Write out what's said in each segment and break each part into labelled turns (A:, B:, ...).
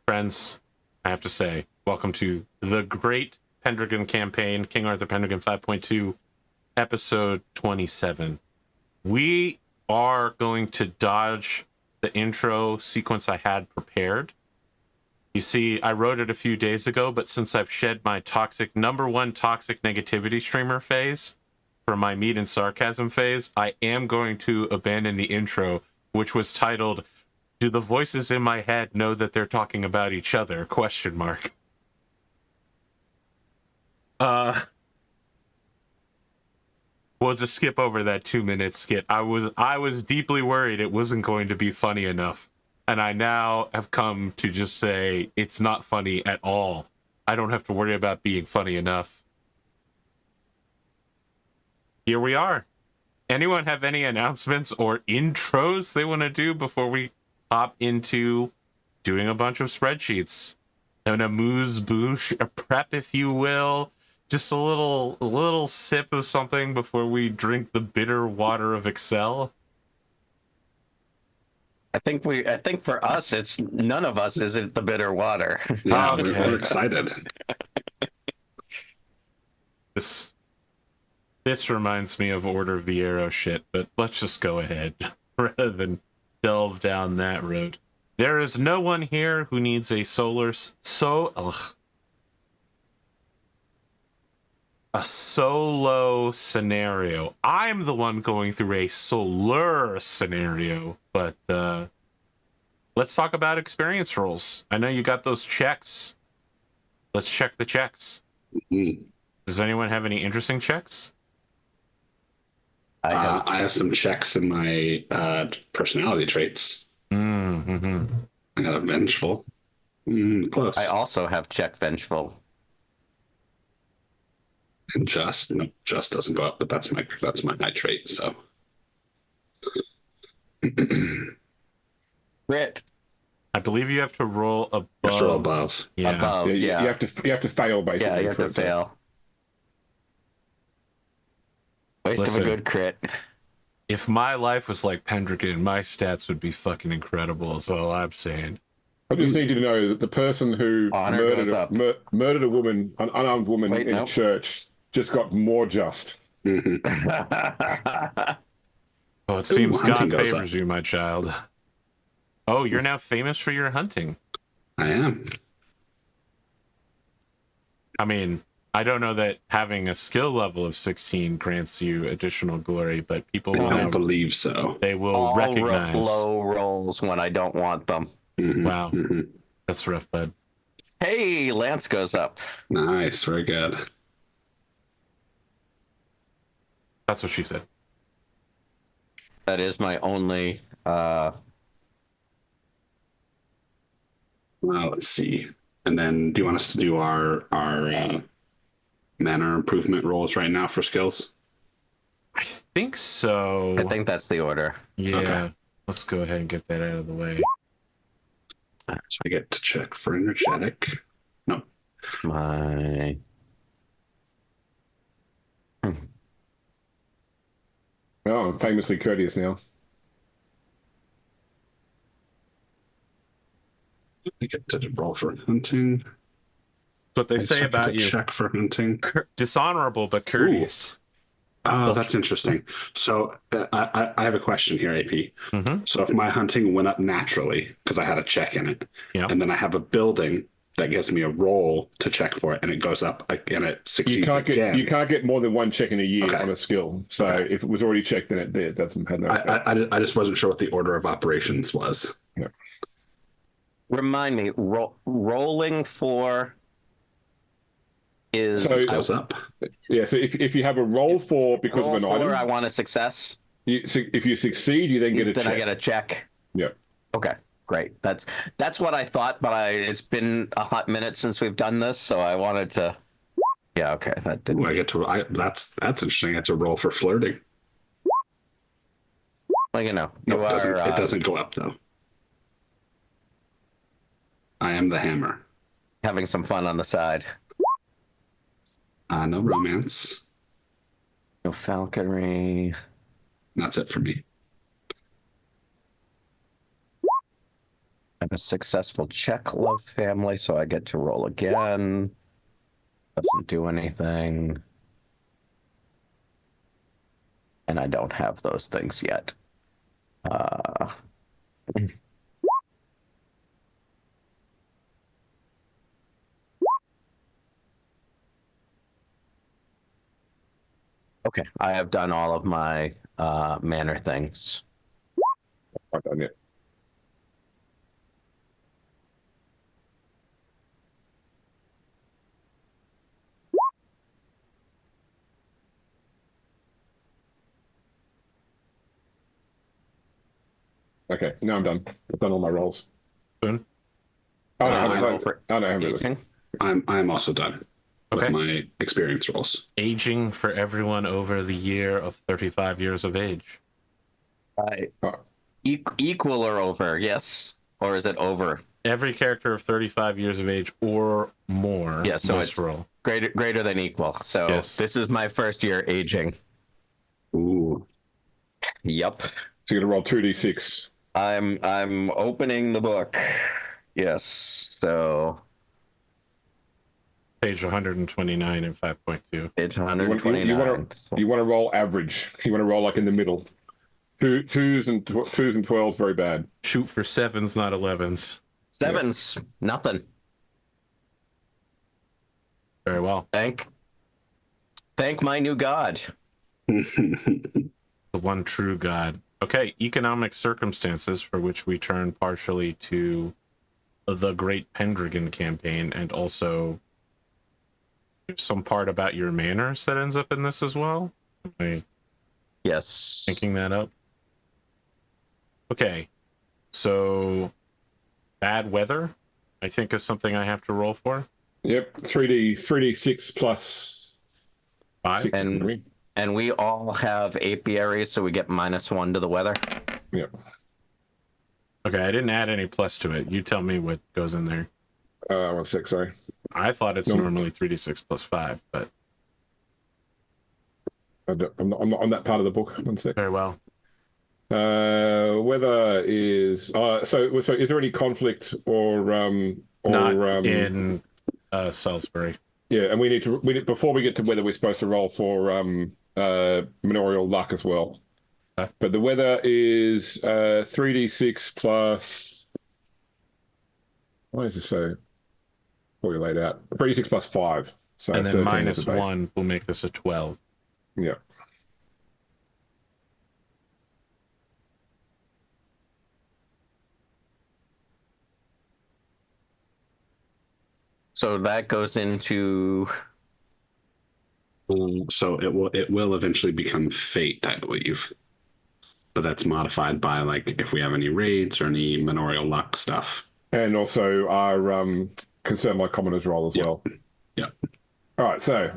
A: Friends, I have to say, welcome to the great Pendragon campaign, King Arthur Pendragon 5.2, episode 27. We are going to dodge the intro sequence I had prepared. You see, I wrote it a few days ago, but since I've shed my number one toxic negativity streamer phase for my meat and sarcasm phase, I am going to abandon the intro, which was titled, "Do the voices in my head know that they're talking about each other?" ? We'll just skip over that 2-minute skit. I was deeply worried it wasn't going to be funny enough. And I now have come to just say it's not funny at all. I don't have to worry about being funny enough. Here we are. Anyone have any announcements or intros they want to do before we hop into doing a bunch of spreadsheets? And a amuse-bouche, a prep, if you will. Just a little sip of something before we drink the bitter water of Excel.
B: I think for us, it's none of us isn't the bitter water.
C: Yeah,
A: Okay.
C: we're excited.
A: This reminds me of Order of the Arrow shit, but let's just go ahead rather than delve down that road. There is no one here who needs a a solo scenario. I'm the one going through a solar scenario, but let's talk about experience rolls. I know you got those checks. Let's check the checks.
C: Mm-hmm.
A: Does anyone have any interesting checks?
C: I have some checks in my personality traits.
A: Mm-hmm.
C: I got a vengeful. Close.
B: I also have check vengeful.
C: And just doesn't go up, but that's my high trait. So
B: Crit.
A: I believe you have to roll above.
C: you have to roll above.
A: Yeah.
B: Above,
D: Yeah, you have to fail basically.
B: Yeah, you have to fail. Waste
A: Listen.
B: of a good crit.
A: If my life was like Pendragon, my stats would be fucking incredible, is all I'm saying.
D: I just need you to know that the person who
B: Honor goes up.
D: murdered a woman, an unarmed woman in
B: nope.
D: church, just got more just.
C: Mm-hmm.
A: Oh, it seems God
C: hunting goes
A: favors you, my child. Oh, you're now famous for your hunting.
C: I am.
A: I mean, I don't know that having a skill level of 16 grants you additional glory, but people will
C: I
A: now,
C: believe so.
A: they will
B: All
A: recognize.
B: low rolls when I don't want them.
C: Mm-hmm.
A: Wow,
C: Mm-hmm.
A: that's rough, bud.
B: Hey, Lance goes up.
C: Nice, very good.
A: That's what she said.
B: That is my only.
C: Well, let's see. And then, do you want us to do our manner improvement rolls right now for skills?
A: I think so.
B: I think that's the order.
A: Yeah.
C: Okay.
A: Let's go ahead and get that out of the way.
C: So I get to check for energetic. No.
B: My.
D: Oh, I'm famously courteous now.
C: I get to roll for hunting.
A: That's what they say about you.
C: Check for hunting.
A: Dishonorable, but courteous.
C: Oh, that's interesting. So I have a question here, AP.
A: Mm-hmm.
C: So if my hunting went up naturally because I had a check in it,
A: Yep.
C: and then I have a building that gives me a roll to check for it, and it goes up and it succeeds again.
D: You can't get more than one check in a year
C: Okay.
D: on a skill. So
C: Okay.
D: if it was already checked, then it doesn't have no effect.
C: I just wasn't sure what the order of operations was.
D: Yeah.
B: Remind me, rolling for is.
D: So-
C: It goes up.
D: Yeah, so if you have a roll for because
B: roll
D: of an
B: for,
D: item,
B: I want a success.
D: if you succeed, you then get a
B: Then
D: check.
B: I get a check.
D: Yeah.
B: Okay, great. That's what I thought, but it's been a hot minute since we've done this, so I wanted to. Yeah, okay, that didn't.
C: Ooh, I get to. That's interesting. I get to roll for flirting.
B: Well, you know,
C: No,
B: you
C: it doesn't.
B: are.
C: It doesn't go up though. I am the hammer.
B: Having some fun on the side.
C: No romance.
B: No falconry.
C: That's it for me.
B: I A successful check, love family, so I get to roll again. Doesn't do anything. And I don't have those things yet. Okay, I have done all of my manner things.
D: Not done yet. Okay, now I'm done. I've done all my rolls.
A: Boone?
D: Oh, no,
B: I
D: I
B: roll
D: haven't.
B: for
D: Oh, no, I haven't.
B: aging.
C: I'm also done
A: Okay.
C: with my experience rolls.
A: Aging for everyone over the year of 35 years of age.
D: Oh,
B: Equal or over, yes? Or is it over?
A: Every character of 35 years of age or more
B: Yeah, so
A: must
B: it's
A: roll.
B: greater than equal. So
A: Yes.
B: this is my first year aging.
C: Ooh.
B: Yep.
D: so you're gonna roll 2d6.
B: I'm opening the book. Yes. So
A: Page 129 in 5.2.
B: it's
D: You
B: 129.
D: want to roll average. You want to roll like in the middle. Twos and 12s very bad.
A: Shoot for 7s, not 11s.
B: Sevens, nothing.
A: Very well.
B: Thank my new god.
A: The one true God. Okay, economic circumstances for which we turn partially to the Great Pendragon campaign, and also there's some part about your manners that ends up in this as well. Am I
B: Yes.
A: thinking that up? Okay, so bad weather, I think, is something I have to roll for.
D: Yep, 3d6 plus
A: 5.
D: 6.
B: And we all have apiaries, so we get -1 to the weather.
D: Yep.
A: Okay, I didn't add any plus to it. You tell me what goes in there.
D: 1 sec, sorry.
A: I thought it's
D: No.
A: normally 3d6 plus 5, but
D: I'm not on that part of the book. 1 sec.
A: very well.
D: Weather is so is there any conflict or
A: Not in Salisbury.
D: yeah, and we need before we get to weather, we're supposed to roll for manorial luck as well.
A: Okay.
D: But the weather is 3d6 plus, why is this so poorly laid out? 3d6 plus 5. So
A: And then
D: 13
A: minus
D: is the base.
A: 1 will make this a 12.
D: Yeah.
B: So that goes into
C: So it will eventually become fate, I believe. But that's modified by like if we have any raids or any manorial luck stuff.
D: And also our concern by commoners roll as well.
C: Yeah.
D: All right, so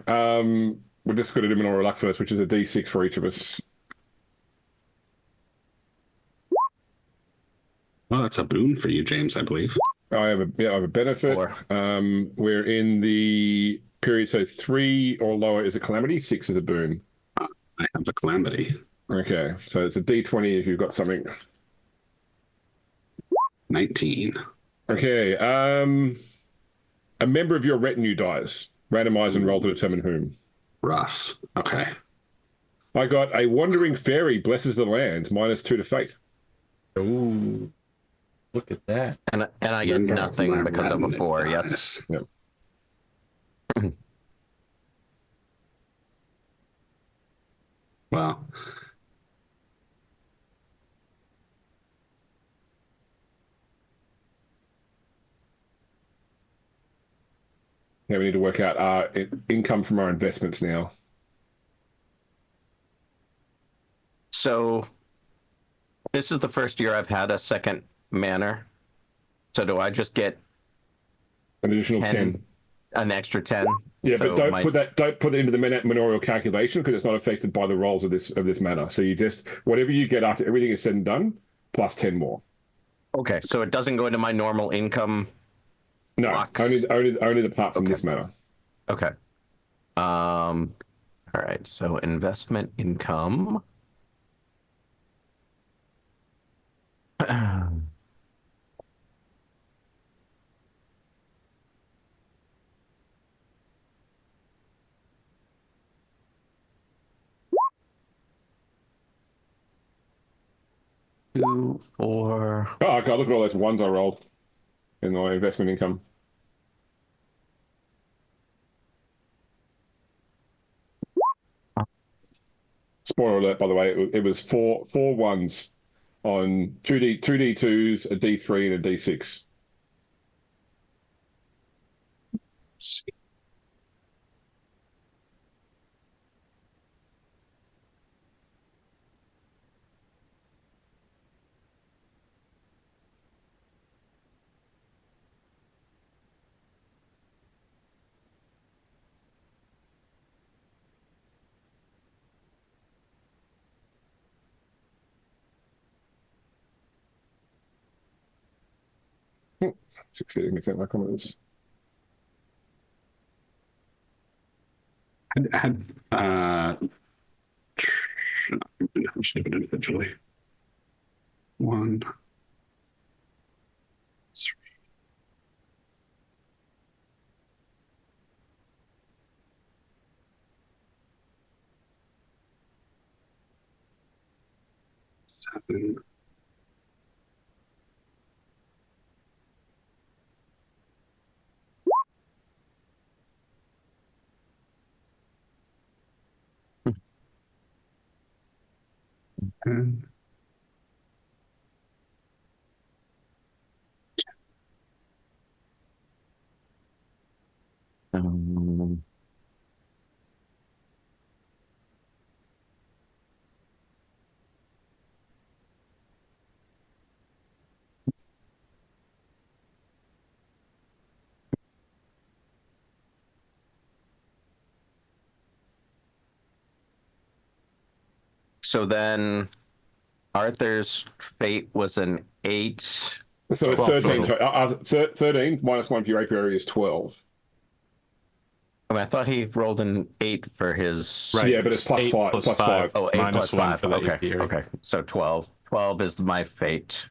D: we're just going to do manorial luck first, which is a d6 for each of us.
C: Well, that's a boon for you, James, I believe.
D: I have a benefit.
B: 4.
D: We're in the period, so 3 or lower is a calamity, 6 is a boon.
C: I have a calamity.
D: Okay, so it's a d20 if you've got something.
C: 19.
D: Okay, a member of your retinue dies. Randomize and roll to determine whom.
C: Rough. Okay.
D: I got a wandering fairy blesses the lands, -2 to fate.
A: Ooh, look at that.
B: And I get nothing because of a 4, yes.
D: Yep.
C: Well,
D: Yeah, we need to work out our income from our investments now.
B: So this is the first year I've had a second manor. So do I just get
D: An additional 10.
B: an extra 10?
D: Yeah,
B: So
D: but don't
B: my-
D: put that into the manorial calculation because it's not affected by the rolls of this manor. So you just whatever you get after everything is said and done, plus 10 more.
B: Okay, so it doesn't go into my normal income.
D: No,
B: Blocks.
D: only the part from
B: Okay.
D: this manor.
B: Okay. All right, so investment income. 2, 4.
D: Oh, God, look at all those ones I rolled in my investment income. Spoiler alert, by the way, it was four ones on 2D2s, a D3, and a D6. Succeeding in my comments.
C: Should do it individually. 1, 3. Seven. And
B: So then Arthur's fate was an 8.
D: So it's
A: 12
D: 13.
A: total.
D: 13 minus 1 for your apiary is 12.
B: I mean, I thought he rolled an 8 for his.
A: Right.
D: Yeah, but it's plus
A: 8
D: 5.
A: plus
D: Plus
A: 5.
D: 5.
B: Oh, 8
A: minus
B: plus
A: 1
B: 5.
A: for the
B: Okay.
A: apiary.
B: Okay. So 12. 12 is my fate.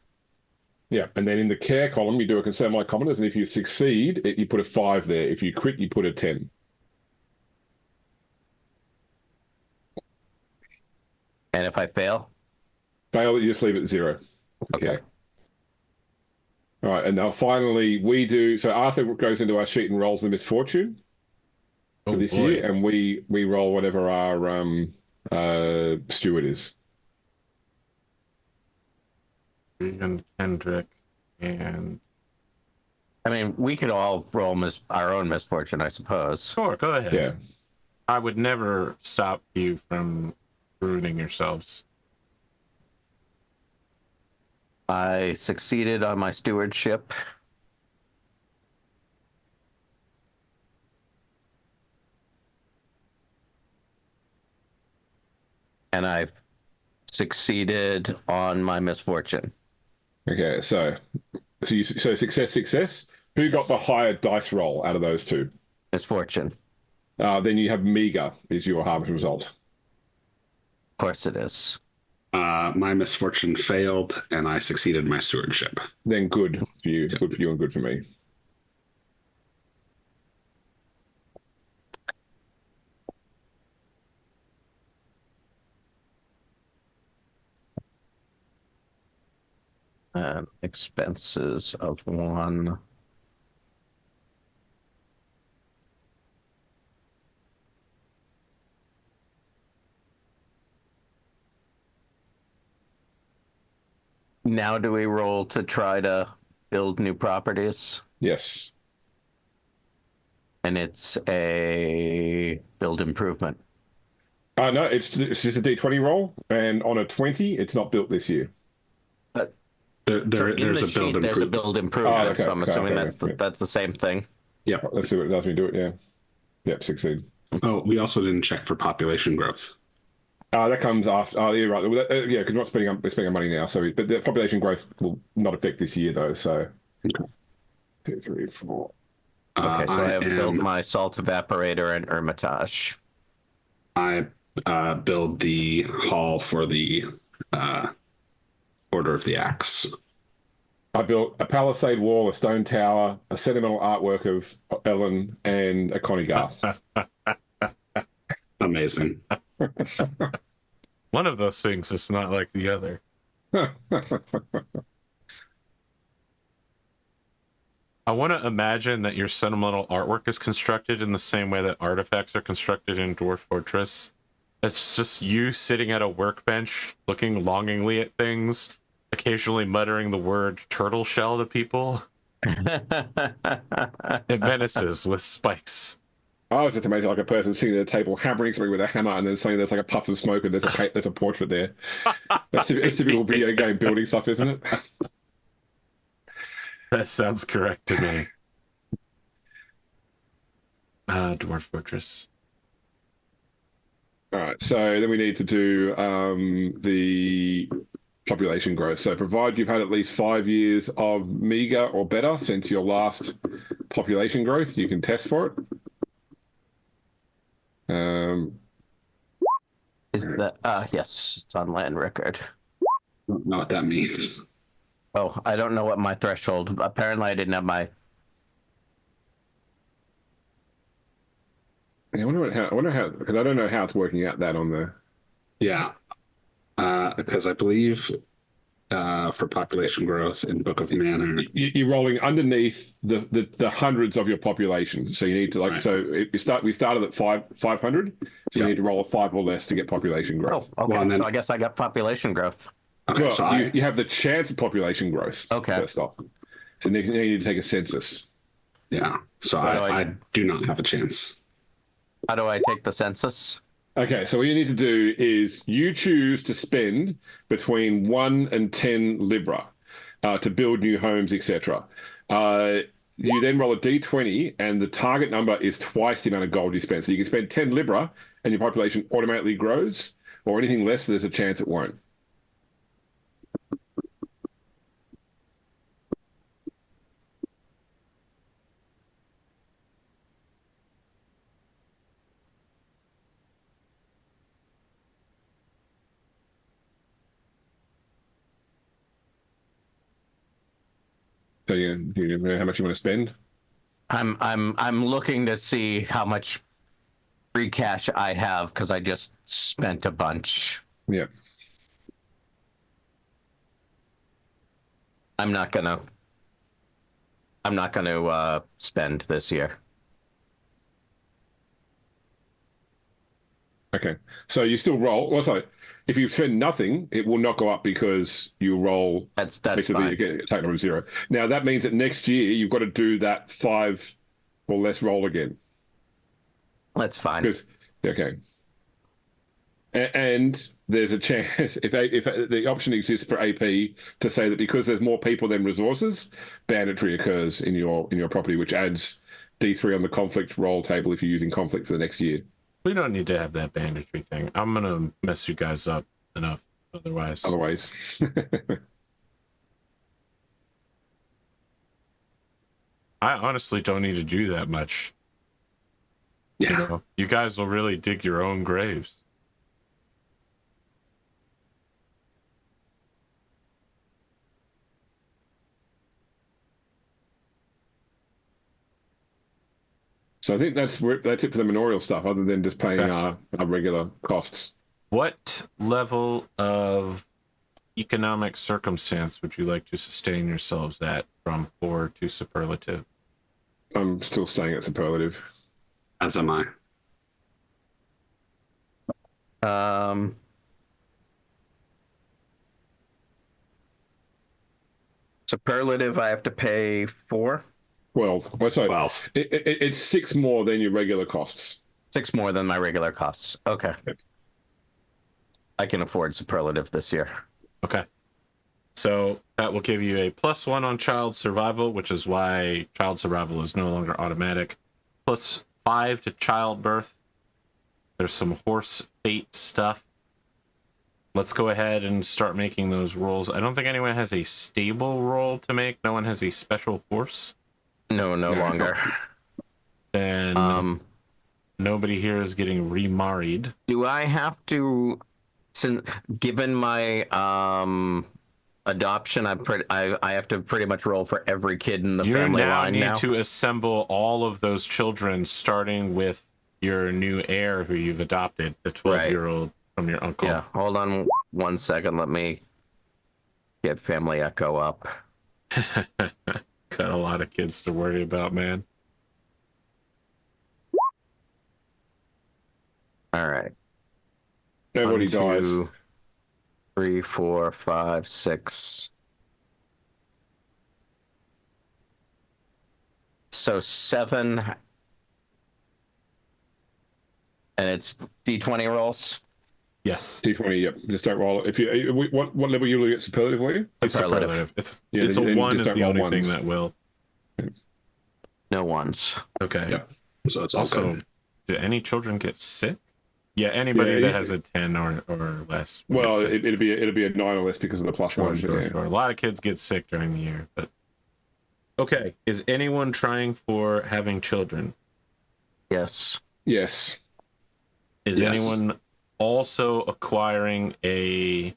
D: Yeah, and then in the care column, you do a concern my commoners, and if you succeed, you put a 5 there. If you crit, you put a 10.
B: And if I fail?
D: Fail, you just leave it 0.
B: Okay.
D: All right, and now finally we do. So Arthur goes into our sheet and rolls the misfortune for this year, and we roll whatever our steward is.
A: And Kendric and
B: I mean, we could all roll our own misfortune, I suppose.
A: sure, go ahead.
D: Yeah.
A: I would never stop you from ruining yourselves.
B: I succeeded on my stewardship. And I've succeeded on my misfortune.
D: Okay, so success. Who got the higher dice roll out of those two?
B: Misfortune.
D: Then you have meager is your harvest result.
B: Of course it is.
C: My misfortune failed, and I succeeded my stewardship.
D: Then good for you. Yep. Good for you and good for me.
B: And expenses of 1. Now do we roll to try to build new properties?
D: Yes.
B: And it's a build improvement.
D: No, it's just a D20 roll, and on a 20, it's not built this year.
C: There's a build improvement.
B: There's a build improvement.
D: Oh, okay,
B: So I'm assuming
D: okay.
B: that's the same thing.
C: Yep.
D: Let's see what it does when you do it. Yeah. Yep, succeed.
C: Oh, we also didn't check for population growth.
D: That comes after. Oh, yeah, right. Well, yeah, because we're spending our money now. So, but the population growth will not affect this year, though. So, 2, 3, 4.
B: Okay, so I have built my salt evaporator and Hermitage.
C: I build the hall for the Order of the Axe.
D: I built a palisade wall, a stone tower, a sentimental artwork of Ellen, and a Connie Garth.
C: Amazing.
A: One of those things is not like the other. I want to imagine that your sentimental artwork is constructed in the same way that artifacts are constructed in Dwarf Fortress. It's just you sitting at a workbench, looking longingly at things, occasionally muttering the word turtle shell to people. It menaces with spikes.
D: I was just imagining like a person sitting at a table hammering something with a hammer, and then suddenly there's like a puff of smoke, and there's a portrait there. That's typical video game building stuff, isn't it?
A: That sounds correct to me. Dwarf Fortress.
D: All right, so then we need to do the population growth. So provide you've had at least 5 years of meager or better since your last population growth, you can test for it.
B: Is that yes, it's on land record.
C: Don't know what that means.
B: Oh, I don't know what my threshold. Apparently, I didn't have my.
D: I wonder how because I don't know how it's working out that on the.
C: Yeah, because I believe for population growth in Book of Manor,
D: You're rolling underneath the hundreds of your population, so you need to like
C: Right.
D: so we started at 500, so you
C: Yeah.
D: need to roll a 5 or less to get population
B: Oh,
D: growth.
B: okay.
C: Well, and then-
B: So I guess I got population growth.
C: okay,
D: Well,
C: so
D: you have the chance of population growth.
B: Okay.
D: First off, so you need to take a census.
C: so
B: How do
C: I do not have a chance.
B: How do I take the census?
D: Okay, so what you need to do is you choose to spend between 1 and 10 Libra to build new homes, etc. You then roll a d20, and the target number is twice the amount of gold you spend. So you can spend 10 Libra, and your population automatically grows, or anything less, there's a chance it won't. So you know how much you want to spend?
B: I'm looking to see how much free cash I have because I just spent a bunch.
D: Yeah.
B: I'm not gonna spend this year.
D: Okay. So you still roll. Well, sorry. If you spend nothing, it will not go up because you roll
B: That's
D: effectively
B: fine.
D: again, take number 0. Now that means that next year you've got to do that 5 or less roll again.
B: That's fine.
D: Because okay. And there's a chance if the option exists for AP to say that because there's more people than resources, banditry occurs in your property, which adds D3 on the conflict roll table if you're using conflict for the next year.
A: We don't need to have that banditry thing. I'm gonna mess you guys up enough otherwise.
D: Otherwise.
A: I honestly don't need to do that much.
C: Yeah.
A: You know, you guys will really dig your own graves.
D: So I think that's it for the manorial stuff, other than just paying our regular costs.
A: What level of economic circumstance would you like to sustain yourselves at from poor to superlative?
D: I'm still staying at superlative.
C: As am I.
B: Superlative, I have to pay 4.
D: 12. Well, sorry.
C: 12.
D: It's 6 more than your regular costs.
B: 6 more than my regular costs. Okay. I can afford superlative this year.
A: Okay. So that will give you a +1 on child survival, which is why child survival is no longer automatic. +5 to childbirth. There's some horse fate stuff. Let's go ahead and start making those rolls. I don't think anyone has a stable roll to make. No one has a special horse.
B: No longer.
A: Then nobody here is getting remarried.
B: Do I have to, since given my adoption, I have to pretty much roll for every kid in the
A: You
B: family
A: now
B: line
A: need
B: now?
A: to assemble all of those children, starting with your new heir who you've adopted, the 12-year-old from your uncle.
B: Yeah, hold on 1 second. Let me Get Family Echo up.
A: Got a lot of kids to worry about, man.
B: All right.
D: Everybody
B: 1,
D: dies.
B: 2, 3, 4, 5, 6. So 7. And it's D20 rolls.
A: Yes.
D: D20, yep. Just don't roll it. If you what level you get superlative for you?
A: It's
B: Superlative.
A: superlative. It's
D: Yeah,
A: it's a
D: then
A: 1
D: just
A: is
D: don't
A: the
D: roll
A: only thing
D: ones.
A: that will.
B: No ones.
A: Okay.
C: Yep. So it's all
A: Also,
C: good.
A: do any children get sick? Yeah, anybody that has a 10 or less. will get
D: Well,
A: sick.
D: it'd be a 9 or less because of the plus
A: Sure,
D: one.
A: sure,
D: But yeah.
A: sure. A lot of kids get sick during the year, but okay. Is anyone trying for having children?
B: Yes.
D: Yes.
A: Is
C: Yes.
A: anyone also acquiring a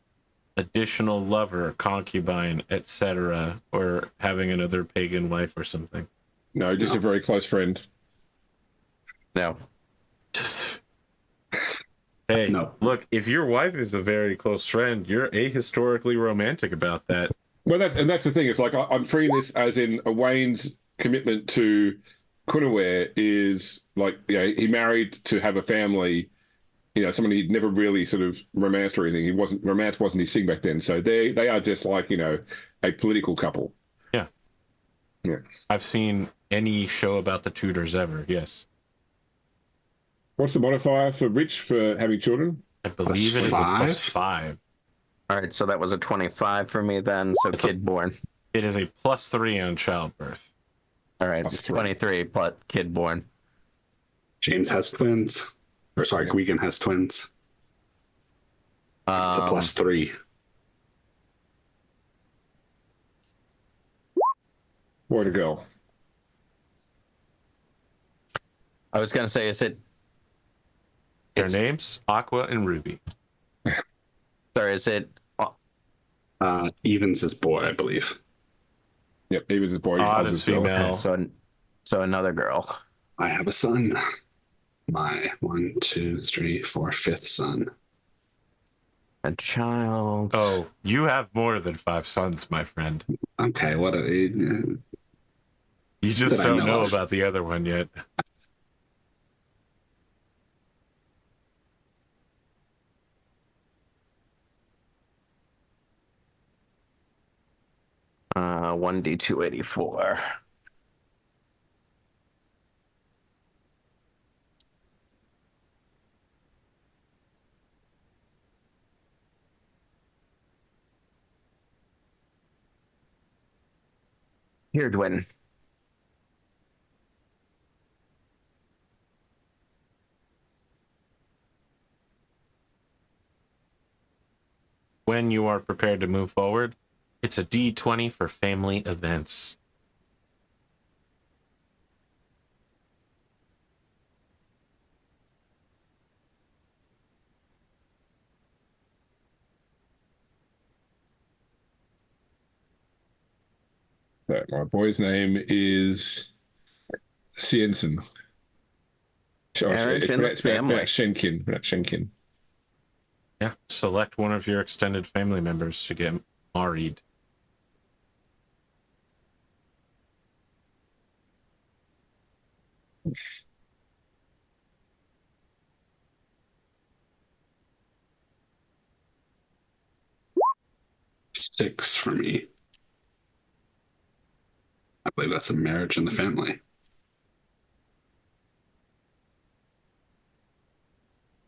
A: additional lover, concubine, etc., or having another pagan wife or something?
D: No, just
C: No.
D: a very close friend.
B: No.
A: Just hey,
C: No.
A: look, if your wife is a very close friend, you're ahistorically romantic about that.
D: Well, that's the thing. It's like I'm treating this as in Wayne's commitment to Kunaware is like, he married to have a family. Someone he'd never really sort of romanced or anything. Romance wasn't his thing back then. So they are just like a political couple.
A: Yeah.
D: Yeah.
A: I've seen any show about the Tudors ever. Yes.
D: What's the modifier for Rich for having children?
A: I believe it is a +5.
B: All right, so that was a 25 for me then. So
A: It's a-
B: kid born.
A: It is a +3 on childbirth.
B: All right,
D: Plus
B: it's
D: 3.
B: 23 plus kid born.
C: James has twins. Or sorry, Gwgan has twins. It's a +3.
D: Boy to girl.
B: I was gonna say, is it?
A: Their names, Aqua and Ruby.
B: Sorry, is it?
C: Evans is boy, I believe.
D: Yep, even as a boy.
A: Odd
D: Odds
A: is
D: as girl.
A: female.
B: So another girl.
C: I have a son. My 1, 2, 3, 4, 5th son.
B: A child.
A: Oh, you have more than 5 sons, my friend.
C: Okay, what
A: You just
C: That I
A: don't
C: know
A: know
C: of.
A: about the other one yet.
B: Uh, 1d284. Here, Dwin.
A: When you are prepared to move forward, it's a D20 for family events.
D: My boy's name is Siensen.
B: Marriage in the family.
D: Shenkin.
A: Yeah. Select one of your extended family members to get married.
C: Six for me. I believe that's a marriage in the family.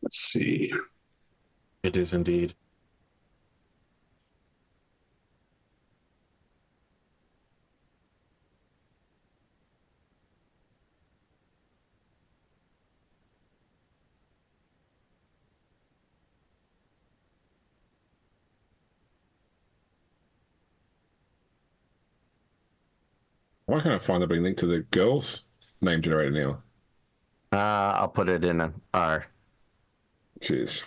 C: Let's see.
A: It is indeed.
D: Why can't I find the link to the girl's name generator now?
B: I'll put it in an R.
D: Jeez.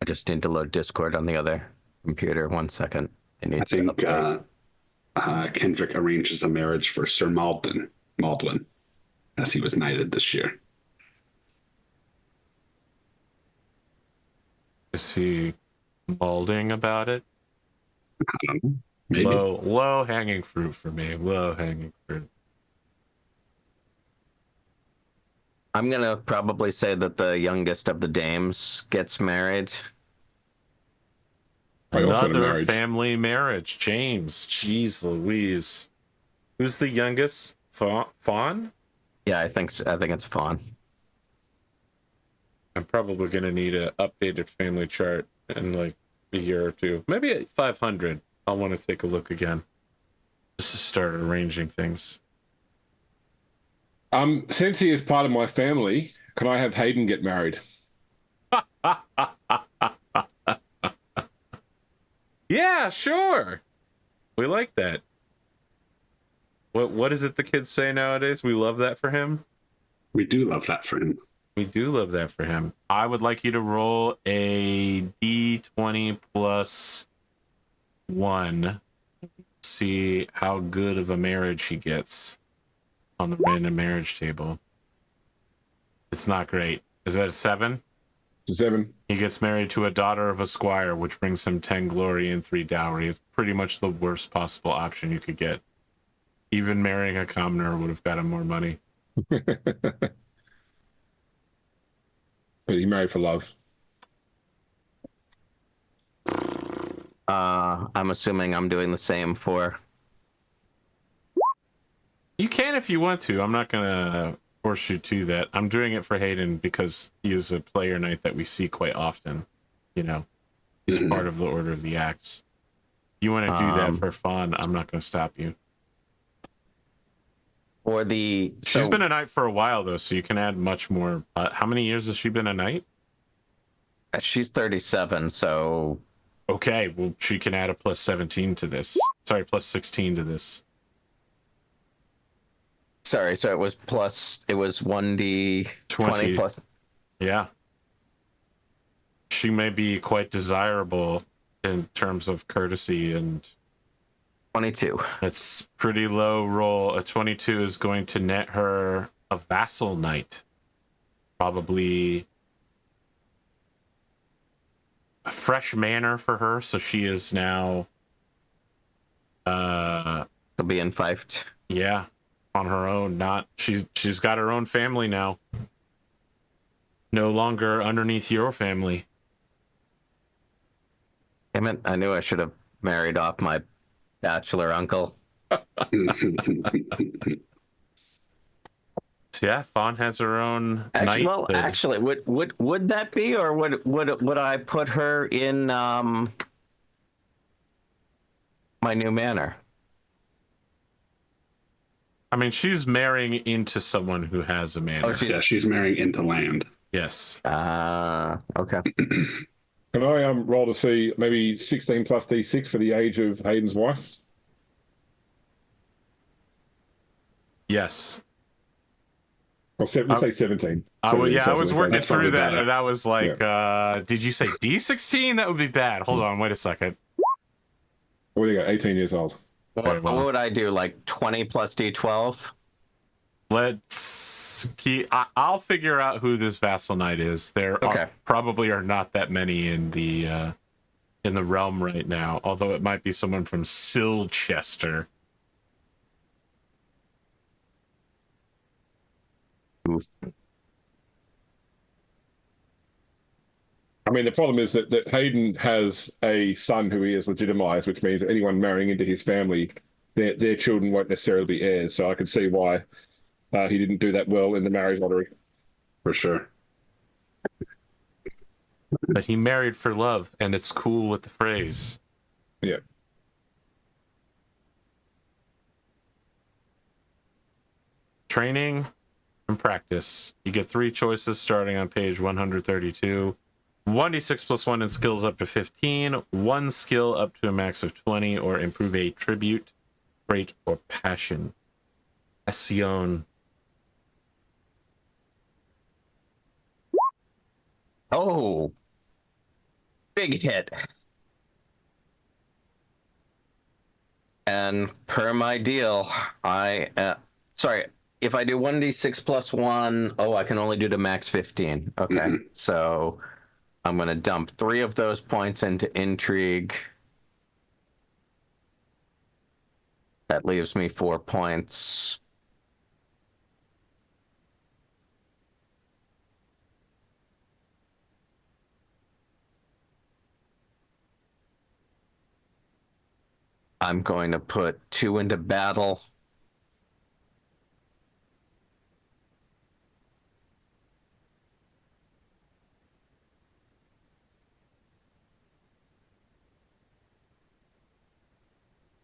B: I just need to load Discord on the other computer. 1 second. It
C: I
B: needs to
C: think
B: update.
C: Kendric arranges a marriage for Sir Maldwin, as he was knighted this year.
A: Is he balding about it?
C: I don't know. Maybe.
A: Low hanging fruit for me. Low hanging fruit.
B: I'm gonna probably say that the youngest of the dames gets married.
D: I also had a
A: Another
D: marriage.
A: family marriage. James. Jeez Louise. Who's the youngest? Fawn?
B: Yeah, I think it's Fawn.
A: I'm probably going to need an updated family chart in like a year or two. Maybe at 500, I'll want to take a look again. Just to start arranging things.
D: Since he is part of my family, can I have Hayden get married?
A: Yeah, sure. We like that. What is it the kids say nowadays? We love that for him?
C: We do love that for him.
A: We do love that for him. I would like you to roll a d20 plus 1. See how good of a marriage he gets on the random marriage table. It's not great. Is that a 7?
D: It's a 7.
A: He gets married to a daughter of a squire, which brings him 10 glory and 3 dowry. It's pretty much the worst possible option you could get. Even marrying a commoner would have got him more money.
D: But he married for love.
B: I'm assuming I'm doing the same for.
A: You can if you want to. I'm not going to force you to that. I'm doing it for Hayden because he is a player knight that we see quite often. You know, he's part of the Order of the Axe. You want to do that for fun, I'm not going to stop you.
B: Or the.
A: She's been a knight for a while, though, so you can add much more. How many years has she been a knight?
B: She's 37, so.
A: Okay, well, she can add a plus 17 to this. Sorry, plus 16 to this.
B: Sorry, so it was 1d20
A: 20
B: plus.
A: Yeah. She may be quite desirable in terms of courtesy, and
B: 22.
A: it's pretty low roll. A 22 is going to net her a vassal knight. Probably a fresh manor for her, so she is now
B: She'll be in fifed.
A: yeah, on her own. Not she's got her own family now. No longer underneath your family.
B: Damn it, I knew I should have married off my bachelor uncle.
A: Yeah, Fawn has her own
B: Actually, well,
A: knighthood.
B: actually, would that be, or would I put her in my new manor?
A: I mean, she's marrying into someone who has a manor.
C: Yeah, she's marrying into land.
A: Yes.
B: Okay.
D: Can I roll to see maybe 16 plus D6 for the age of Hayden's wife?
A: Yes.
D: Or let's say 17.
A: I was working
C: That's
A: through
C: probably
A: that,
C: better.
A: and I was like, did you say D16? That would be bad. Hold on, wait a second.
D: What do you got? 18 years old.
A: Very
B: What
A: well.
B: would I do? Like 20 plus D12?
A: Let's keep. I'll figure out who this vassal knight is. There probably are not that many in the realm right now. Although it might be someone from Silchester.
B: Oof.
D: I mean, the problem is that Hayden has a son who he has legitimized, which means that anyone marrying into his family, their children won't necessarily be heirs. So I can see why he didn't do that well in the marriage lottery.
C: For sure.
A: But he married for love, and it's cool with the phrase.
D: Yeah.
A: Training and practice. You get 3 choices starting on page 132. 1d6 plus 1 and skills up to 15. 1 skill up to a max of 20, or improve a tribute, trait, or passion. Passion.
B: Oh, big hit. And per my deal, if I do 1d6 plus 1, I can only do to max 15. Okay, so I'm going to dump 3 of those points into intrigue. That leaves me 4 points. I'm going to put 2 into battle.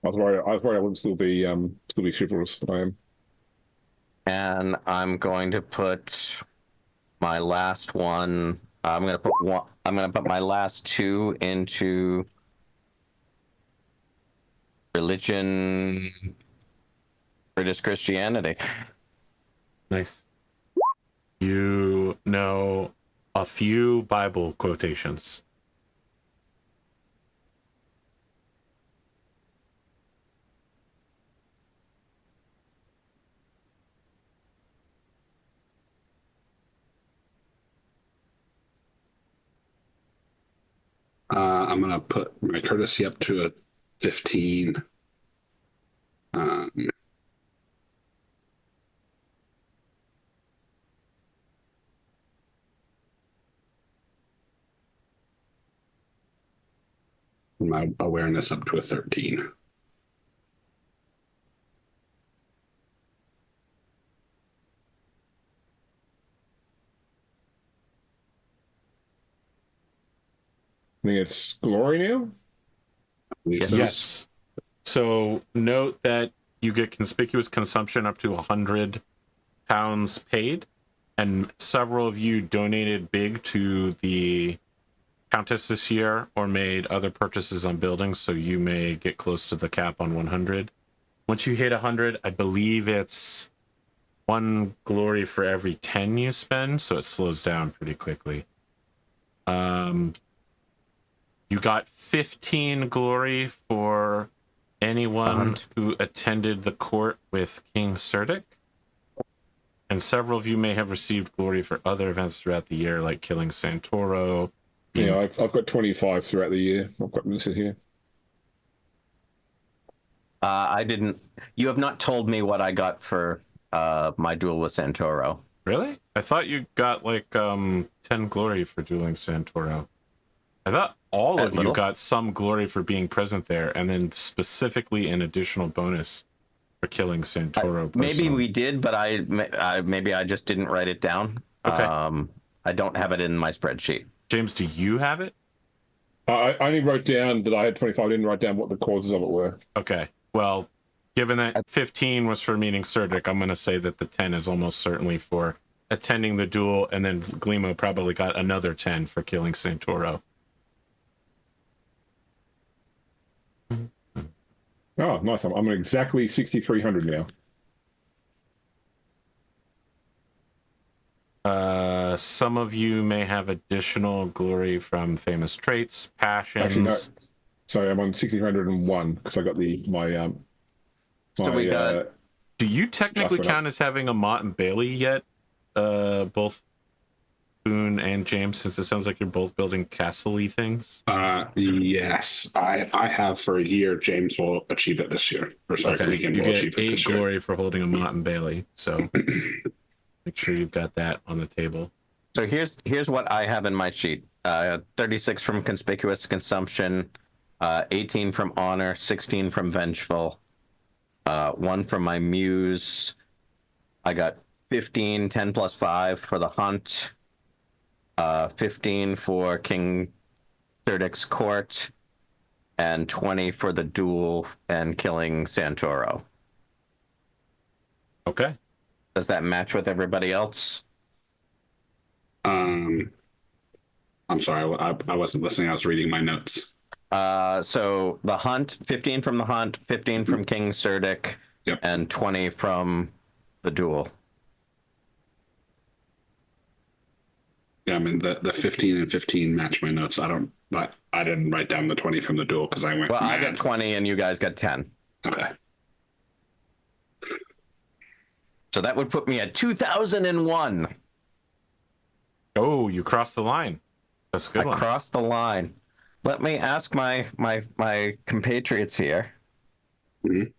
D: I was worried I wouldn't still be chivalrous. I am.
B: And I'm going to put my last one. I'm going to put one. I'm going to put my last 2 into religion, British Christianity.
A: Nice. You know a few Bible quotations.
C: I'm gonna put my courtesy up to a 15. My awareness up to a 13.
D: I think it's glory now.
A: Yes. So note that you get conspicuous consumption up to 100 pounds paid, and several of you donated big to the Countess this year or made other purchases on buildings, so you may get close to the cap on 100. Once you hit 100, I believe it's 1 glory for every 10 you spend, so it slows down pretty quickly. You got 15 glory for anyone who attended the court with King Cerdic. And several of you may have received glory for other events throughout the year, like killing Santoro.
D: Yeah, I've got 25 throughout the year. I've got this here.
B: I didn't. You have not told me what I got for my duel with Santoro.
A: Really? I thought you got like 10 glory for dueling Santoro. I thought all of you got some glory for being present there, and then specifically an additional bonus for killing Santoro.
B: Maybe we did, but maybe I just didn't write it down.
A: Okay.
B: I don't have it in my spreadsheet.
A: James, do you have it?
D: I only wrote down that I had 25. I didn't write down what the causes of it were.
A: Okay. Well, given that 15 was for meeting Cerdic, I'm going to say that the 10 is almost certainly for attending the duel, and then Glimo probably got another 10 for killing Santoro.
D: Oh, nice. I'm at exactly 6,300 now.
A: Some of you may have additional glory from famous traits, passions.
D: Actually, no. Sorry, I'm on 6,301 because I got my.
B: So we got.
A: Do you technically count as having a Mott and Bailey yet? Both Boone and James, since it sounds like you're both building castle-y things.
C: Yes, I have for a year. James will achieve it this year. Or sorry,
A: okay.
C: Regan
A: You
C: will
A: get
C: achieve it
A: 8
C: this
A: glory
C: year.
A: for holding a Mott and Bailey, so make sure you've got that on the table.
B: So here's what I have in my sheet: 36 from conspicuous consumption, 18 from honor, 16 from vengeful, 1 from my muse. I got 15, 10 plus 5 for the hunt, 15 for King Cerdic's court, and 20 for the duel and killing Santoro.
A: Okay.
B: Does that match with everybody else?
C: I'm sorry, I wasn't listening. I was reading my notes.
B: So the hunt, 15 from the hunt, 15 from King Cerdic,
C: Yep.
B: and 20 from the duel.
C: Yeah, I mean the 15 and 15 match my notes. I didn't write down the 20 from the duel because I went.
B: Well,
C: mad.
B: I got 20 and you guys got 10.
C: Okay.
B: So that would put me at 2001.
A: Oh, you crossed the line. That's a good one.
B: Across the line. Let me ask my compatriots here.
C: Mhm.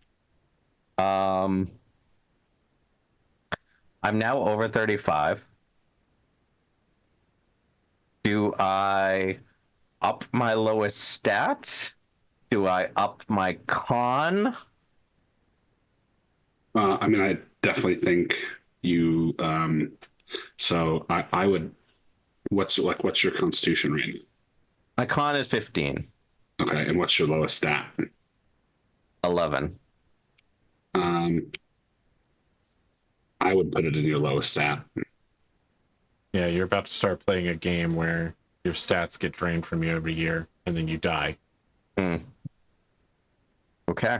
B: I'm now over 35. Do I up my lowest stat? Do I up my con?
C: I mean, I definitely think you. So I would. What's your constitution rating?
B: My con is 15.
C: Okay, and what's your lowest stat?
B: 11.
C: I would put it in your lowest stat.
A: Yeah, you're about to start playing a game where your stats get drained from you every year, and then you die.
B: Okay.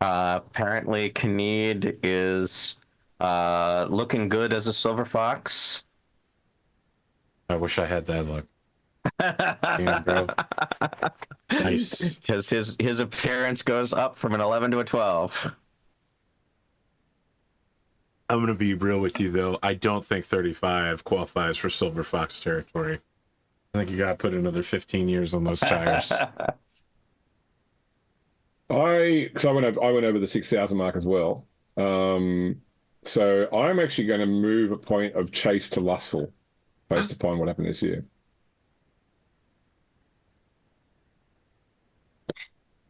B: Apparently, Kyned is looking good as a silver fox.
A: I wish I had that luck. Damn, bro. Nice.
B: Because his appearance goes up from an 11 to a 12.
A: I'm going to be real with you, though. I don't think 35 qualifies for Silver Fox territory. I think you got to put another 15 years on those tires.
D: I went over the 6,000 mark as well. So I'm actually going to move a point of chase to lustful based upon what happened this year.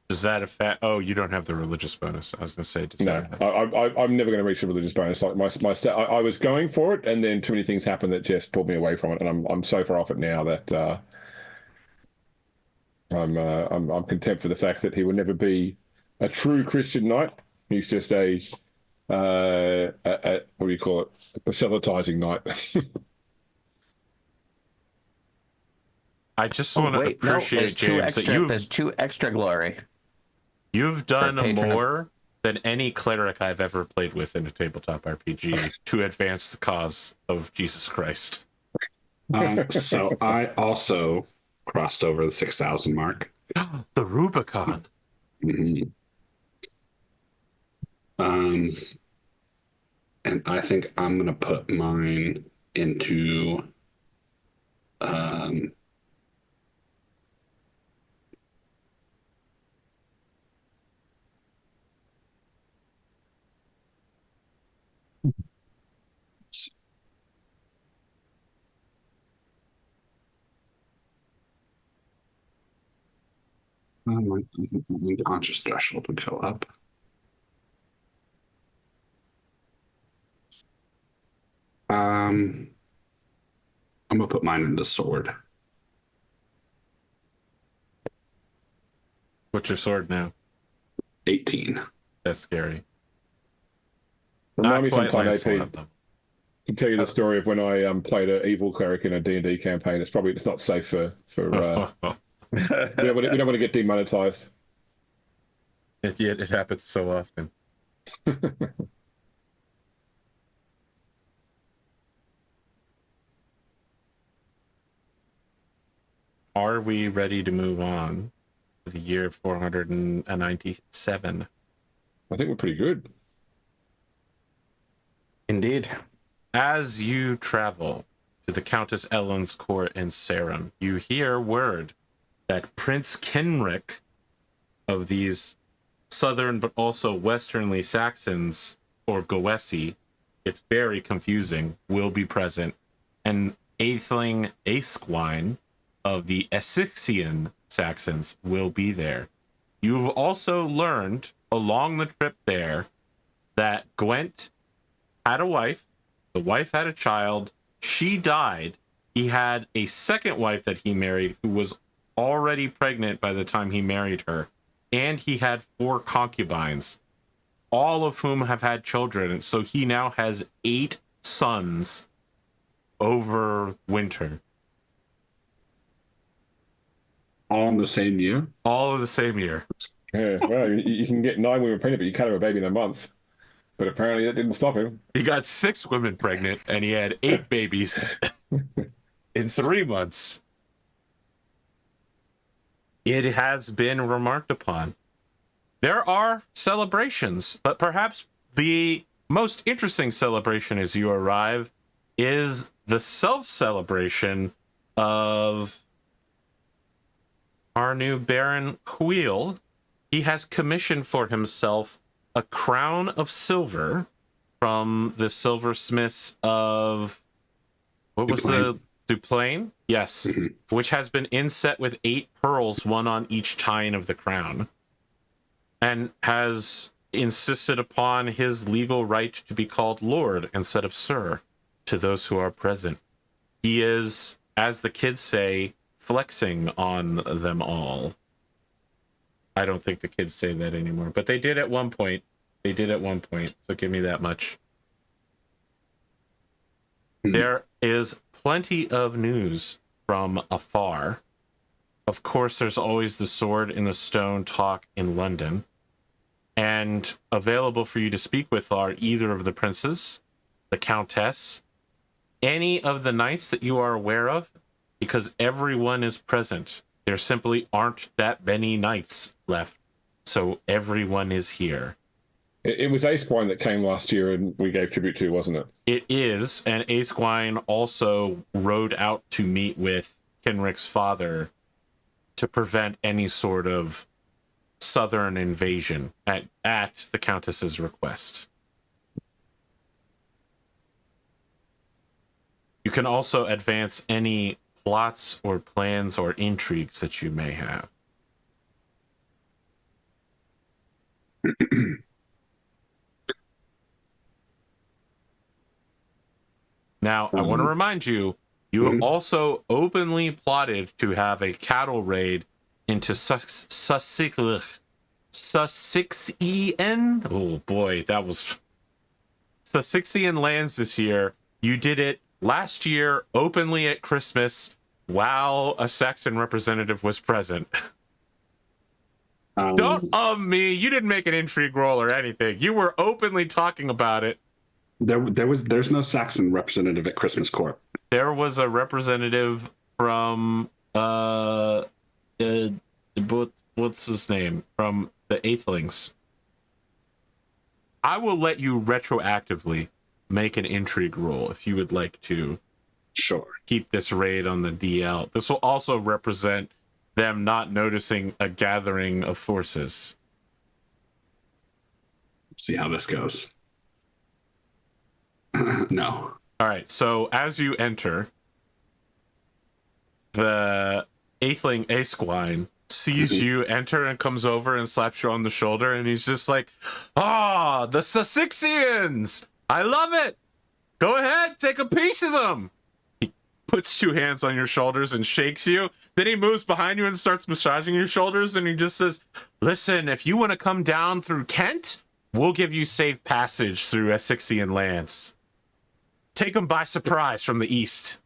A: Does that affect? Oh, you don't have the religious bonus. I was going to say, does
D: No,
A: that?
D: I'm never going to reach the religious bonus. Like my stat, I was going for it, and then too many things happened that just pulled me away from it, and I'm so far off it now that I'm content for the fact that he will never be a true Christian knight. He's just a what do you call it? A proselytizing knight.
A: I just want to appreciate, James, that
B: there's 2 extra glory.
A: You've done
B: patron.
A: more than any cleric I've ever played with in a tabletop RPG to advance the cause of Jesus Christ.
C: So I also crossed over the 6,000 mark.
A: The Rubicon.
C: Mm-hmm. And I think I'm gonna put mine into my unconscious threshold would go up. I'm gonna put mine into sword.
A: What's your sword now?
C: 18.
A: That's scary.
D: Remind me
A: Not quite
D: sometime, AP,
A: Lancelot level.
D: to tell you the story of when I played an evil cleric in a D&D campaign. It's not safe for we don't want to get demonetized.
A: Yet it happens so often. Are we ready to move on to the year 497?
D: I think we're pretty good.
B: Indeed.
A: As you travel to the Countess Ellen's court in Sarum, you hear word that Prince Kendric of these southern but also westernly Saxons, or Goesi, it's very confusing, will be present, and Aethling Aesquine of the Essexian Saxons will be there. You've also learned along the trip there that Gwent had a wife, the wife had a child, she died, he had a second wife that he married who was already pregnant by the time he married her, and he had 4 concubines, all of whom have had children, so he now has 8 sons over winter.
C: All in the same year?
A: All of the same year.
D: Yeah, well, you can get 9 women pregnant, but you can't have a baby in a month. But apparently that didn't stop him.
A: He got 6 women pregnant, and he had 8 babies in 3 months. It has been remarked upon. There are celebrations, but perhaps the most interesting celebration as you arrive is the self-celebration of our new Baron Wheel. He has commissioned for himself a crown of silver from the silversmiths of Duplain? Yes. Which has been inset with 8 pearls, one on each tine of the crown, and has insisted upon his legal right to be called Lord instead of Sir to those who are present. He is, as the kids say, flexing on them all. I don't think the kids say that anymore, but they did at one point. So give me that much. There is plenty of news from afar. Of course, there's always the sword in the stone talk in London. And available for you to speak with are either of the princes, the countess, any of the knights that you are aware of, because everyone is present. There simply aren't that many knights left, so everyone is here.
D: It was Ace-Wine that came last year and we gave tribute to, wasn't it?
A: It is, and Ace-Wine also rode out to meet with Kendric's father to prevent any sort of southern invasion at the Countess's request. You can also advance any plots or plans or intrigues that you may have. Now, I want to remind you, you also openly plotted to have a cattle raid into Sussexian. Oh boy, that was Sussexian lands this year. You did it last year openly at Christmas while a Saxon representative was present. Don't me. You didn't make an intrigue roll or anything. You were openly talking about it.
C: There's no Saxon representative at Christmas Court.
A: There was a representative from what's his name? From the Aethelings. I will let you retroactively make an intrigue roll if you would like to.
C: Sure.
A: Keep this raid on the DL. This will also represent them not noticing a gathering of forces.
C: See how this goes. No.
A: All right, so as you enter, the Atheling Aesquine sees you enter and comes over and slaps you on the shoulder, and he's just like, "Ah, the Sussexians! I love it! Go ahead, take a piece of them!" He puts 2 hands on your shoulders and shakes you. Then he moves behind you and starts massaging your shoulders, and he just says, "Listen, if you want to come down through Kent, we'll give you safe passage through Essexian lands. Take them by surprise from the east."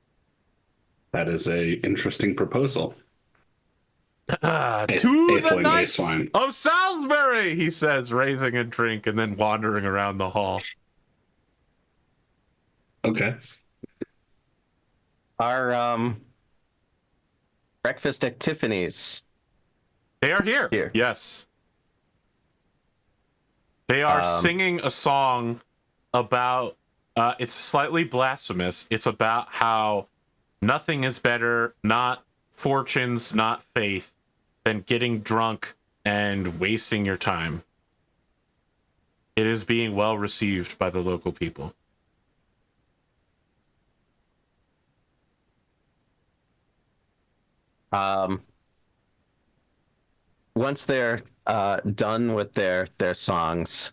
C: That is a interesting proposal.
A: To the Knights of Salisbury, he says, raising a drink and then wandering around the hall.
C: Okay.
B: Our breakfast at Tiffany's.
A: They are here. Yes. They are singing a song about, it's slightly blasphemous. It's about how nothing is better, not fortunes, not faith, than getting drunk and wasting your time. It is being well received by the local people.
B: Once they're done with their songs,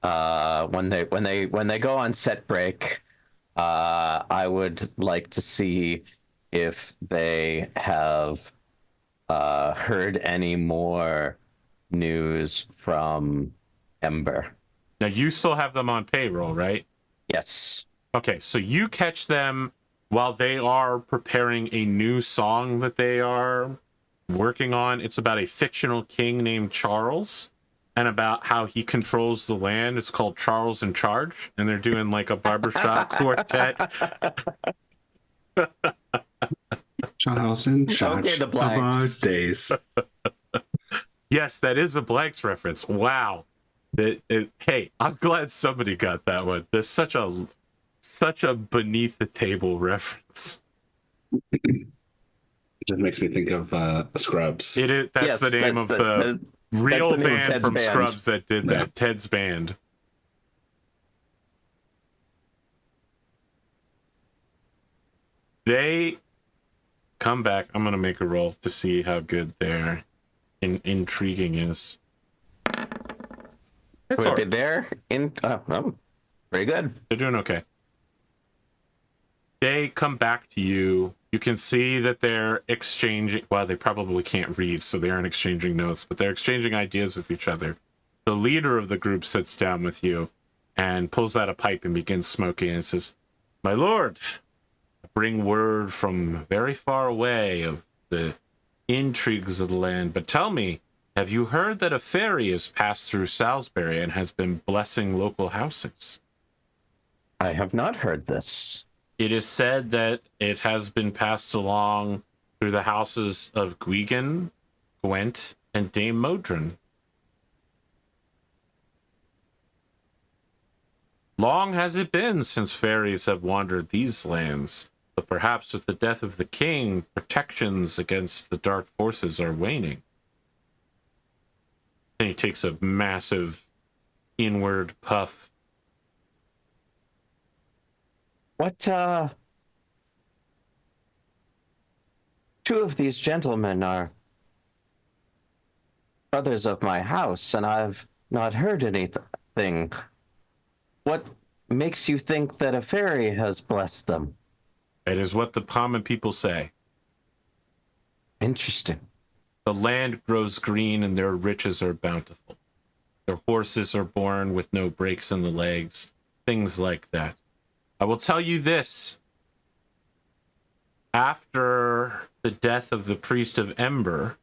B: when they go on set break, I would like to see if they have heard any more news from Ember.
A: Now, you still have them on payroll, right?
B: Yes.
A: Okay, so you catch them while they are preparing a new song that they are working on. It's about a fictional king named Charles and about how he controls the land. It's called Charles in Charge, and they're doing like a barbershop quartet.
C: Charles in Charge of our days.
A: Yes, that is a Blanks reference. Wow. Hey, I'm glad somebody got that one. There's such a Such a beneath the table reference.
C: It just makes me think of Scrubs.
A: It is. That's
B: Yes,
A: the name of the real
B: the name of
A: band
B: Ted's
A: from
B: band.
A: Scrubs that did
C: Yeah.
A: that. Ted's band. They come back. I'm gonna make a roll to see how good their intriguing is. It's all right.
B: They're pretty good.
A: They're doing okay. They come back to you. You can see that they're exchanging. Well, they probably can't read, so they aren't exchanging notes, but they're exchanging ideas with each other. The leader of the group sits down with you and pulls out a pipe and begins smoking and says, "My lord, I bring word from very far away of the intrigues of the land, but tell me, have you heard that a ferry has passed through Salisbury and has been blessing local houses?"
B: I have not heard this.
A: It is said that it has been passed along through the houses of Gwgan, Gwent, and Dame Modron. Long has it been since fairies have wandered these lands, but perhaps with the death of the king, protections against the dark forces are waning. And he takes a massive inward puff.
B: What, two of these gentlemen are brothers of my house, and I've not heard anything. What makes you think that a fairy has blessed them?
A: It is what the common people say.
B: Interesting.
A: The land grows green and their riches are bountiful. Their horses are born with no breaks in the legs, things like that. I will tell you this. After the death of the priest of Ember,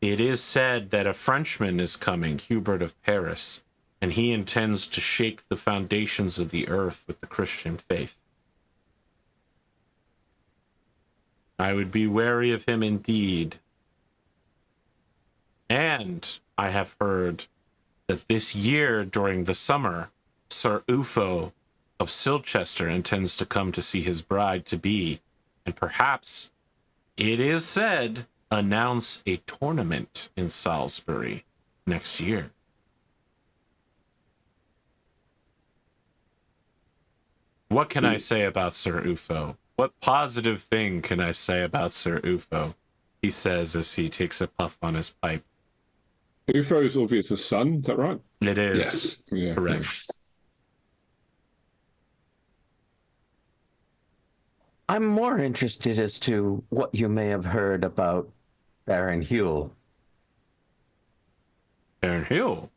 A: it is said that a Frenchman is coming, Hubert of Paris, and he intends to shake the foundations of the earth with the Christian faith. I would be wary of him indeed. And I have heard that this year during the summer, Sir Ufo of Silchester intends to come to see his bride-to-be, and perhaps, it is said, announce a tournament in Salisbury next year. What can I say about Sir Ufo? What positive thing can I say about Sir Ufo? He says as he takes a puff on his pipe.
D: Ufo's obviously the sun, is that right?
A: It is.
C: Yes.
D: Yeah.
A: Correct.
B: I'm more interested as to what you may have heard about Baron Huel.
A: Baron Huel.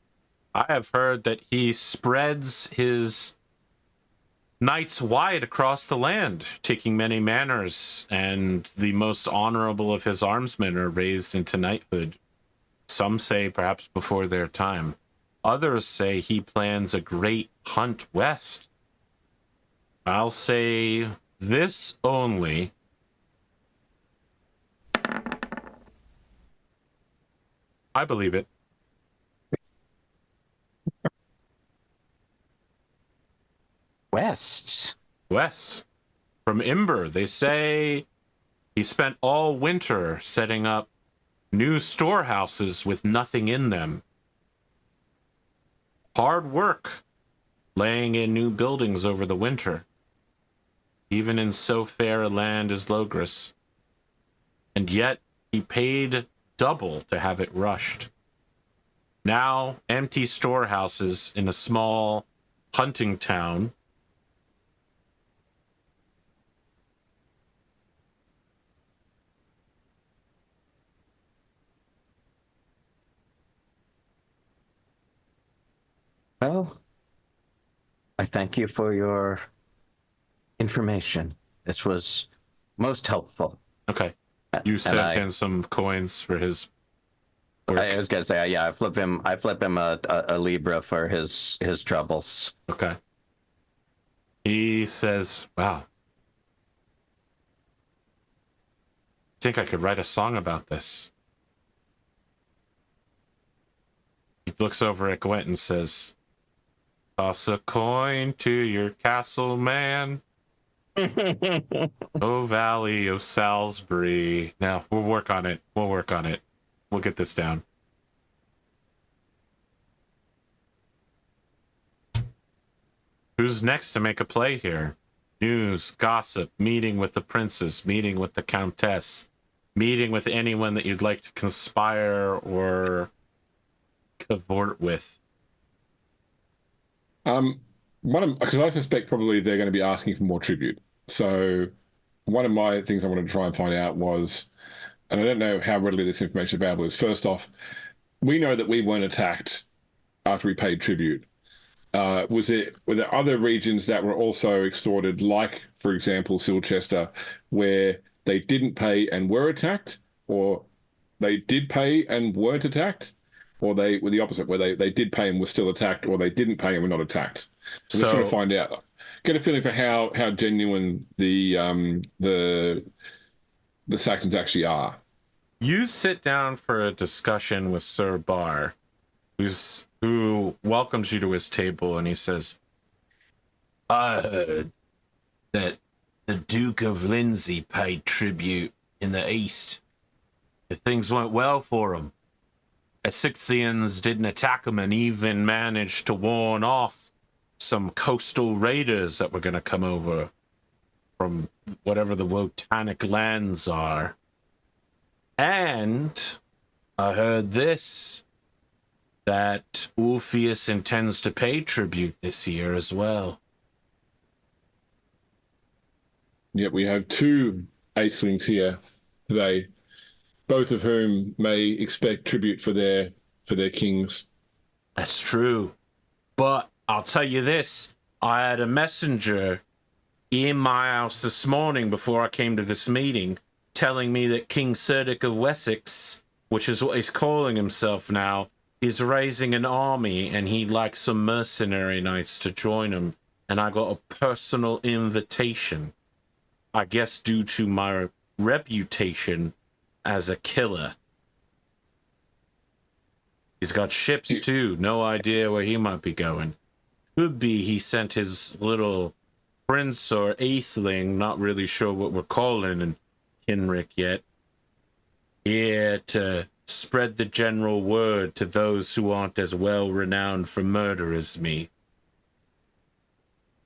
A: I have heard that he spreads his knights wide across the land, taking many manors, and the most honorable of his armsmen are raised into knighthood. Some say perhaps before their time. Others say he plans a great hunt west. I'll say this only. I believe it.
B: West.
A: West. From Imber, they say he spent all winter setting up new storehouses with nothing in them. Hard work laying in new buildings over the winter, even in so fair a land as Logris. And yet he paid double to have it rushed. Now empty storehouses in a small hunting town.
B: Well, I thank you for your information. This was most helpful.
A: Okay. You
B: And
A: sent
B: I-
A: him some coins for his work.
B: I was gonna say, yeah, I flip him a Libra for his troubles.
A: Okay. He says, wow. I think I could write a song about this. He looks over at Gwent and says, Toss a coin to your castle, man. Oh, Valley of Salisbury. Now, we'll work on it. We'll get this down. Who's next to make a play here? News, gossip, meeting with the princess, meeting with the countess, meeting with anyone that you'd like to conspire or cavort with.
D: Because I suspect probably they're going to be asking for more tribute. So one of my things I wanted to try and find out was, and I don't know how readily this information is available, is first off, we know that we weren't attacked after we paid tribute. Were there other regions that were also extorted, like, for example, Silchester, where they didn't pay and were attacked, or they did pay and weren't attacked, or they were the opposite, where they did pay and were still attacked, or they didn't pay and were not attacked? I'm just trying to find out, get a feeling for how genuine the Saxons actually are.
A: You sit down for a discussion with Sir Bar, who welcomes you to his table, and he says, I heard that the Duke of Lindsay paid tribute in the east. If things went well for him. Essexians didn't attack him and even managed to warn off some coastal raiders that were going to come over from whatever the Wotanic lands are. And I heard this, that Ulfius intends to pay tribute this year as well.
D: Yep, we have two acelings here today, both of whom may expect tribute for their kings.
A: That's true. But I'll tell you this, I had a messenger in my house this morning before I came to this meeting telling me that King Cerdic of Wessex, which is what he's calling himself now, is raising an army and he'd like some mercenary knights to join him. And I got a personal invitation, I guess due to my reputation as a killer. He's got ships too, no idea where he might be going. Could be he sent his little prince or atheling, not really sure what we're calling in Kendric yet, here to spread the general word to those who aren't as well renowned for murder as me.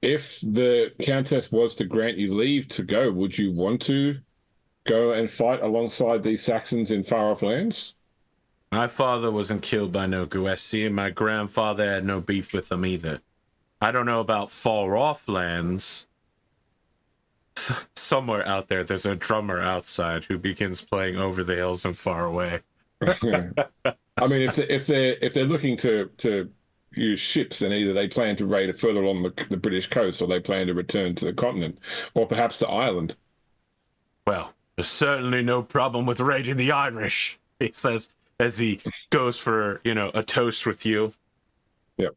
D: If the Countess was to grant you leave to go, would you want to go and fight alongside these Saxons in far-off lands?
A: My father wasn't killed by no Guessi, and my grandfather had no beef with them either. I don't know about far-off lands. Somewhere out there's a drummer outside who begins playing Over the Hills and Far Away.
D: I mean, if they're looking to use ships, then either they plan to raid further along the British coast, or they plan to return to the continent, or perhaps to Ireland.
A: Well, there's certainly no problem with raiding the Irish, he says as he goes for, a toast with you.
D: Yep.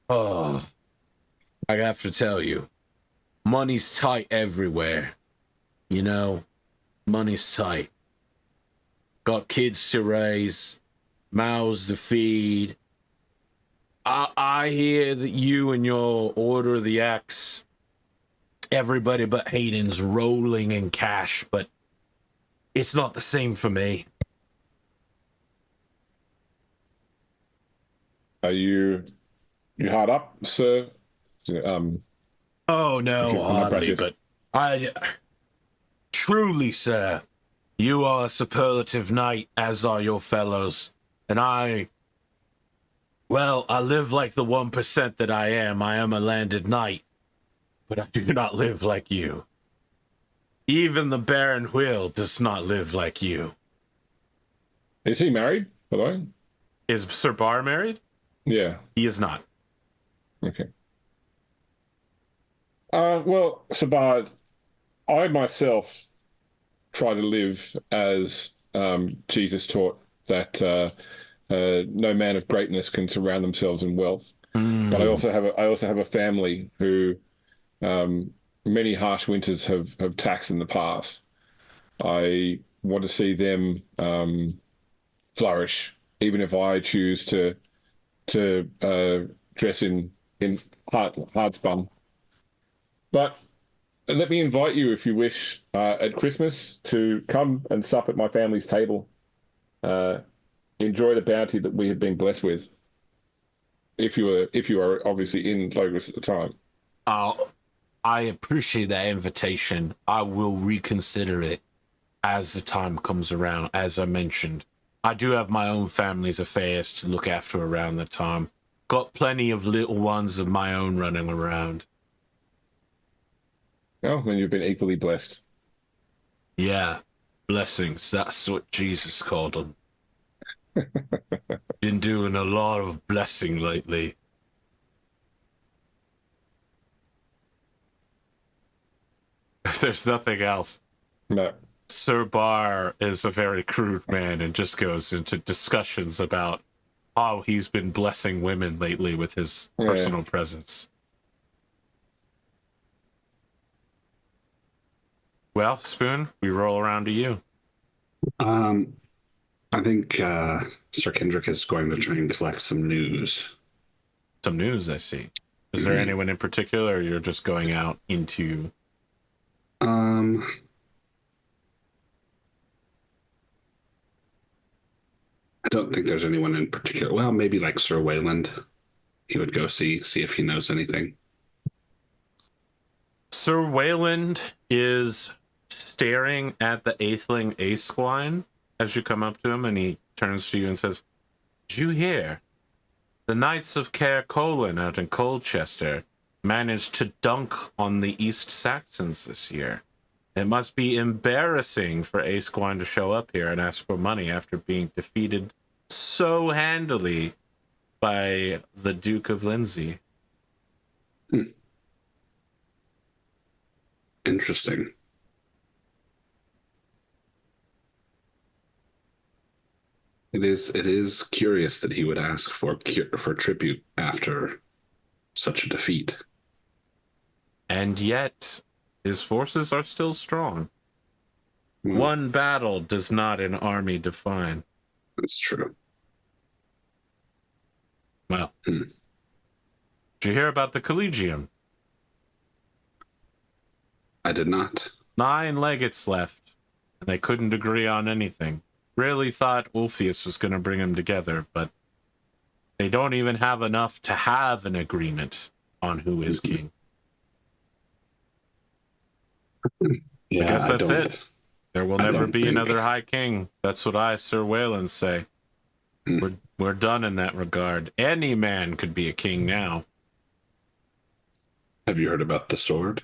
A: Oh, I have to tell you, money's tight everywhere. Money's tight. Got kids to raise, mouths to feed. I hear that you and your Order of the Axe, everybody but Hayden's rolling in cash, but it's not the same for me.
D: Are you hard up, sir?
A: Oh, no, hardly, but I... Truly, sir, you are a superlative knight, as are your fellows, and I live like the 1% that I am. I am a landed knight, but I do not live like you. Even the Baron Will does not live like you.
D: Is he married, by the way?
A: Is Sir Bar married?
D: Yeah.
A: He is not.
D: Okay. Well, Sir Bard, I myself try to live as Jesus taught, that no man of greatness can surround themselves in wealth. But I also have a family who many harsh winters have taxed in the past. I want to see them flourish, even if I choose to dress in hard spun. But let me invite you, if you wish, at Christmas to come and sup at my family's table. Enjoy the bounty that we have been blessed with. If you are obviously in Logos at the time.
A: I appreciate that invitation. I will reconsider it as the time comes around. As I mentioned, I do have my own family's affairs to look after around the time. Got plenty of little ones of my own running around.
D: Oh, then you've been equally blessed.
A: Yeah, blessings. That's what Jesus called them. Been doing a lot of blessing lately. If there's nothing else,
D: No.
A: Sir Bar is a very crude man and just goes into discussions about how he's been blessing women lately with his personal presence. Well, Spoon, we roll around to you.
C: I think Sir Kendric is going to try and collect some news.
A: Some news, I see. Is there anyone in particular, or you're just going out into...
C: I don't think there's anyone in particular. Well, maybe like Sir Wayland. He would go see if he knows anything.
A: Sir Wayland is staring at the Atheling Acequine as you come up to him, and he turns to you and says, "Did you hear? The Knights of Caer Colin out in Colchester managed to dunk on the East Saxons this year. It must be embarrassing for Acequine to show up here and ask for money after being defeated so handily by the Duke of Lindsay."
C: Interesting. It is curious that he would ask for tribute after such a defeat.
A: And yet, his forces are still strong. One battle does not an army define.
C: That's true.
A: Well, did you hear about the Collegium?
C: I did not.
A: 9 legates left, and they couldn't agree on anything. Really thought Ulfius was going to bring them together, but they don't even have enough to have an agreement on who is king.
C: Yeah,
A: I guess that's it. There will never be
C: think...
A: another High King. That's what I, Sir Wayland, say. We're done in that regard. Any man could be a king now.
C: Have you heard about the sword?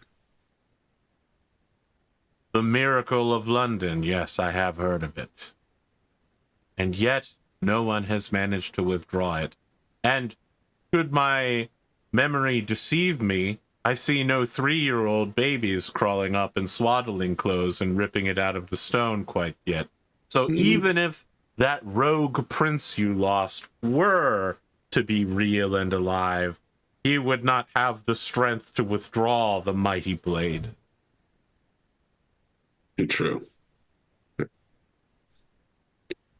A: The Miracle of London. Yes, I have heard of it. And yet, no one has managed to withdraw it. And should my memory deceive me, I see no 3-year-old babies crawling up in swaddling clothes and ripping it out of the stone quite yet. So even if that rogue prince you lost were to be real and alive, he would not have the strength to withdraw the mighty blade.
C: True.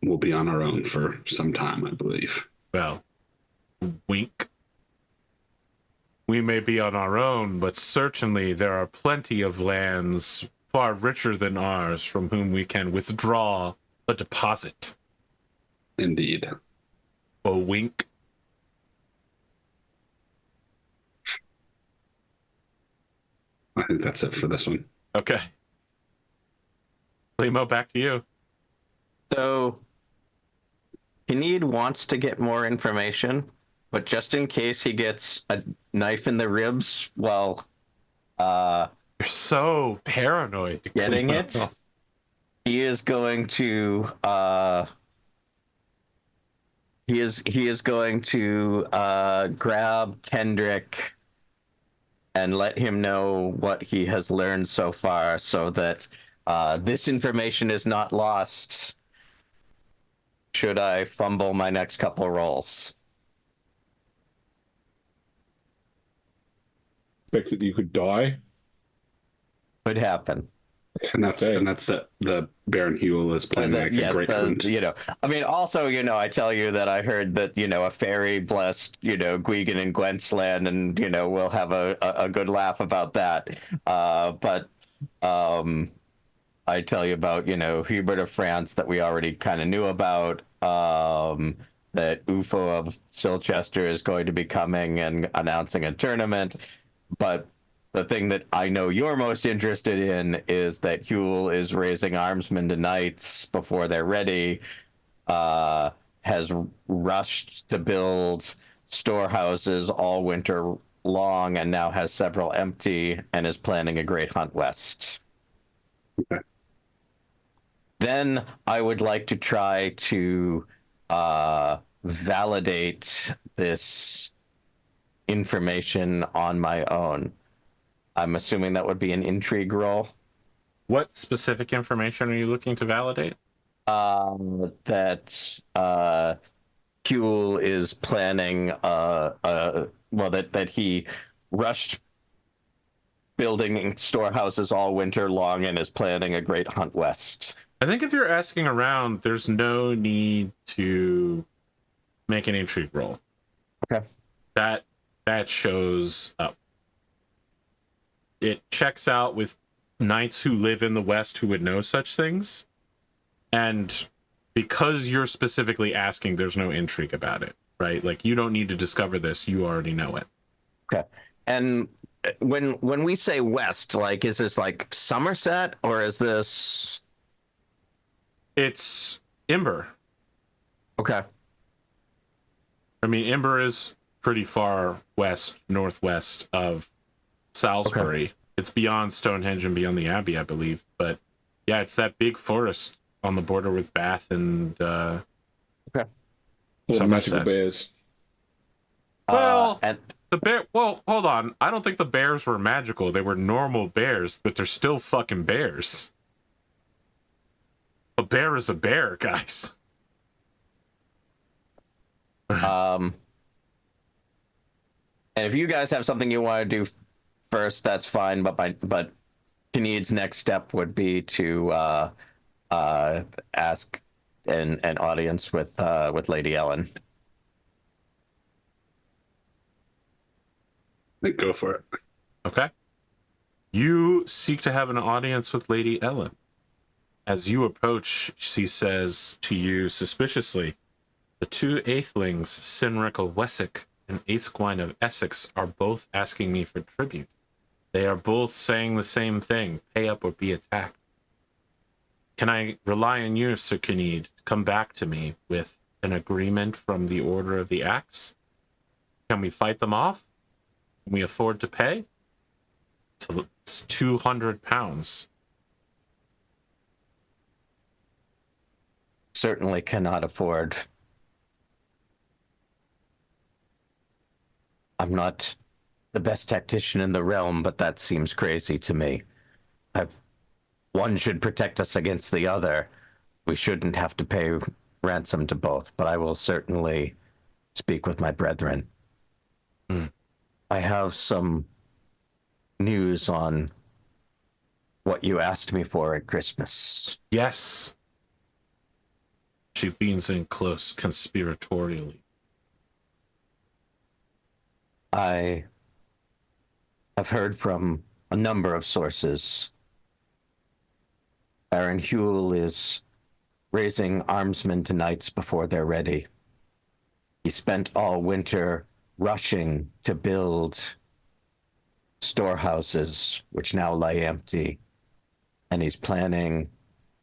C: We'll be on our own for some time, I believe.
A: Well, wink. We may be on our own, but certainly there are plenty of lands far richer than ours from whom we can withdraw a deposit.
C: Indeed.
A: A wink.
C: I think that's it for this one.
A: Okay. Glimo, back to you.
B: So, Kyned wants to get more information, but just in case he gets a knife in the ribs while
A: You're so paranoid.
B: getting
A: Glimo.
B: it, he is going to he is going to grab Kendric and let him know what he has learned so far, so that this information is not lost should I fumble my next couple rolls.
D: Expect that you could die.
B: Could happen.
D: Okay.
C: And that's the Baron Huel is playing like a great hunt.
B: I mean, also, I tell you that I heard that, a fairy blessed, Gwgan and Gwent's and, we'll have a good laugh about that. But I tell you about, Hubert of France that we already kind of knew about, that UFO of Silchester is going to be coming and announcing a tournament. But the thing that I know you're most interested in is that Huel is raising armsmen to knights before they're ready, has rushed to build storehouses all winter long and now has several empty and is planning a great hunt west.
C: Okay.
B: Then I would like to try to validate this information on my own. I'm assuming that would be an intrigue roll.
A: What specific information are you looking to validate?
B: That Huel is planning, that he rushed building storehouses all winter long and is planning a great hunt west.
A: I think if you're asking around, there's no need to make an intrigue roll.
B: Okay.
A: That shows up. It checks out with knights who live in the West who would know such things. And because you're specifically asking, there's no intrigue about it, right? Like, you don't need to discover this. You already know it.
B: Okay. And when we say West, like, is this like Somerset or is this...
A: It's Imber.
B: Okay.
A: I mean, Imber is pretty far northwest of Salisbury. Okay. It's beyond Stonehenge and beyond the Abbey, I believe. But yeah, it's that big forest on the border with Bath and
B: okay.
D: Some magical bears.
A: Well, the bear. Well, hold on. I don't think the bears were magical. They were normal bears, but they're still fucking bears. A bear is a bear, guys.
B: And if you guys have something you want to do first, that's fine. But Kyned's next step would be to ask an audience with Lady Ellen.
C: Go for it.
A: Okay. You seek to have an audience with Lady Ellen. As you approach, she says to you suspiciously, "The two Aethelings, Cynric of Wessex and Aesquine of Essex, are both asking me for tribute. They are both saying the same thing, pay up or be attacked. Can I rely on you, Sir Kyned, to come back to me with an agreement from the Order of the Axe? Can we fight them off? Can we afford to pay? It's 200 pounds.
B: Certainly cannot afford. I'm not the best tactician in the realm, but that seems crazy to me. One should protect us against the other. We shouldn't have to pay ransom to both, but I will certainly speak with my brethren. I have some news on what you asked me for at Christmas.
A: Yes. She leans in close conspiratorially.
B: I have heard from a number of sources. Baron Huel is raising armsmen to knights before they're ready. He spent all winter rushing to build storehouses, which now lie empty, and he's planning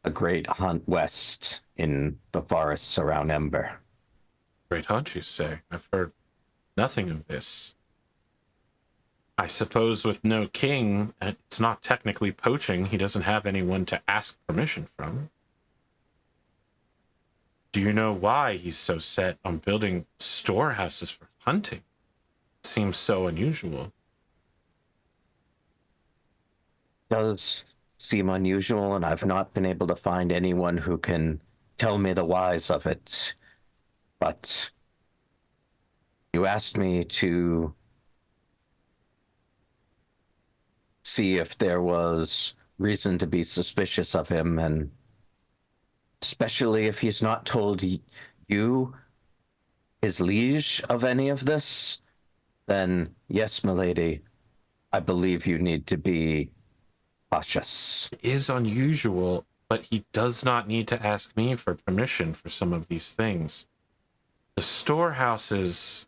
B: a great hunt west in the forests around Ember.
A: Great hunt, you say? I've heard nothing of this. I suppose with no king, it's not technically poaching. He doesn't have anyone to ask permission from. Do you know why he's so set on building storehouses for hunting? It seems so unusual.
B: Does seem unusual, and I've not been able to find anyone who can tell me the whys of it. But you asked me to see if there was reason to be suspicious of him, and especially if he's not told you, his liege, of any of this, then yes, milady, I believe you need to be cautious.
A: It is unusual, but he does not need to ask me for permission for some of these things. The storehouses,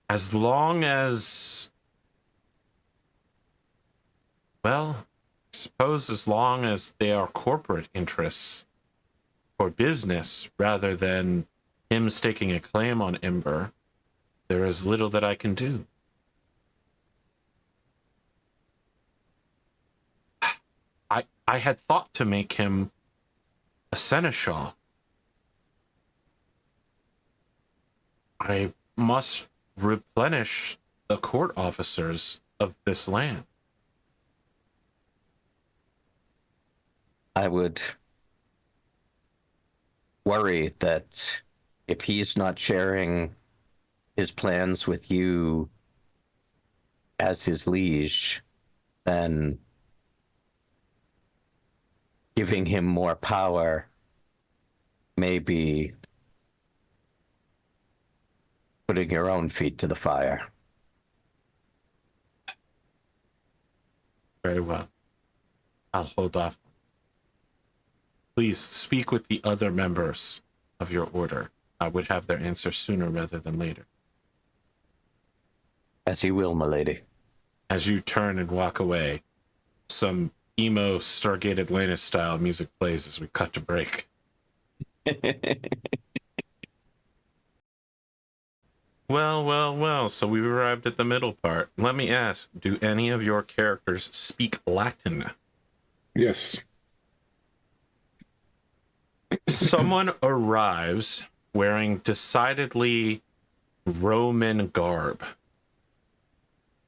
A: as long as, well, I suppose as long as they are corporate interests for business rather than him staking a claim on Ember, there is little that I can do. I had thought to make him a seneschal. I must replenish the court officers of this land.
B: I would worry that if he's not sharing his plans with you as his liege, then giving him more power may be putting your own feet to the fire.
A: Very well. I'll hold off. Please speak with the other members of your order. I would have their answer sooner rather than later.
B: As you will, milady.
A: As you turn and walk away, some emo Stargate Atlantis style music plays as we cut to break. Well, so we've arrived at the middle part. Let me ask, do any of your characters speak Latin?
D: Yes.
A: Someone arrives wearing decidedly Roman garb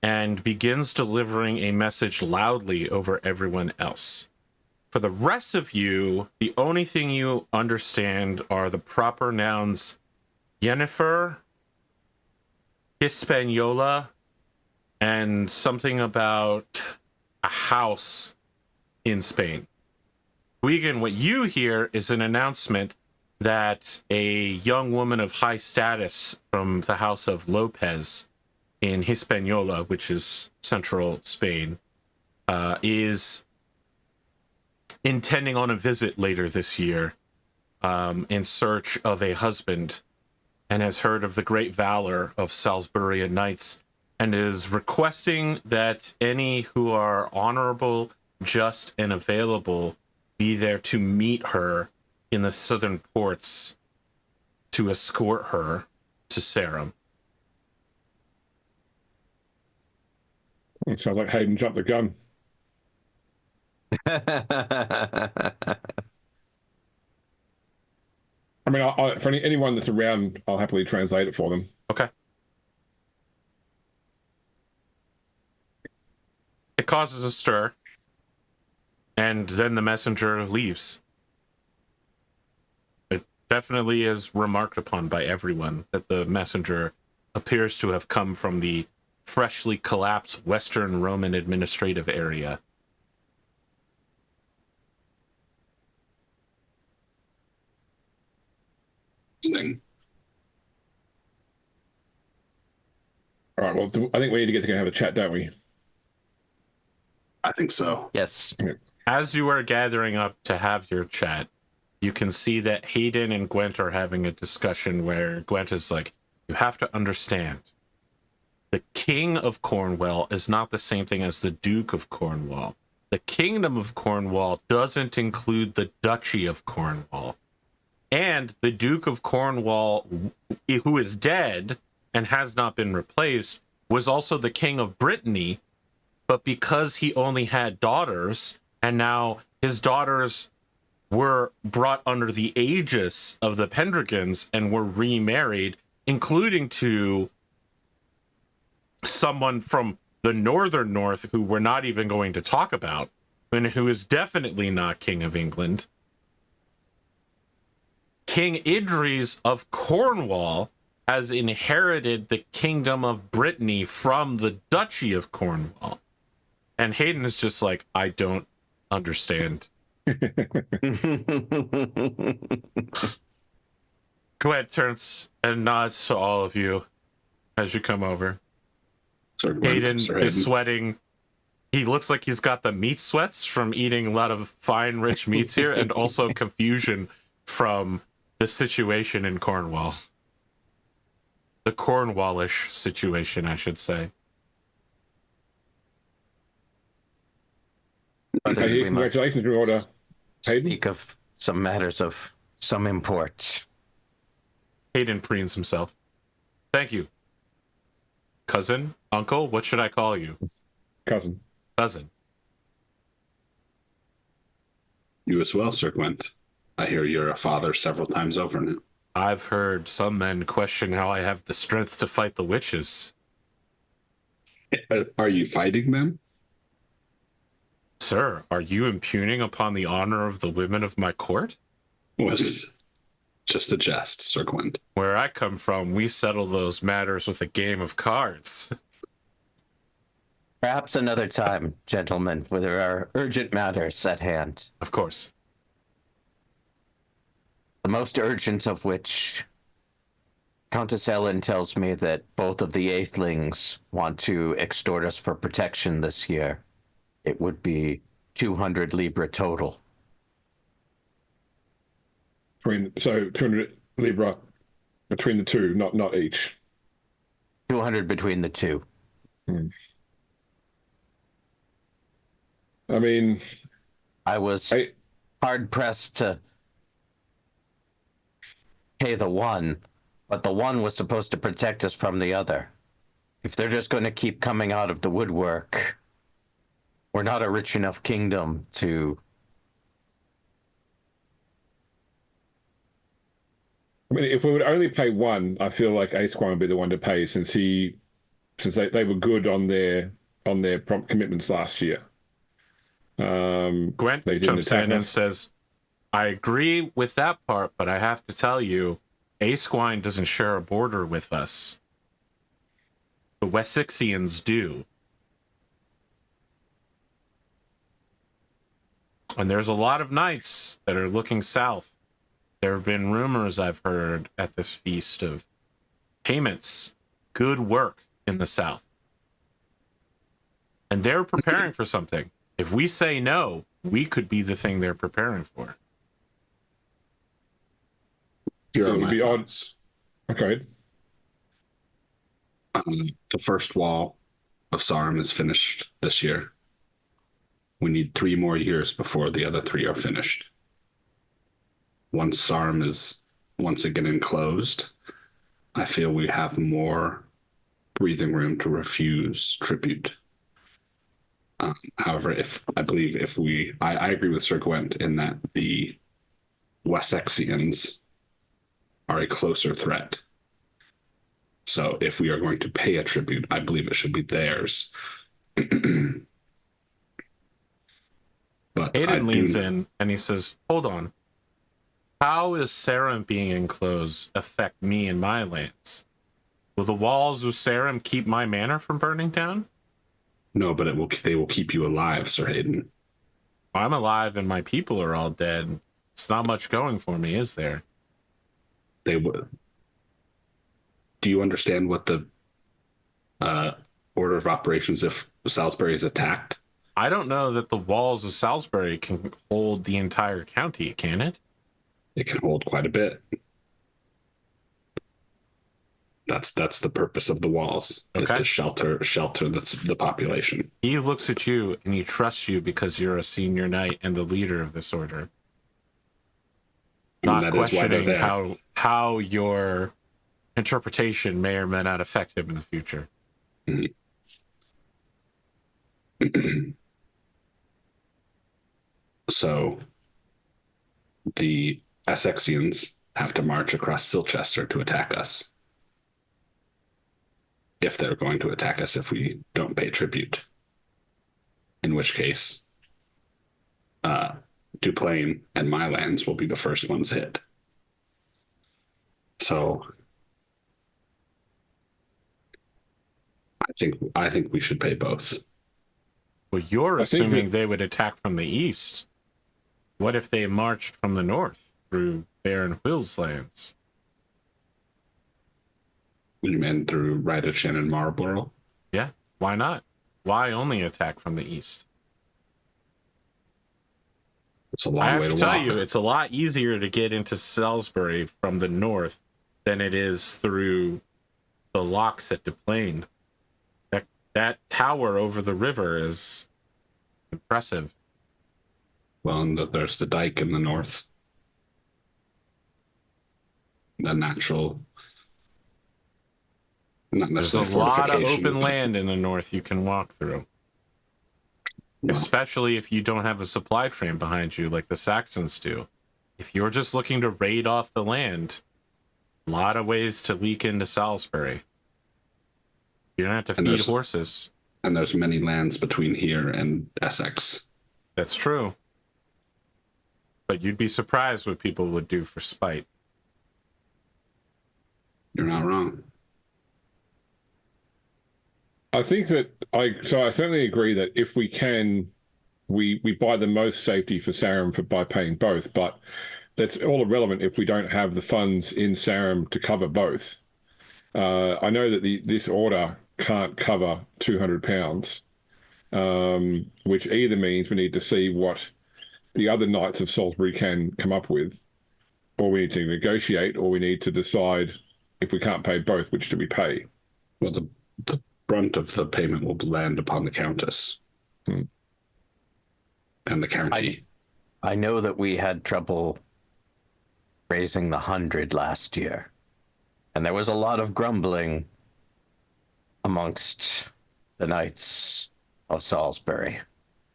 A: and begins delivering a message loudly over everyone else. For the rest of you, the only thing you understand are the proper nouns Yennefer, Hispaniola, and something about a house in Spain. Gwgan, what you hear is an announcement that a young woman of high status from the house of Lopez in Hispaniola, which is central Spain, is intending on a visit later this year in search of a husband, and has heard of the great valor of Salisbury Knights, and is requesting that any who are honorable, just, and available be there to meet her in the southern ports to escort her to Sarum.
D: It sounds like Hayden jumped the gun. I mean, for anyone that's around, I'll happily translate it for them.
A: Okay. It causes a stir, and then the messenger leaves. It definitely is remarked upon by everyone that the messenger appears to have come from the freshly collapsed Western Roman administrative area.
C: Interesting.
D: All right, well, I think we need to get together and have a chat, don't we?
C: I think so.
B: Yes.
A: As you are gathering up to have your chat, you can see that Hayden and Gwent are having a discussion where Gwent is like, you have to understand, the King of Cornwall is not the same thing as the Duke of Cornwall. The Kingdom of Cornwall doesn't include the Duchy of Cornwall. And the Duke of Cornwall, who is dead and has not been replaced, was also the King of Brittany, but because he only had daughters, and now his daughters were brought under the aegis of the Pendragons and were remarried, including to someone from the northern north who we're not even going to talk about, and who is definitely not King of England. King Idris of Cornwall has inherited the Kingdom of Brittany from the Duchy of Cornwall. And Hayden is just like, I don't understand. Gwent turns and nods to all of you as you come over. Hayden is sweating. He looks like he's got the meat sweats from eating a lot of fine, rich meats here, and also confusion from the situation in Cornwall. The Cornwallish situation, I should say.
B: Brothers, we
D: congratulations,
B: must
D: Order. Hayden?
B: speak of some matters of some import.
A: Hayden preens himself. Thank you. Cousin? Uncle? What should I call you?
D: Cousin.
A: Cousin.
C: You as well, Sir Gwent. I hear you're a father several times over now.
A: I've heard some men question how I have the strength to fight the witches.
C: Are you fighting them?
A: Sir, are you impugning upon the honor of the women of my court?
C: Was just a jest, Sir Gwent.
A: Where I come from, we settle those matters with a game of cards.
B: Perhaps another time, gentlemen, for there are urgent matters at hand.
A: Of course.
B: The most urgent of which, Countess Ellen tells me that both of the Eightlings want to extort us for protection this year. It would be 200 Libra total.
D: So 200 Libra between the two, not each.
B: 200 between the two.
D: I mean,
B: I was hard pressed to pay the one, but the one was supposed to protect us from the other. If they're just going to keep coming out of the woodwork, we're not a rich enough kingdom to...
D: I mean, if we would only pay one, I feel like Ace would be the one to pay since they were good on their prompt commitments last year.
A: Gwent jumps in and says, I agree with that part, but I have to tell you, Asquine doesn't share a border with us. The Wessexians do. And there's a lot of knights that are looking south. There have been rumors I've heard at this feast of payments, good work in the south. And they're preparing for something. If we say no, we could be the thing they're preparing for.
C: Here are
D: It would
C: my
D: be
C: thoughts.
D: Okay.
C: The first wall of Sarum is finished this year. We need 3 more years before the other 3 are finished. Once Sarum is once again enclosed, I feel we have more breathing room to refuse tribute. However, I agree with Sir Gwent in that the Wessexians are a closer threat. So if we are going to pay a tribute, I believe it should be theirs. But
A: Aiden leans in and he says, hold on. How is Sarum being enclosed affect me and my lands? Will the walls of Sarum keep my manor from burning down?
C: No, but they will keep you alive, Sir Hayden.
A: I'm alive and my people are all dead. It's not much going for me, is there?
C: They would. Do you understand what the order of operations if Salisbury is attacked?
A: I don't know that the walls of Salisbury can hold the entire county, can it?
C: It can hold quite a bit. That's the purpose of the walls, is to shelter the population.
A: He looks at you and he trusts you because you're a senior knight and the leader of this order. Not questioning how your interpretation may or may not affect him in the future.
C: Mm-hmm. So the Essexians have to march across Silchester to attack us. If they're going to attack us if we don't pay tribute. In which case, Duplain and my lands will be the first ones hit. So I think we should pay both.
A: Well, you're
D: I think
A: assuming
D: that-
A: they would attack from the east. What if they marched from the north through Barren Hills lands?
C: You meant through Radishan and Marlborough?
A: Yeah, why not? Why only attack from the east?
C: It's a
A: I
C: long
A: have
C: way
A: to
C: to
A: tell
C: walk.
A: you, it's a lot easier to get into Salisbury from the north than it is through the locks at Duplain. That tower over the river is impressive.
C: Well, and there's the dike in the north. The natural, not
A: There's a
C: necessarily
A: lot of
C: fortification,
A: open
C: but-
A: land in the north you can walk through.
C: Well,
A: Especially if you don't have a supply train behind you like the Saxons do. If you're just looking to raid off the land, a lot of ways to leak into Salisbury. You don't have to
C: And
A: feed
C: there's-
A: horses.
C: and there's many lands between here and Essex.
A: That's true. But you'd be surprised what people would do for spite.
C: You're not wrong.
D: I think that I certainly agree that if we can, we buy the most safety for Sarum by paying both, but that's all irrelevant if we don't have the funds in Sarum to cover both. I know that this order can't cover £200, which either means we need to see what the other Knights of Salisbury can come up with, or we need to negotiate, or we need to decide if we can't pay both, which do we pay?
C: Well, the brunt of the payment will land upon the Countess and the county.
B: I know that we had trouble raising the 100 last year, and there was a lot of grumbling amongst the Knights of Salisbury.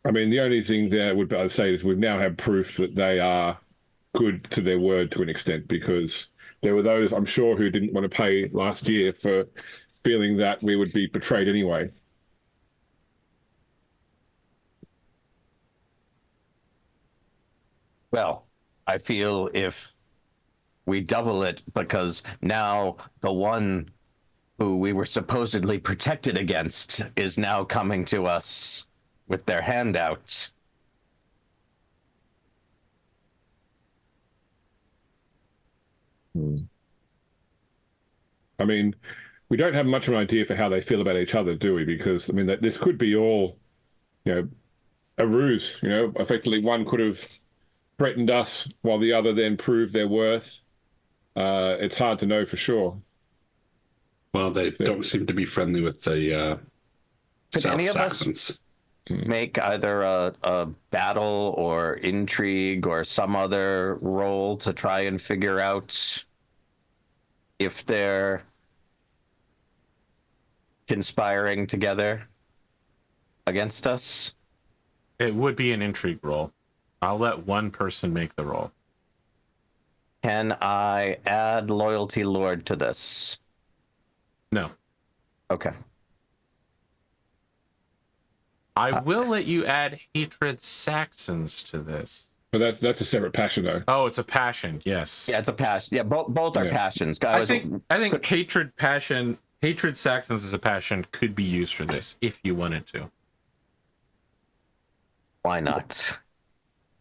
D: I mean, the only thing there would I say is we've now had proof that they are good to their word to an extent, because there were those, I'm sure, who didn't want to pay last year for feeling that we would be betrayed anyway.
B: Well, I feel if we double it, because now the one who we were supposedly protected against is now coming to us with their handouts.
D: I mean, we don't have much of an idea for how they feel about each other, do we? Because, I mean, that this could be all, a ruse. Effectively one could have threatened us while the other then proved their worth. It's hard to know for sure.
C: Well, they don't seem to be friendly with the
B: Could
C: South
B: any of us-
C: Saxons.
B: Make either a battle or intrigue or some other role to try and figure out if they're conspiring together against us.
A: It would be an intrigue roll. I'll let one person make the roll.
B: Can I add Loyalty Lord to this?
A: No.
B: Okay.
A: I will let you add Hatred Saxons to this.
D: But that's a separate passion, though.
A: Oh, it's a passion. Yes.
B: Yeah, it's a passion. Yeah, both are
D: Yeah.
B: passions,
A: I
B: guys.
A: think Hatred Saxons as a passion could be used for this if you wanted to.
B: Why not?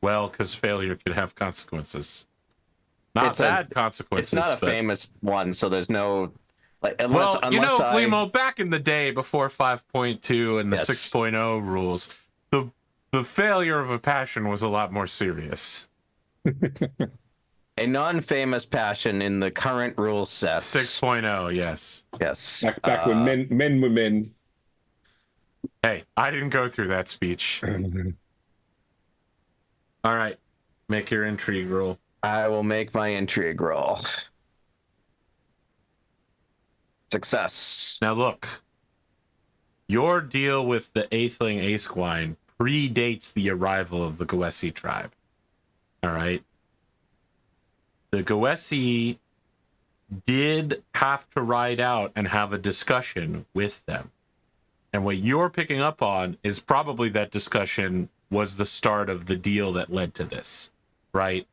A: Well, because failure could have consequences. Not
B: It's a-
A: bad consequences.
B: It's not a
A: but...
B: famous one, so there's no unless,
A: Well,
B: unless I...
A: Glimo, back in the day before 5.2 and the
B: Yes.
A: 6.0 rules, the failure of a passion was a lot more serious.
B: A non-famous passion in the current rule set.
A: 6.0, yes.
B: Yes.
D: Back when men were men.
A: Hey, I didn't go through that speech. All right, make your intrigue roll.
B: I will make my intrigue roll. Success.
A: Now look, your deal with the Atheling Acequine predates the arrival of the Goesi tribe. All right? The Goesi did have to ride out and have a discussion with them. And what you're picking up on is probably that discussion was the start of the deal that led to this, right?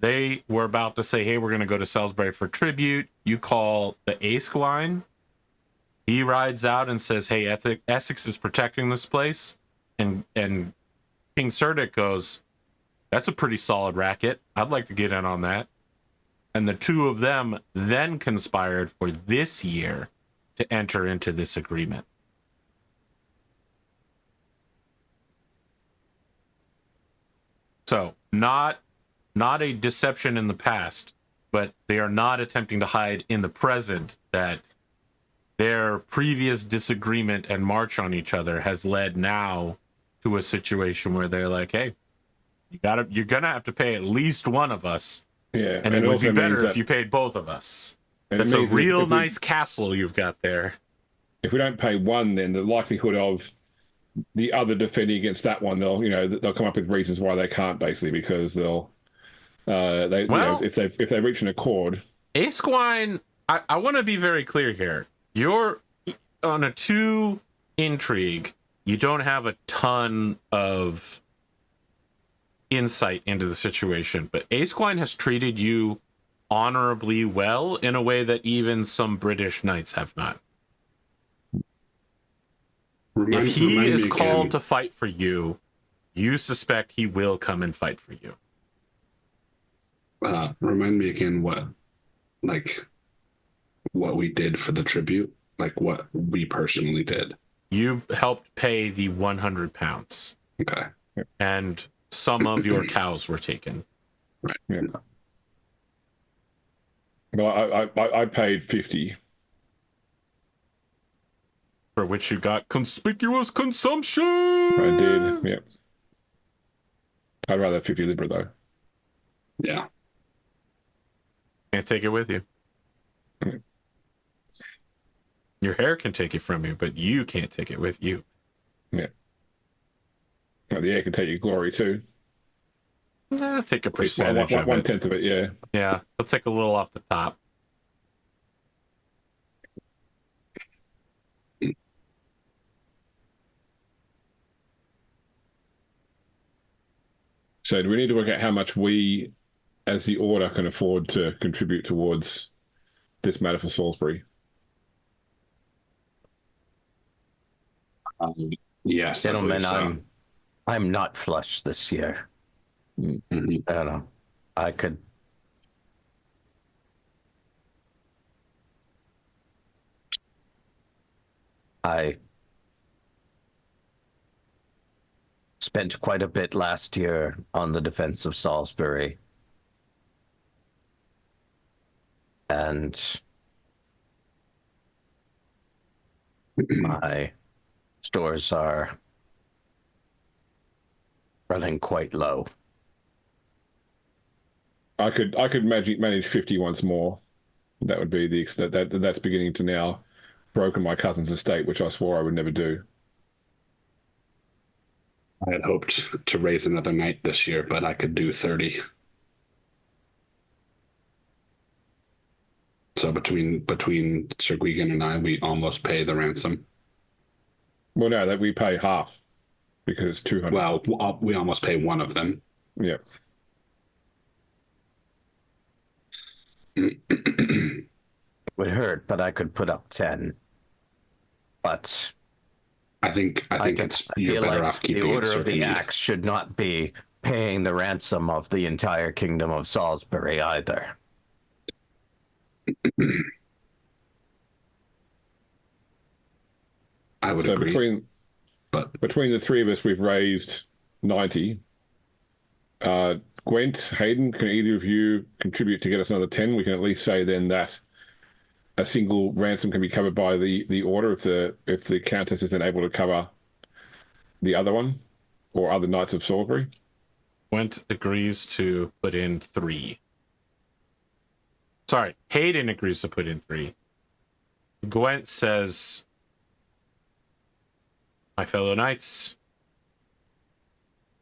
A: They were about to say, hey, we're going to go to Salisbury for tribute. You call the Acequine. He rides out and says, hey, Essex is protecting this place. And King Cerdic goes, "That's a pretty solid racket. I'd like to get in on that." And the two of them then conspired for this year to enter into this agreement. So, not a deception in the past, but they are not attempting to hide in the present that their previous disagreement and march on each other has led now to a situation where they're like, "Hey, you're gonna have to pay at least one of us,
D: Yeah,
A: and it would be
D: also
A: better
D: means
A: if
D: that-
A: you paid both of us."
D: and it
A: That's a
D: means that
A: real
D: if we-
A: nice castle you've got there.
D: If we don't pay one, then the likelihood of the other defending against that one, they'll come up with reasons why they can't, basically, because they'll if they reach an accord.
A: Esquine, I want to be very clear here. You're on a 2 intrigue. You don't have a ton of insight into the situation, but Esquine has treated you honorably well in a way that even some British knights have not. If he is called to fight for you, you suspect he will come and fight for you.
C: Remind me again what we did for the tribute, like what we personally did.
A: You helped pay the 100 pounds.
C: Okay.
A: And some of your cows were taken.
C: Right.
D: Yeah. Well, I paid 50.
A: For which you got conspicuous consumption.
D: I did. Yep. I'd rather 50 Libra though.
C: Yeah.
A: Can't take it with you.
D: Mm.
A: Your hair can take it from you, but you can't take it with you.
D: Yeah. Well, the air can take your glory too.
A: Take a percentage of it.
D: 1/10 of it, yeah.
A: Yeah, let's take a little off the top.
D: So do we need to work out how much we, as the Order, can afford to contribute towards this matter for Salisbury?
C: Yes,
B: Gentlemen,
C: I believe so.
B: I'm not flush this year.
C: Mhm.
B: I don't know. I spent quite a bit last year on the defense of Salisbury. And my stores are running quite low.
D: I could manage 50 once more. That would be that's beginning to now broken my cousin's estate, which I swore I would never do.
C: I had hoped to raise another knight this year, but I could do 30. So between Sir Gwgan and I, we almost pay the ransom.
D: Well, no, that we pay half because it's 200.
C: Well, we almost pay one of them.
D: Yeah.
B: It would hurt, but I could put up 10. But
C: I think you're
B: feel
C: better
B: like
C: off keeping
B: the
C: it
B: Order of the
C: circulated.
B: Axe should not be paying the ransom of the entire kingdom of Salisbury either.
C: I would
D: So
C: agree.
D: between the three of us, we've raised 90. Gwent, Hayden, can either of you contribute to get us another 10? We can at least say then that a single ransom can be covered by the Order if the Countess is then able to cover the other one or other Knights of Salisbury.
A: Gwent agrees to put in 3. Sorry, Hayden agrees to put in 3. Gwent says, "My fellow knights,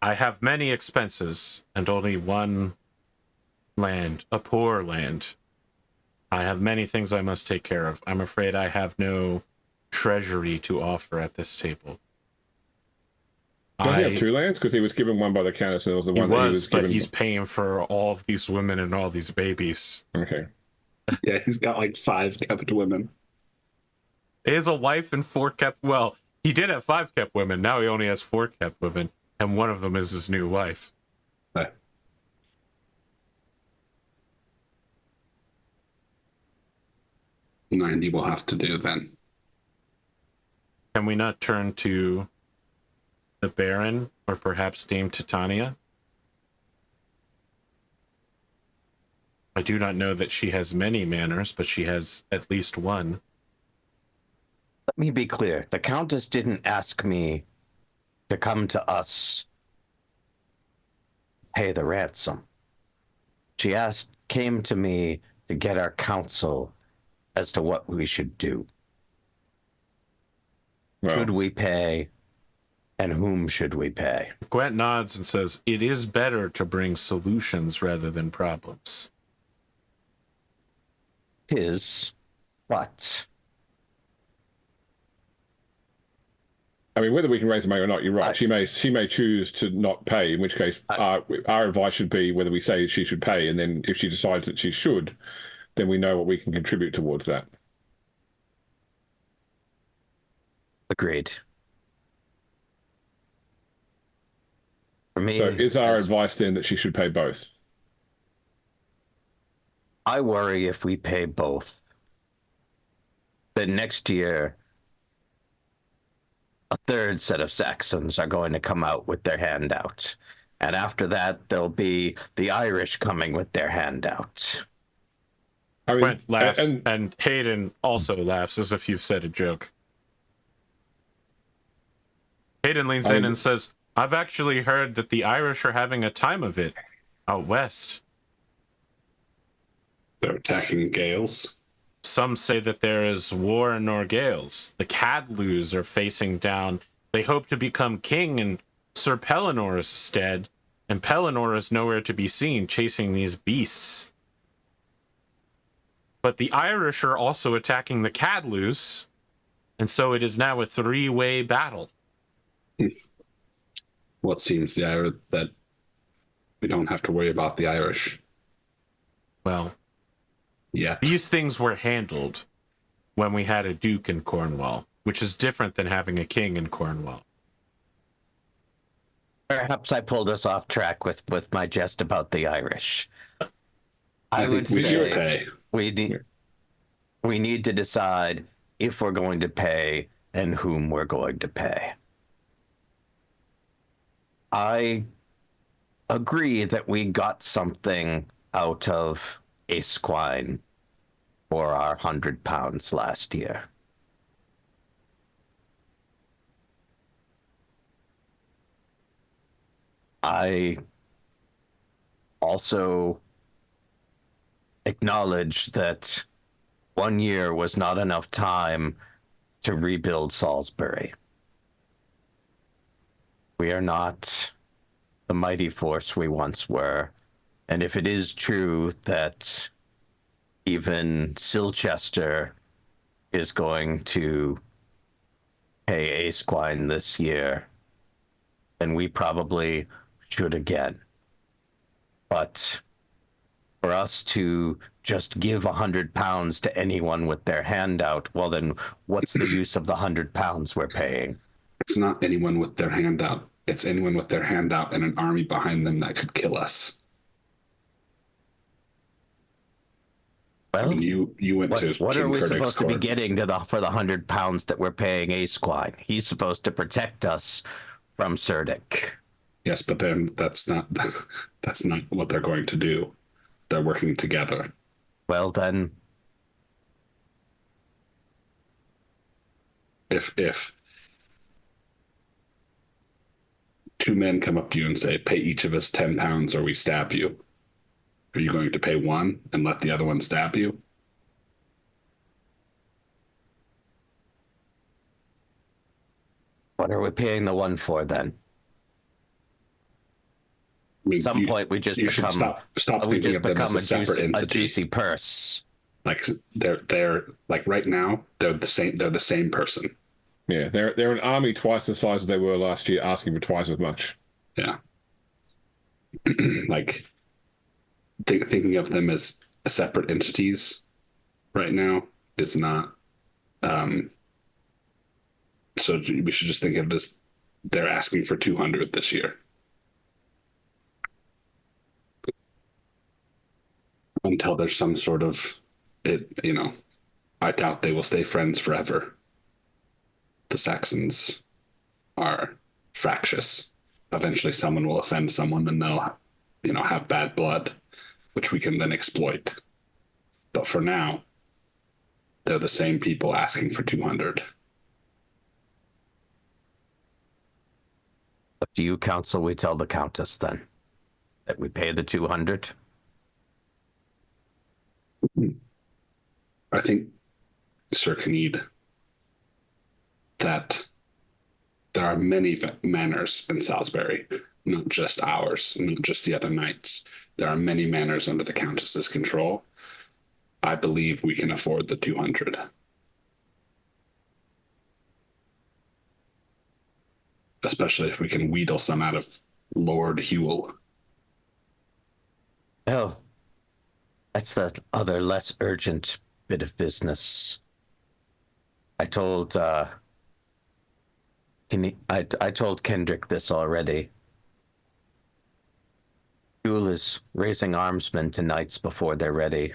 A: I have many expenses and only one land, a poor land. I have many things I must take care of. I'm afraid I have no treasury to offer at this table."
D: Does he have 2 lands? Because he was given one by the Countess and it was the one that he was
A: but
D: given.
A: he's paying for all of these women and all these babies.
D: Okay.
C: Yeah, he's got like 5 kept women.
A: He has a wife and 4 kept. Well, He did have 5 kept women. Now he only has 4 kept women, and one of them is his new wife.
C: Okay. $90 will have to do then.
A: Can we not turn to the Baron or perhaps Dame Titania? I do not know that she has many manners, but she has at least one.
B: Let me be clear. The Countess didn't ask me to come to us, pay the ransom. She came to me to get our counsel as to what we should do.
D: Well,
B: Should we pay, and whom should we pay?
A: Gwent nods and says, it is better to bring solutions rather than problems.
B: His what?
D: I mean, whether we can raise the money or not, you're right. She may choose to not pay, in which case our advice should be whether we say she should pay, and then if she decides that she should, then we know what we can contribute towards that.
B: Agreed. For me,
D: So is our advice then that she should pay both?
B: I worry if we pay both, then next year a third set of Saxons are going to come out with their handout. And after that, there'll be the Irish coming with their handout.
D: I mean,
A: Gwent laughs, and Hayden also laughs as if you've said a joke. Hayden leans in and says, I've actually heard that the Irish are having a time of it out west.
C: They're attacking Gales.
A: Some say that there is war in Norgales. The Cadlus are facing down. They hope to become king in Sir Pelinor's stead, and Pellinor is nowhere to be seen chasing these beasts. But the Irish are also attacking the Cadlus, and so it is now a 3-way battle.
C: What seems that we don't have to worry about the Irish.
A: Well,
C: Yet.
A: these things were handled when we had a duke in Cornwall, which is different than having a king in Cornwall.
B: Perhaps I pulled us off track with my jest about the Irish. I would
C: we should
B: say
C: pay.
B: we need to decide if we're going to pay and whom we're going to pay. I agree that we got something out of Esquine for our £100 last year. I also acknowledge that 1 year was not enough time to rebuild Salisbury. We are not the mighty force we once were. And if it is true that even Silchester is going to pay Esquine this year, then we probably should again. But for us to just give £100 to anyone with their handout, well then what's the use of the £100 we're paying?
C: It's not anyone with their handout. It's anyone with their handout and an army behind them that could kill us.
B: Well,
C: I mean, you went to
B: what
C: King
B: are we
C: Kurdic's
B: supposed to be
C: court.
B: getting for the £100 that we're paying Esquine? He's supposed to protect us from Cerdic.
C: Yes, but then that's not what they're going to do. They're working together.
B: Well then,
C: If 2 men come up to you and say, pay each of us £10 or we stab you, are you going to pay one and let the other one stab you?
B: what are we paying the one for then?
C: I mean,
B: At some point we just
C: should
B: become
C: stop
B: we
C: thinking
B: just
C: of them
B: become
C: as a separate
B: a
C: entity.
B: juicy purse.
C: Like they're like right now they're the same. They're the same person.
D: Yeah, they're an army twice the size as they were last year, asking for twice as much.
C: Yeah. Like thinking of them as separate entities right now is not So we should just think of it as they're asking for 200 this year. Until there's some sort of I doubt they will stay friends forever. The Saxons are fractious. Eventually someone will offend someone and they'll, have bad blood, which we can then exploit. But for now, they're the same people asking for 200.
B: What do you counsel we tell the Countess then? That we pay the 200?
C: I think, Sir Kyned, that there are many manors in Salisbury, not just ours, not just the other knights. There are many manors under the Countess's control. I believe we can afford the 200. Especially if we can wheedle some out of Lord Hewell.
B: Well, that's the other less urgent bit of business. I told I told Kendric this already. Hewell is raising armsmen to knights before they're ready.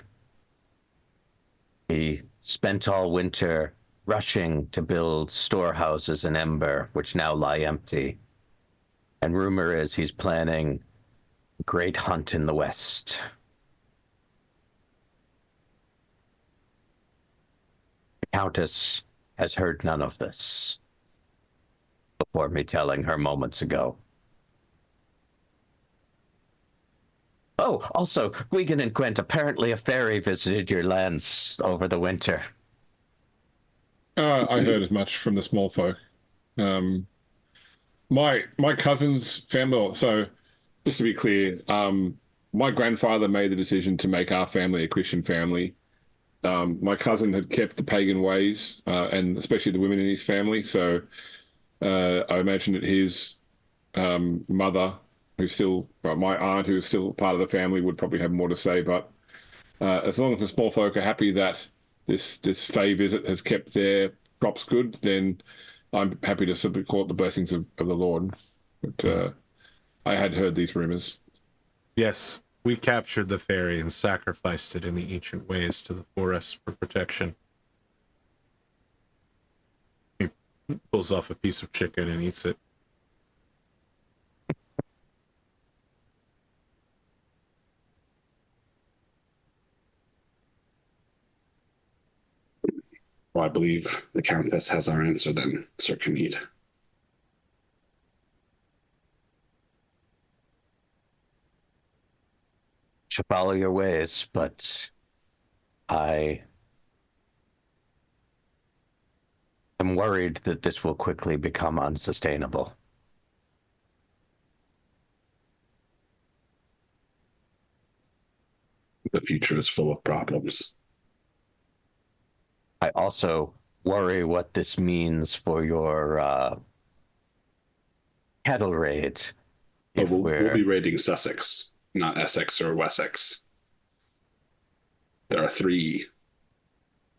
B: He spent all winter rushing to build storehouses in Ember, which now lie empty. And rumor is he's planning a great hunt in the west. The Countess has heard none of this before me telling her moments ago. Oh, also, Gwgan and Gwent, apparently a fairy visited your lands over the winter.
D: I heard as much from the small folk. My cousin's family. So, just to be clear, my grandfather made the decision to make our family a Christian family. My cousin had kept the pagan ways, and especially the women in his family. So, I imagine that his mother, my aunt, who's still part of the family, would probably have more to say. But as long as the small folk are happy that this fey visit has kept their crops good, then I'm happy to simply call it the blessings of the Lord. But I had heard these rumors.
A: Yes, we captured the fairy and sacrificed it in the ancient ways to the forest for protection. He pulls off a piece of chicken and eats it.
C: Well, I believe the Countess has our answer then, Sir Kyned.
B: Should follow your ways, but I am worried that this will quickly become unsustainable.
C: The future is full of problems.
B: I also worry what this means for your cattle raid.
C: We'll be raiding Sussex, not Essex or Wessex. There are 3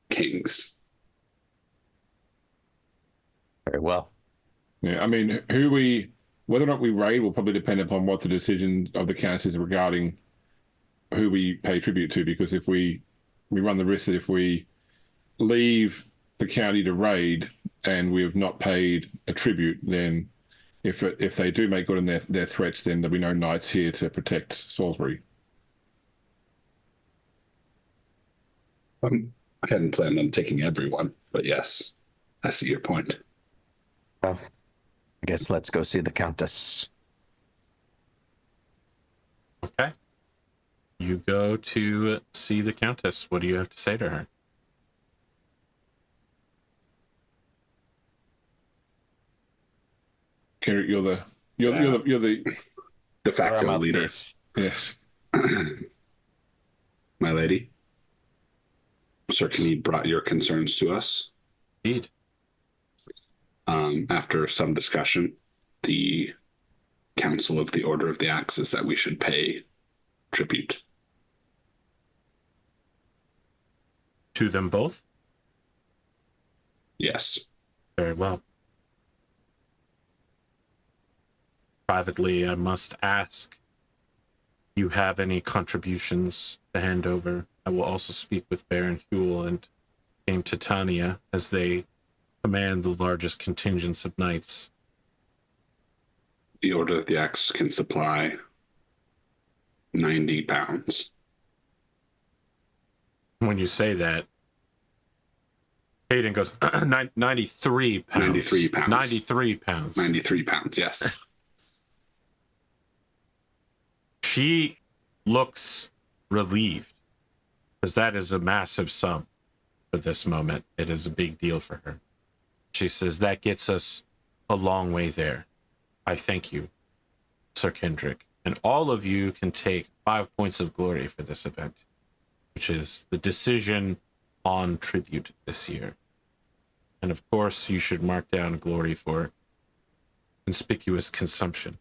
C: kings.
B: Very well.
D: Yeah, I mean, whether or not we raid will probably depend upon what the decision of the Countess is regarding who we pay tribute to. Because if we run the risk that if we leave the county to raid and we have not paid a tribute, then if they do make good on their threats, then there'll be no knights here to protect Salisbury.
C: I hadn't planned on taking everyone, but yes, I see your point.
B: Well, I guess let's go see the Countess.
A: Okay. You go to see the Countess. What do you have to say to her?
D: Kendric, you're the
C: de facto leader.
D: Yes.
C: My lady, Sir Kyned brought your concerns to us.
A: Indeed.
C: After some discussion, the Council of the Order of the Axe is that we should pay tribute.
A: To them both?
C: Yes.
A: Very well. Privately, I must ask, you have any contributions to hand over? I will also speak with Baron Huel and Dame Titania as they command the largest contingents of knights.
C: The Order of the Axe can supply 90 pounds.
A: When you say that, Hayden goes, 93 pounds.
C: 93 pounds.
A: 93 pounds.
C: 93 pounds, yes.
A: She looks relieved, because that is a massive sum for this moment. It is a big deal for her. She says, that gets us a long way there. I thank you, Sir Kendric. And all of you can take 5 points of glory for this event, which is the decision on tribute this year. And of course, you should mark down glory for conspicuous consumption.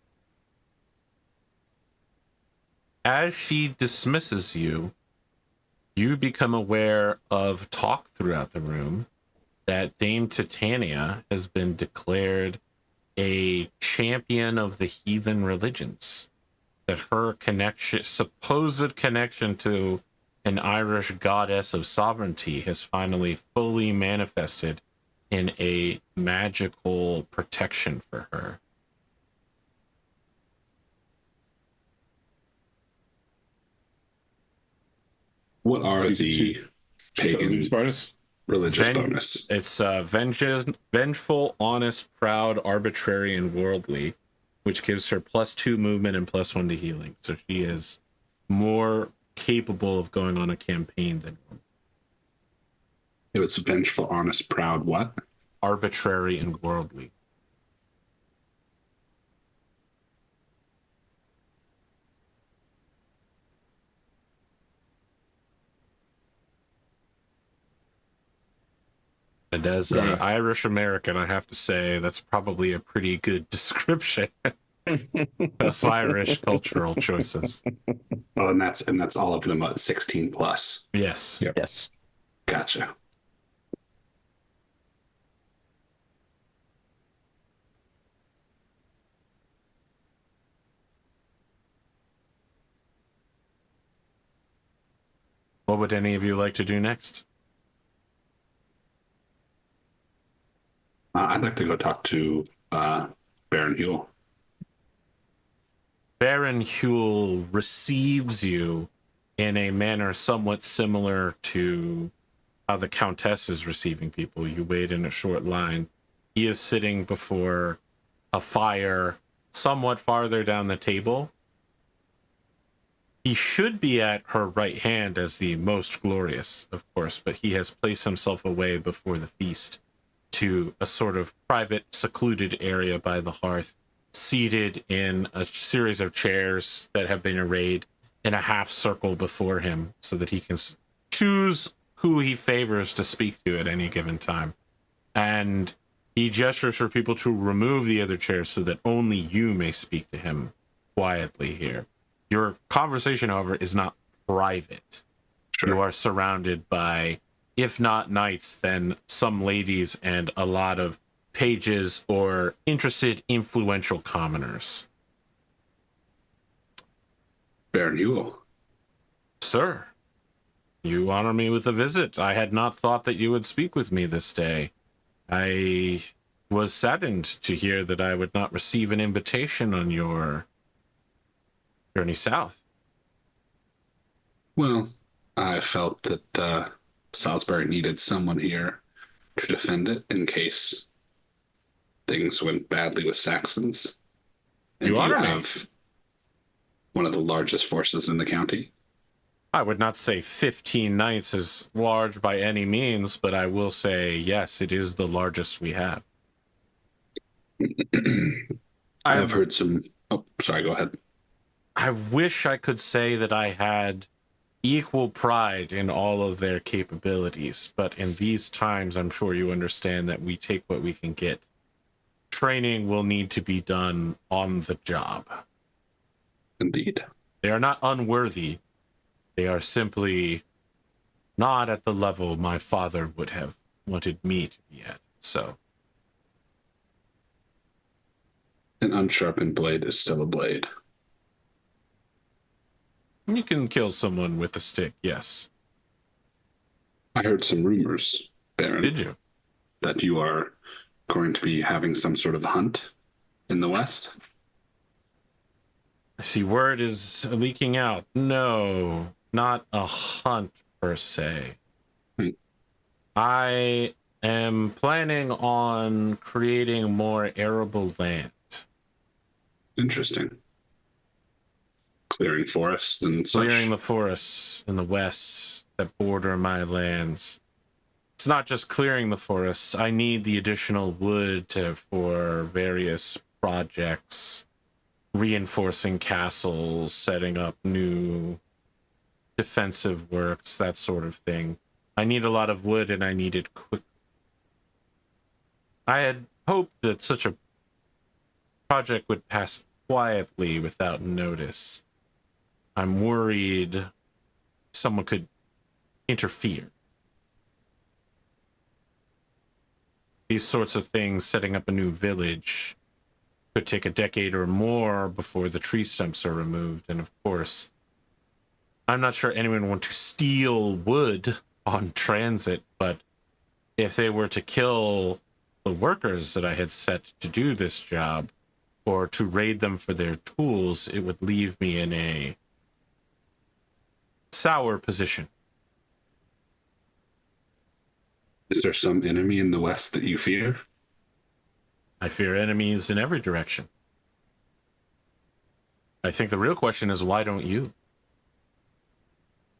A: As she dismisses you, you become aware of talk throughout the room that Dame Titania has been declared a champion of the heathen religions. That her connection, supposed connection to an Irish goddess of sovereignty has finally fully manifested in a magical protection for her.
C: What are the pagan
D: bonus?
C: religious bonus?
A: It's vengeful, honest, proud, arbitrary, and worldly, which gives her +2 movement and +1 to healing. So she is more capable of going on a campaign than normal.
C: It was vengeful, honest, proud, what?
A: Arbitrary and worldly. And as an Irish American, I have to say that's probably a pretty good description of Irish cultural choices.
C: Oh, and that's all of them at 16 plus.
A: Yes.
D: Yep.
B: Yes.
C: Gotcha.
A: What would any of you like to do next?
C: I'd like to go talk to Baron Huel.
A: Baron Huel receives you in a manner somewhat similar to how the Countess is receiving people. You wait in a short line. He is sitting before a fire somewhat farther down the table. He should be at her right hand as the most glorious, of course, but he has placed himself away before the feast to a sort of private, secluded area by the hearth, seated in a series of chairs that have been arrayed in a half circle before him so that he can choose who he favors to speak to at any given time. And he gestures for people to remove the other chairs so that only you may speak to him quietly here. Your conversation, however, is not private.
C: Sure.
A: You are surrounded by, if not knights, then some ladies and a lot of pages or interested, influential commoners.
C: Baron Huel.
A: Sir, you honor me with a visit. I had not thought that you would speak with me this day. I was saddened to hear that I would not receive an invitation on your journey south.
C: Well, I felt that Salisbury needed someone here to defend it in case things went badly with Saxons. And
A: You honor me.
C: have one of the largest forces in the county.
A: I would not say 15 knights is large by any means, but I will say, yes, it is the largest we have.
C: I've heard some... Oh, sorry, go ahead.
A: I wish I could say that I had equal pride in all of their capabilities, but in these times, I'm sure you understand that we take what we can get. Training will need to be done on the job.
C: Indeed.
A: They are not unworthy. They are simply not at the level my father would have wanted me to be at. So
C: An unsharpened blade is still a blade.
A: You can kill someone with a stick, yes.
C: I heard some rumors, Baron.
A: Did you?
C: That you are going to be having some sort of hunt in the West?
A: I see word is leaking out. No, not a hunt per se.
C: Hmm.
A: I am planning on creating more arable land.
C: Interesting. Clearing forests and such.
A: Clearing the forests in the west that border my lands. It's not just clearing the forests. I need the additional wood for various projects, reinforcing castles, setting up new defensive works, that sort of thing. I need a lot of wood, and I need it quick. I had hoped that such a project would pass quietly without notice. I'm worried someone could interfere. These sorts of things, setting up a new village, could take a decade or more before the tree stumps are removed. And of course, I'm not sure anyone would want to steal wood on transit, but if they were to kill the workers that I had set to do this job, or to raid them for their tools, it would leave me in a sour position.
C: Is there some enemy in the West that you fear?
A: I fear enemies in every direction. I think the real question is, why don't you?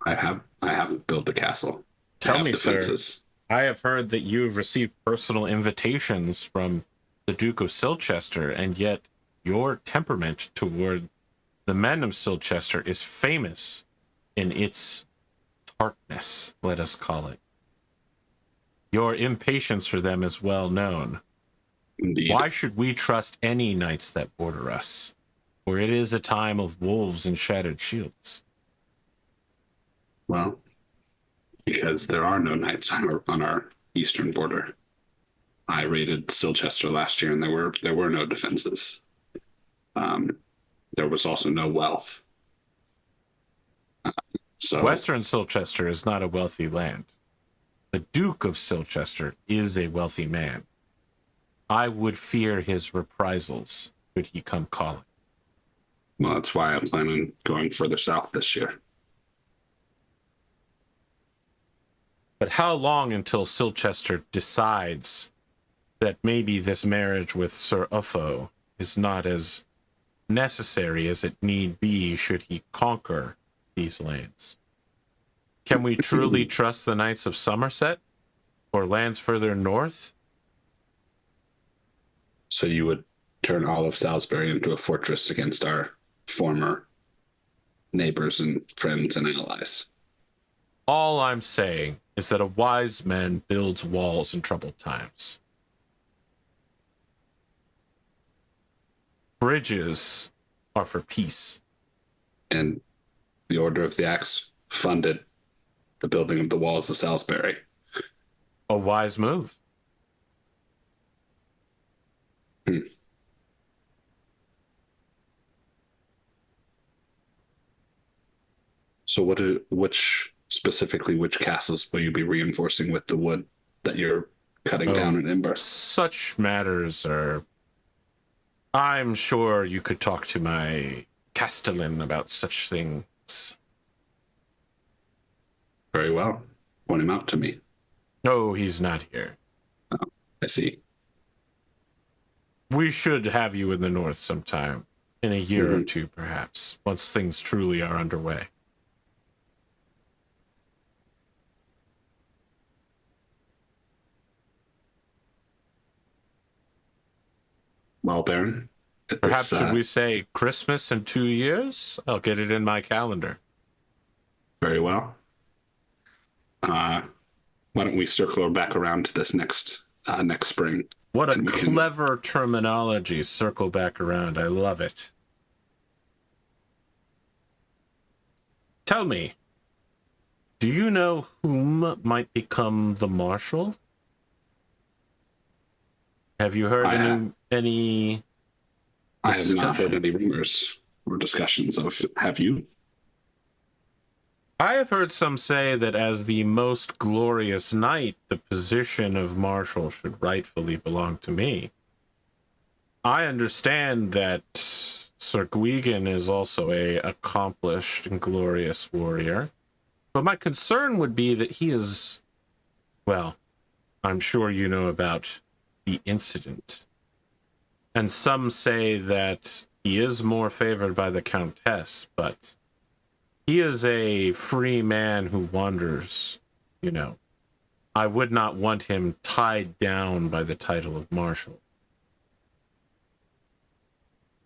C: I haven't built a castle.
A: Tell me,
C: defenses.
A: sir. I have heard that you have received personal invitations from the Duke of Silchester, and yet your temperament toward the men of Silchester is famous in its tartness, let us call it. Your impatience for them is well known.
C: Indeed.
A: Why should we trust any knights that border us? For it is a time of wolves and shattered shields.
C: Well, because there are no knights on our eastern border. I raided Silchester last year, and there were no defenses. There was also no wealth. So
A: Western Silchester is not a wealthy land. The Duke of Silchester is a wealthy man. I would fear his reprisals should he come calling.
C: Well, that's why I'm planning on going further south this year.
A: But how long until Silchester decides that maybe this marriage with Sir Uffo is not as necessary as it need be should he conquer these lands? Can we truly trust the Knights of Somerset or lands further north?
C: So you would turn all of Salisbury into a fortress against our former neighbors and friends and allies.
A: All I'm saying is that a wise man builds walls in troubled times. Bridges are for peace.
C: And the Order of the Axe funded the building of the walls of Salisbury.
A: A wise move.
C: So which castles will you be reinforcing with the wood that you're cutting down in Ember?
A: Such matters are... I'm sure you could talk to my castellan about such things.
C: Very well. Point him out to me.
A: No, he's not here.
C: Oh, I see.
A: We should have you in the north sometime. In a year or two, perhaps. Once things truly are underway.
C: Well, Baron.
A: Perhaps should we say Christmas in 2 years? I'll get it in my calendar.
C: Very well. Why don't we circle back around to this next spring?
A: What a clever terminology, circle back around. I love it. Tell me, do you know whom might become the marshal? Have you heard any
C: I have not heard any rumors or discussions of. Have you?
A: I have heard some say that as the most glorious knight, the position of marshal should rightfully belong to me. I understand that Sir Gwgan is also a accomplished and glorious warrior, but my concern would be that he is, well, I'm sure you know about the incident. And some say that he is more favored by the Countess, but he is a free man who wanders, you know. I would not want him tied down by the title of Marshal.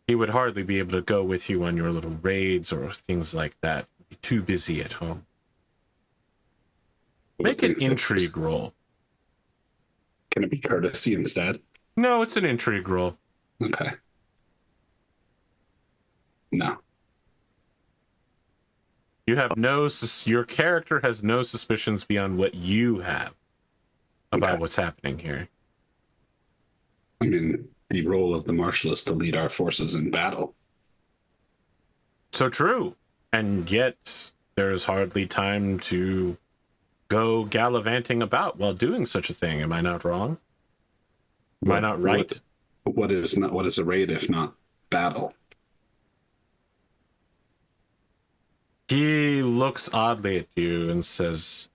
A: He would hardly be able to go with you on your little raids or things like that. Be too busy at home. Make an intrigue roll.
C: Can it be courtesy instead?
A: No, it's an intrigue roll.
C: Okay. No.
A: You have your character has no suspicions beyond what you have about what's happening here.
C: I mean, the role of the marshal is to lead our forces in battle.
A: So true. And yet, there is hardly time to go gallivanting about while doing such a thing. Am I not wrong? Am I not right?
C: What is a raid if not battle?
A: He looks oddly at you and says,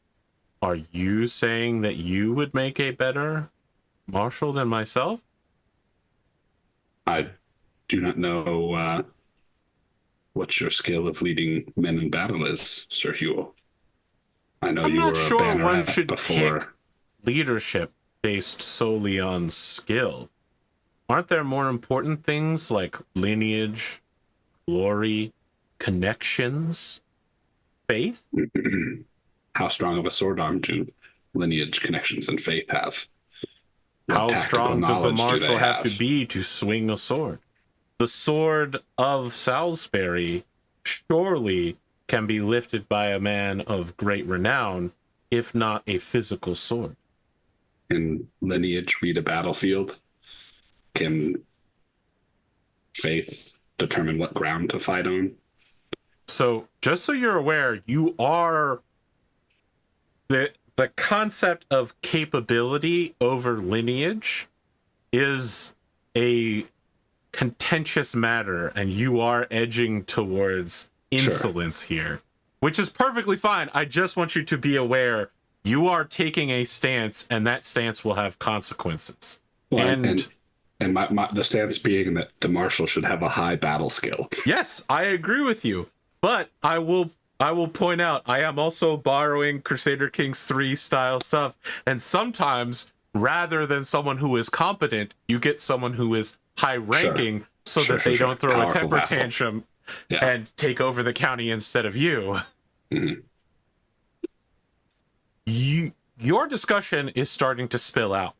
A: "Are you saying that you would make a better marshal than myself?"
C: I do not know what your skill of leading men in battle is, Sir Hewell. I know
A: I'm
C: you
A: not
C: were
A: sure
C: a banner
A: one should
C: before.
A: pick leadership based solely on skill. Aren't there more important things like lineage, glory, connections, faith?
C: How strong of a sword arm do lineage, connections, and faith have?
A: How
C: What tactical
A: strong does a
C: knowledge do
A: marshal
C: they
A: have to be to swing a sword? The sword of Salisbury surely can be lifted by a man of great renown, if not a physical sword.
C: Can lineage read a battlefield? Can faith determine what ground to fight on?
A: So, just so you're aware, you are the concept of capability over lineage is a contentious matter, and you are edging towards insolence here, which is perfectly fine. I just want you to be aware you are taking a stance, and that stance will have consequences.
C: Well,
A: and
C: the stance being that the marshal should have a high battle skill.
A: yes, I agree with you, but I will point out I am also borrowing Crusader Kings 3 style stuff, and sometimes rather than someone who is competent, you get someone who is high ranking so that they don't throw
C: Powerful
A: a temper
C: vassal.
A: tantrum and take over the county instead of you.
C: Mhm.
A: Your discussion is starting to spill out.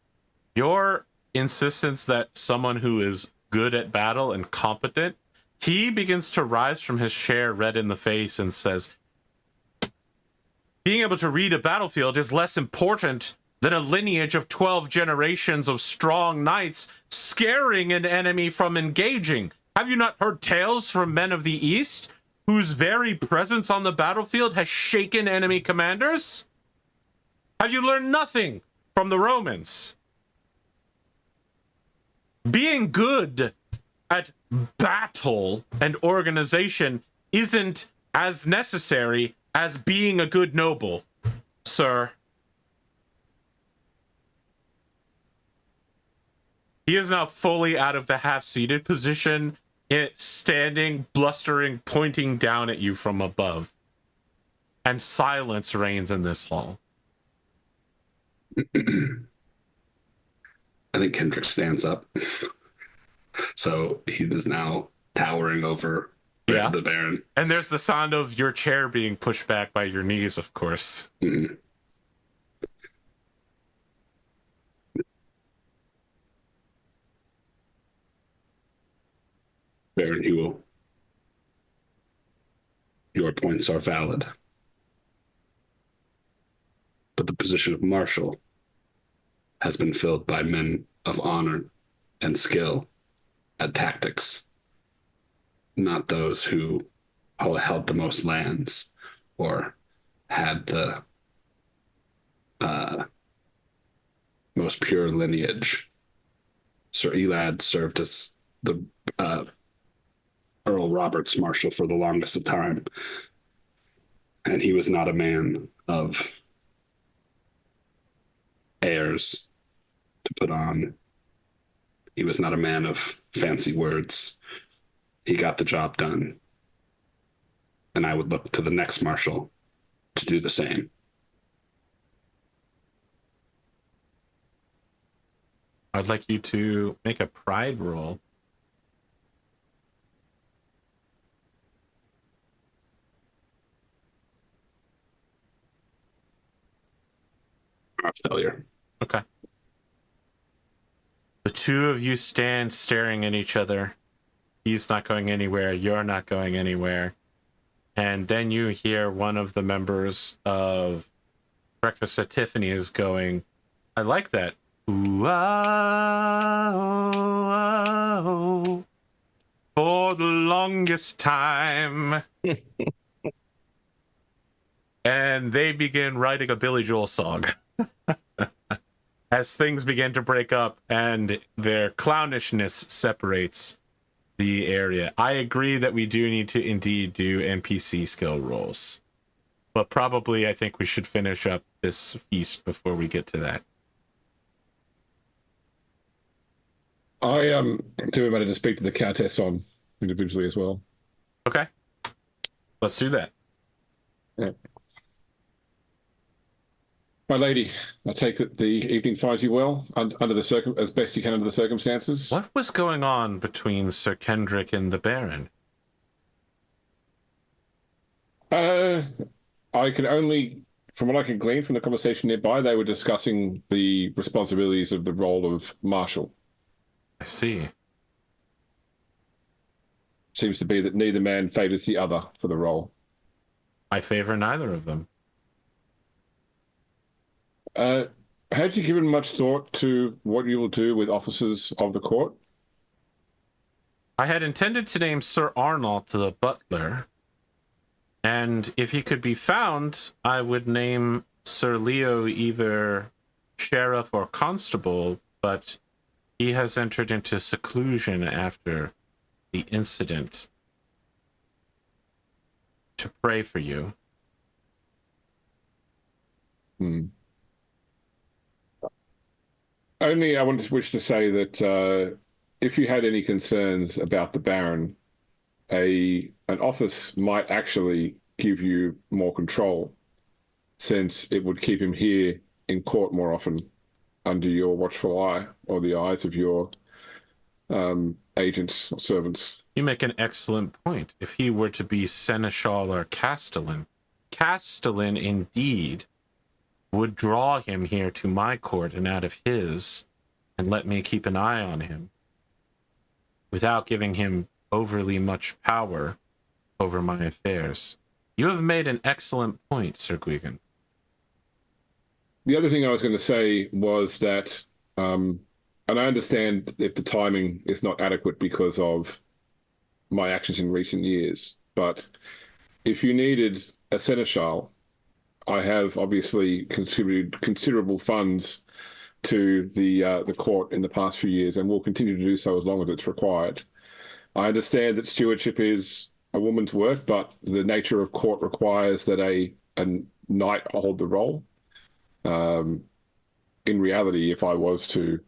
A: Your insistence that someone who is good at battle and competent, he begins to rise from his chair, red in the face, and says, being able to read a battlefield is less important than a lineage of 12 generations of strong knights scaring an enemy from engaging. Have you not heard tales from men of the East whose very presence on the battlefield has shaken enemy commanders? Have you learned nothing from the Romans? Being good at battle and organization isn't as necessary as being a good noble, sir. He is now fully out of the half-seated position, standing, blustering, pointing down at you from above. And silence reigns in this hall.
C: I think Kendric stands up. So he is now towering over the Baron.
A: And there's the sound of your chair being pushed back by your knees, of course.
C: Mm-hmm. Baron Hewell, your points are valid. But the position of Marshal has been filled by men of honor and skill at tactics not those who held the most lands or had the most pure lineage. Sir Elad served as the Earl Robert's marshal for the longest of time, and he was not a man of airs to put on. He was not a man of fancy words. He got the job done, and I would look to the next marshal to do the same.
A: I'd like you to make a pride roll.
C: Failure.
A: Okay. The two of you stand staring at each other. He's not going anywhere. You're not going anywhere. And then you hear one of the members of Breakfast at Tiffany's going, I like that. Ooh, oh, for the longest time. And they begin writing a Billy Joel song. As things begin to break up and their clownishness separates the area. I agree that we do need to indeed do NPC skill rolls. But probably I think we should finish up this feast before we get to that.
D: I do remember to speak to the Countess on individually as well.
A: Okay. Let's do that.
D: Yeah. My lady, I take it the evening finds you well, under the as best you can under the circumstances.
A: What was going on between Sir Kendric and the Baron?
D: I can only, from what I can glean from the conversation nearby, they were discussing the responsibilities of the role of marshal.
A: I see.
D: Seems to be that neither man favors the other for the role.
A: I favor neither of them.
D: Had you given much thought to what you will do with officers of the court?
A: I had intended to name Sir Arnold the butler, and if he could be found, I would name Sir Leo either sheriff or constable, but he has entered into seclusion after the incident to pray for you.
D: Only I wish to say that if you had any concerns about the Baron, an office might actually give you more control, since it would keep him here in court more often under your watchful eye, or the eyes of your agents or servants.
A: You make an excellent point. If he were to be seneschal or castellan indeed would draw him here to my court and out of his, and let me keep an eye on him without giving him overly much power over my affairs. You have made an excellent point, Sir Gwgan.
D: The other thing I was going to say was that, and I understand if the timing is not adequate because of my actions in recent years, but if you needed a seneschal, I have obviously contributed considerable funds to the court in the past few years, and will continue to do so as long as it's required. I understand that stewardship is a woman's work, but the nature of court requires that a knight hold the role. In reality, if I was to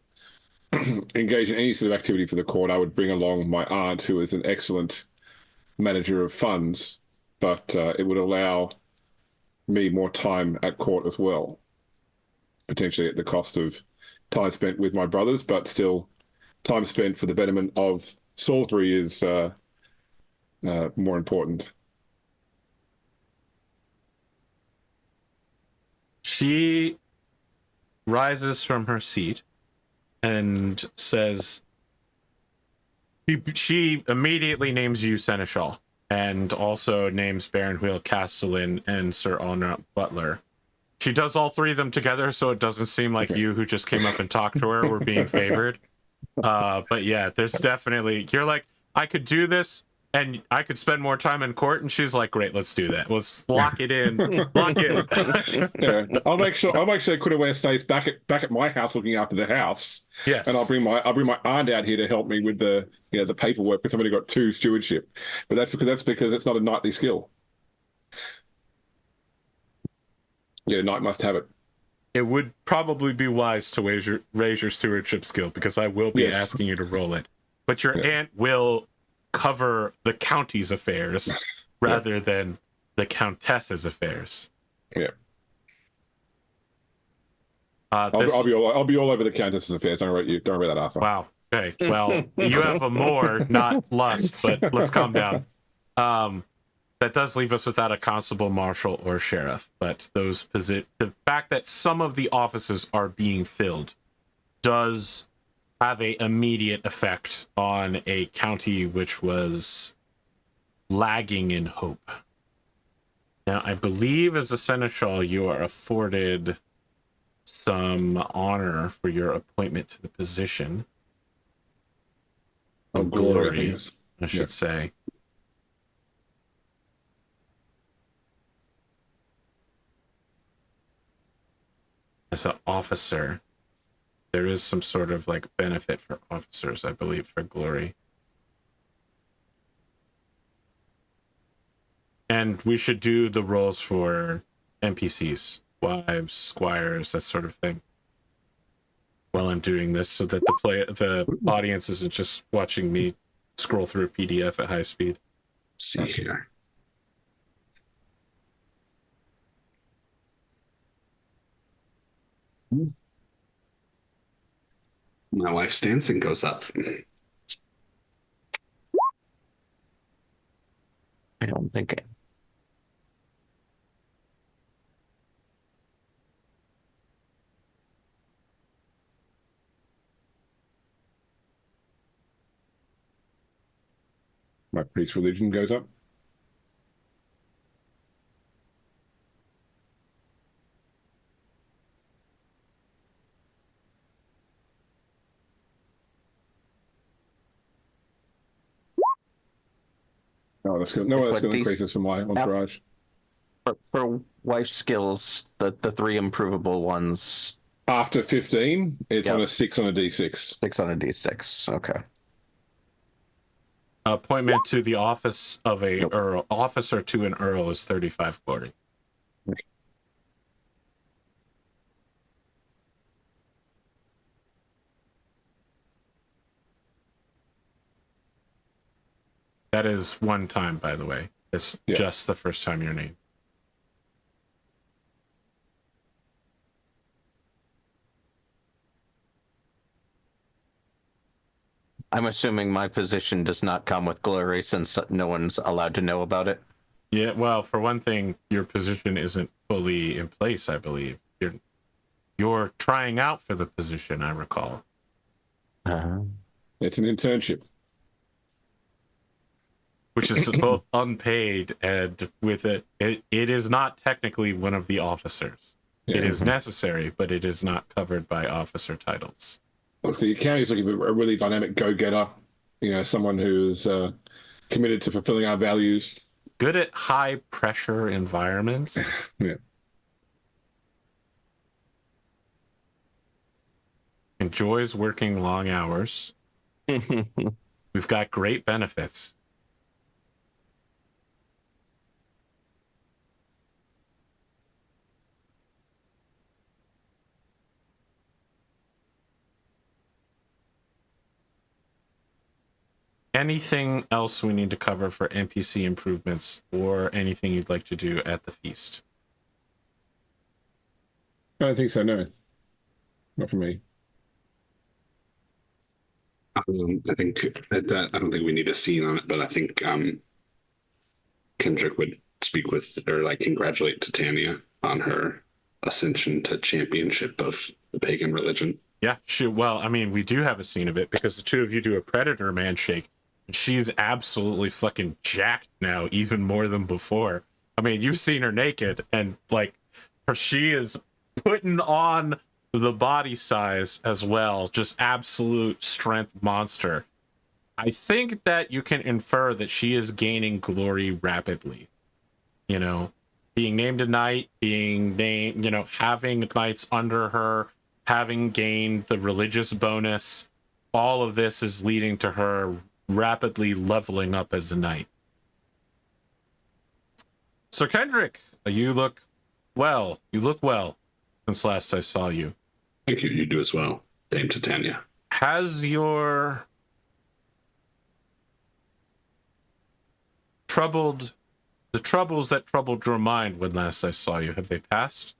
D: engage in any sort of activity for the court, I would bring along my aunt, who is an excellent manager of funds, but it would allow me more time at court as well, potentially at the cost of time spent with my brothers, but still time spent for the betterment of Salisbury is more important.
A: She rises from her seat and says, she immediately names you Seneschal, and also names Baron Wheel Castellan and Sir Honor Butler. She does all three of them together, so it doesn't seem like you, who just came up and talked to her, were being favored. But yeah, there's definitely, you're like, I could do this, and I could spend more time in court. And she's like, great, let's do that. Let's lock it in. Lock in.
D: Yeah, I'll make sure Kutaware stays back at my house looking after the house.
A: Yes.
D: And I'll bring my aunt out here to help me with the paperwork, because I've only got 2 stewardship. But that's because it's not a knightly skill. Yeah, a knight must have it.
A: It would probably be wise to raise your stewardship skill, because I will be asking you to roll it. But your aunt will cover the county's affairs rather than the countess's affairs.
D: Yeah.
A: I'll
D: be all over the countess's affairs. Don't worry about that, Arthur.
A: Wow. Okay. Well, you have a more, not lust, but let's calm down. That does leave us without a constable, marshal, or sheriff. But the fact that some of the offices are being filled does have an immediate effect on a county which was lagging in hope. Now, I believe as a seneschal, you are afforded some honor for your appointment to the position of glory, I should say. As an officer, there is some sort of like benefit for officers, I believe, for glory. And we should do the roles for NPCs, wives, squires, that sort of thing, while I'm doing this, so that the audience isn't just watching me scroll through a PDF at high speed.
C: Let's see here. My wife's dancing goes up.
B: I don't think it.
D: My priest religion goes up. No skill increases for my entourage.
B: For wife skills, the 3 improvable ones.
D: After 15, it's on a 6 on a D6.
B: 6 on a D6. Okay.
A: Appointment to the office of a earl, officer to an earl, is 35 glory. That is one time, by the way. It's just the first time you're named.
B: I'm assuming my position does not come with glory, since no one's allowed to know about it.
A: Yeah, well, for one thing, your position isn't fully in place, I believe. You're trying out for the position, I recall.
D: It's an internship.
A: Which is both unpaid, and with it is not technically one of the officers. Yeah. It is necessary, but it is not covered by officer titles.
D: Look, the county is looking for a really dynamic go-getter, someone who's committed to fulfilling our values.
A: Good at high-pressure environments.
D: Yeah.
A: Enjoys working long hours. We've got great benefits. Anything else we need to cover for NPC improvements, or anything you'd like to do at the feast?
D: I don't think so, no. Not for me.
C: I think that I don't think we need a scene on it, but I think Kendric would speak with, or like congratulate Titania on her ascension to championship of the pagan religion.
A: Yeah, well, I mean, we do have a scene of it, because the two of you do a predator man shake. She's absolutely fucking jacked now, even more than before. I mean, you've seen her naked, and like, she is putting on the body size as well. Just absolute strength monster. I think that you can infer that she is gaining glory rapidly. You know, being named a knight, being named, having knights under her, having gained the religious bonus, all of this is leading to her rapidly leveling up as a knight. Sir Kendric, you look well. You look well since last I saw you.
C: Thank you. You do as well, Dame Titania.
A: Has your the troubles that troubled your mind when last I saw you, have they passed?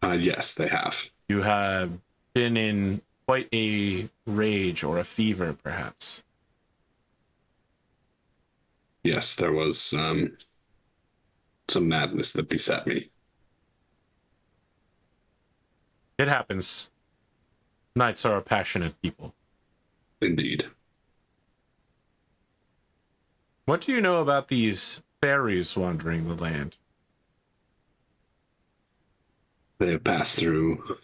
C: Yes, they have.
A: You have been in quite a rage or a fever, perhaps.
C: Yes, there was some madness that beset me.
A: It happens. Knights are a passionate people.
C: Indeed.
A: What do you know about these fairies wandering the land?
C: They have passed through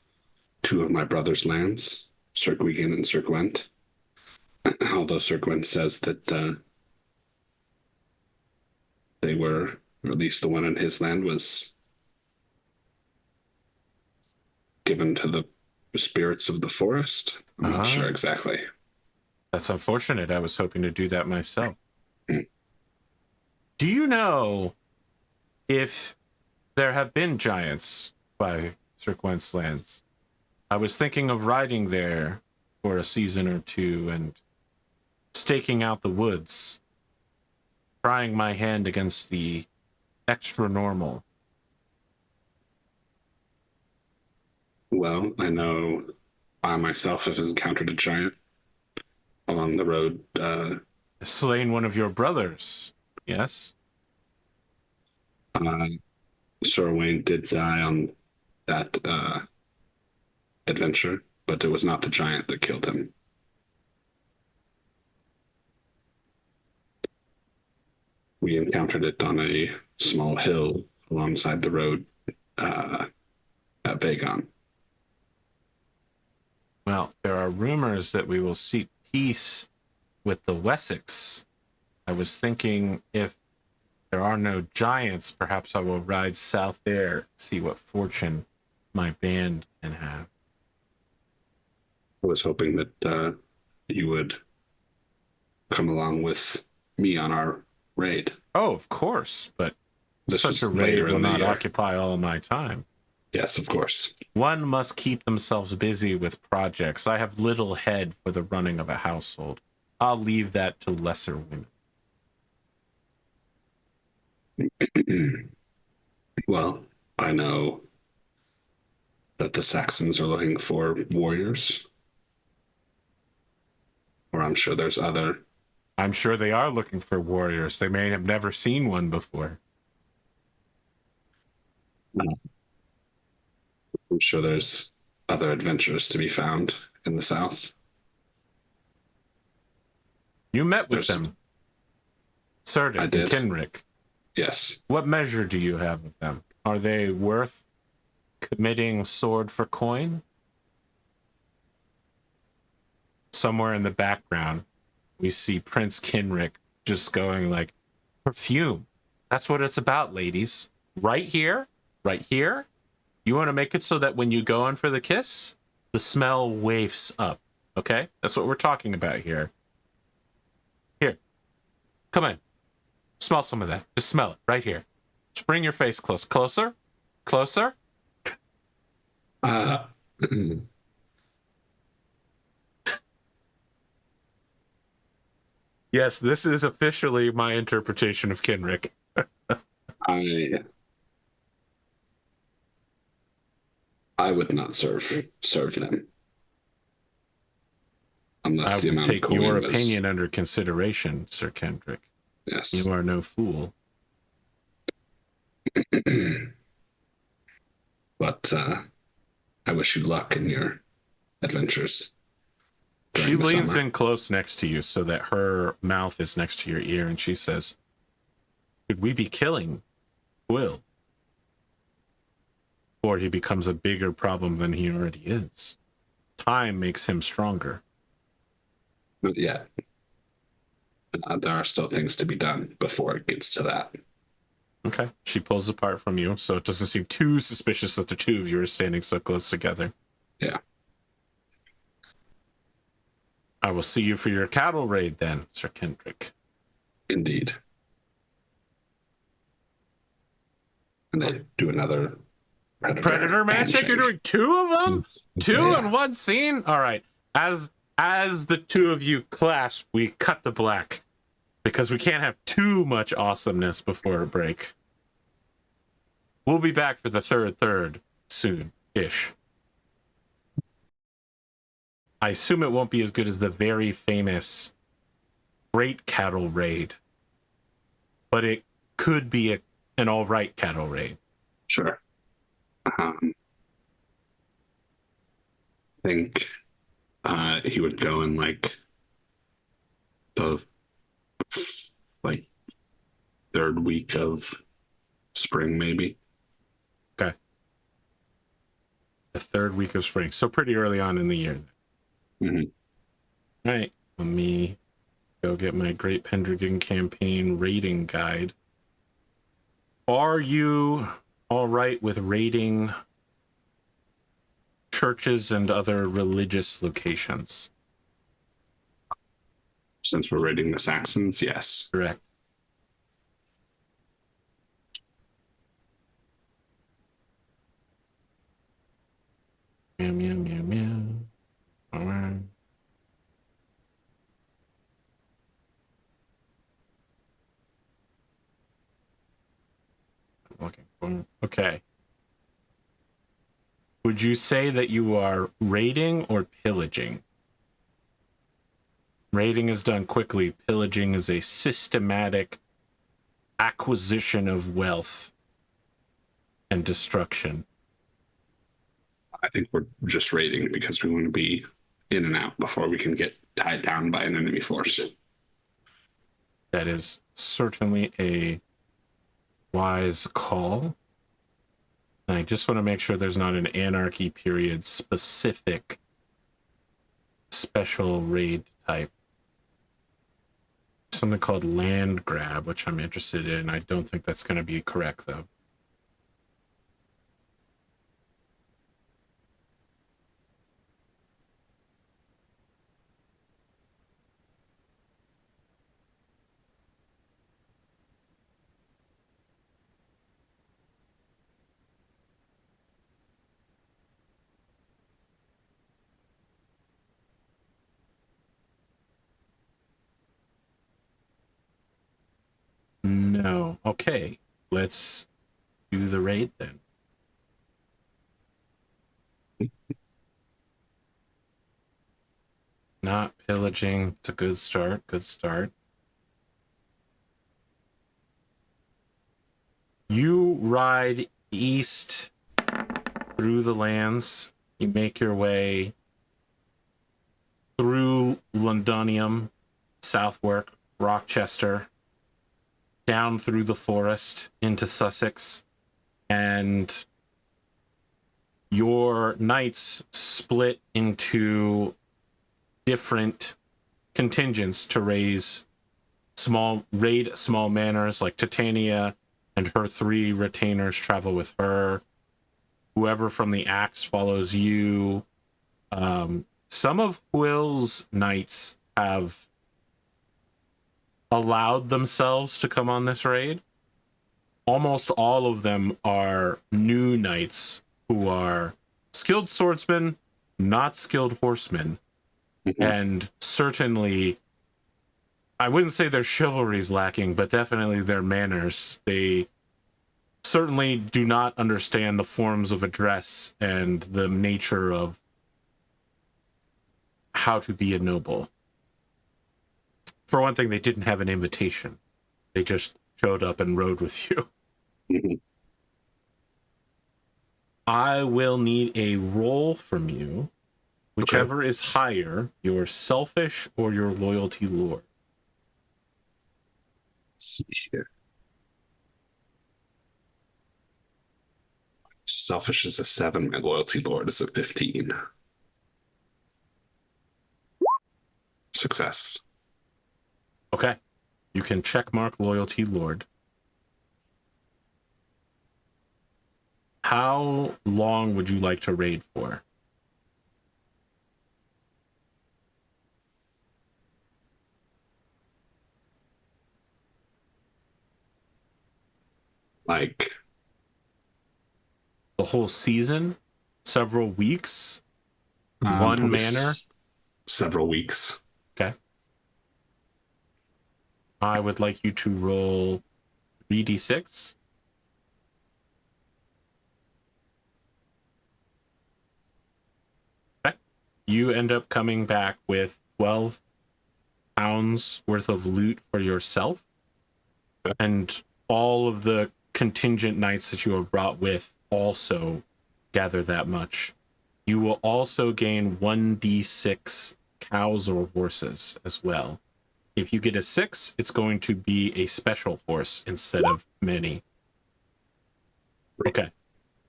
C: two of my brother's lands, Sir Gwgan and Sir Gwent. Although Sir Gwent says that they were, or at least the one in his land was given to the spirits of the forest. I'm not sure exactly.
A: That's unfortunate. I was hoping to do that myself.
C: Hmm.
A: Do you know if there have been giants by Sir Gwent's lands? I was thinking of riding there for a season or two and staking out the woods, trying my hand against the extra normal.
C: Well, I know I myself have encountered a giant along the road.
A: Slain one of your brothers, yes?
C: Sir Wayne did die on that adventure, but it was not the giant that killed him. We encountered it on a small hill alongside the road at Vagon.
A: Well, there are rumors that we will seek peace with the Wessex. I was thinking if there are no giants, perhaps I will ride south there, see what fortune my band can have.
C: I was hoping that you would come along with me on our raid.
A: Oh, of course, but
C: This
A: such a
C: was
A: raid
C: later
A: will
C: in the
A: not
C: year.
A: occupy all of my time.
C: Yes, of course.
A: One must keep themselves busy with projects. I have little head for the running of a household. I'll leave that to lesser women.
C: Well, I know that the Saxons are looking for warriors. Or I'm sure there's other.
A: I'm sure they are looking for warriors. They may have never seen one before.
C: I'm sure there's other adventures to be found in the South.
A: You met with
C: There's-
A: them. Serdin
C: I
A: and
C: did.
A: Kenric.
C: Yes.
A: What measure do you have of them? Are they worth committing sword for coin? Somewhere in the background, we see Prince Kenric just going like, perfume. That's what it's about, ladies. Right here, right here. You want to make it so that when you go in for the kiss, the smell wafts up. Okay? That's what we're talking about here. Here. Come in. Smell some of that. Just smell it right here. Just bring your face close. Closer. Closer. Yes, this is officially my interpretation of Kenric.
C: I would not serve them. Unless
A: I
C: the
A: would
C: amount
A: take
C: of coin
A: your
C: was,
A: opinion under consideration, Sir Kendric.
C: Yes.
A: You are no fool.
C: But I wish you luck in your adventures.
A: She
C: during the
A: leans
C: summer.
A: in close next to you so that her mouth is next to your ear, and she says, "Could we be killing Will? Or he becomes a bigger problem than he already is. Time makes him stronger."
C: Not yet. There are still things to be done before it gets to that.
A: Okay. She pulls apart from you, so it doesn't seem too suspicious that the two of you are standing so close together.
C: Yeah.
A: I will see you for your cattle raid then, Sir Kendric.
C: Indeed. And they do another
A: Predator handshake. You're doing two of them? Two in one scene? All right. As the two of you clasp, we cut to black because we can't have too much awesomeness before a break. We'll be back for the third soon-ish. I assume it won't be as good as the very famous Great Cattle Raid, but it could be an all right cattle raid.
C: Sure. I think he would go in like the third week of spring, maybe.
A: Okay. The third week of spring, so pretty early on in the year.
C: Mm-hmm.
A: All right, let me go get my Great Pendragon campaign raiding guide. Are you all right with raiding churches and other religious locations?
C: Since we're raiding the Saxons, yes.
A: Correct. Meow, meow, meow, meow. All right. Looking for. Okay. Would you say that you are raiding or pillaging? Raiding is done quickly. Pillaging is a systematic acquisition of wealth and destruction.
C: I think we're just raiding because we want to be in and out before we can get tied down by an enemy force.
A: That is certainly a wise call. And I just want to make sure there's not an anarchy period specific special raid type. Something called land grab, which I'm interested in. I don't think that's going to be correct, though. No. Okay. Let's do the raid then. Not pillaging. It's a good start. Good start. You ride east through the lands. You make your way through Londonium, Southwark, Rochester, down through the forest into Sussex, and your knights split into different contingents to raid small manors. Like Titania and her 3 retainers travel with her. Whoever from the Axe follows you. Some of Quill's knights have allowed themselves to come on this raid. Almost all of them are new knights who are skilled swordsmen, not skilled horsemen. Mm-hmm. And certainly, I wouldn't say their chivalry's lacking, but definitely their manners. They certainly do not understand the forms of address and the nature of how to be a noble. For one thing, they didn't have an invitation. They just showed up and rode with you.
C: Mm-hmm.
A: I will need a roll from you. Whichever is higher, your selfish or your loyalty lore.
C: Let's see here. Selfish is a 7. My loyalty lord is a 15. Success.
A: Okay. You can check mark Loyalty Lord. How long would you like to raid for?
C: Like
A: The whole season? Several weeks? One
C: probably
A: manor?
C: several weeks.
A: Okay. I would like you to roll 3d6. Okay. You end up coming back with 12 pounds worth of loot for yourself.
C: Okay.
A: And all of the contingent knights that you have brought with also gather that much. You will also gain 1d6 cows or horses as well. If you get a 6, it's going to be a special force instead of many. Okay.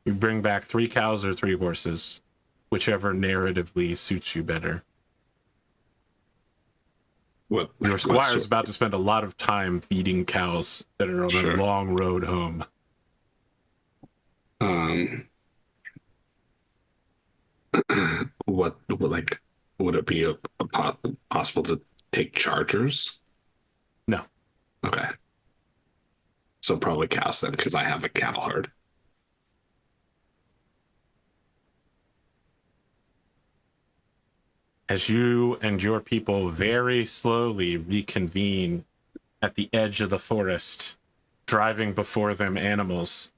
A: You bring back 3 cows or 3 horses, whichever narratively suits you better. Your squire's about to spend a lot of time feeding cows that are on a long road home.
C: What would it be possible to take chargers?
A: No.
C: Okay. So probably cows then, because I have a cattle herd.
A: As you and your people very slowly reconvene at the edge of the forest, driving before them animals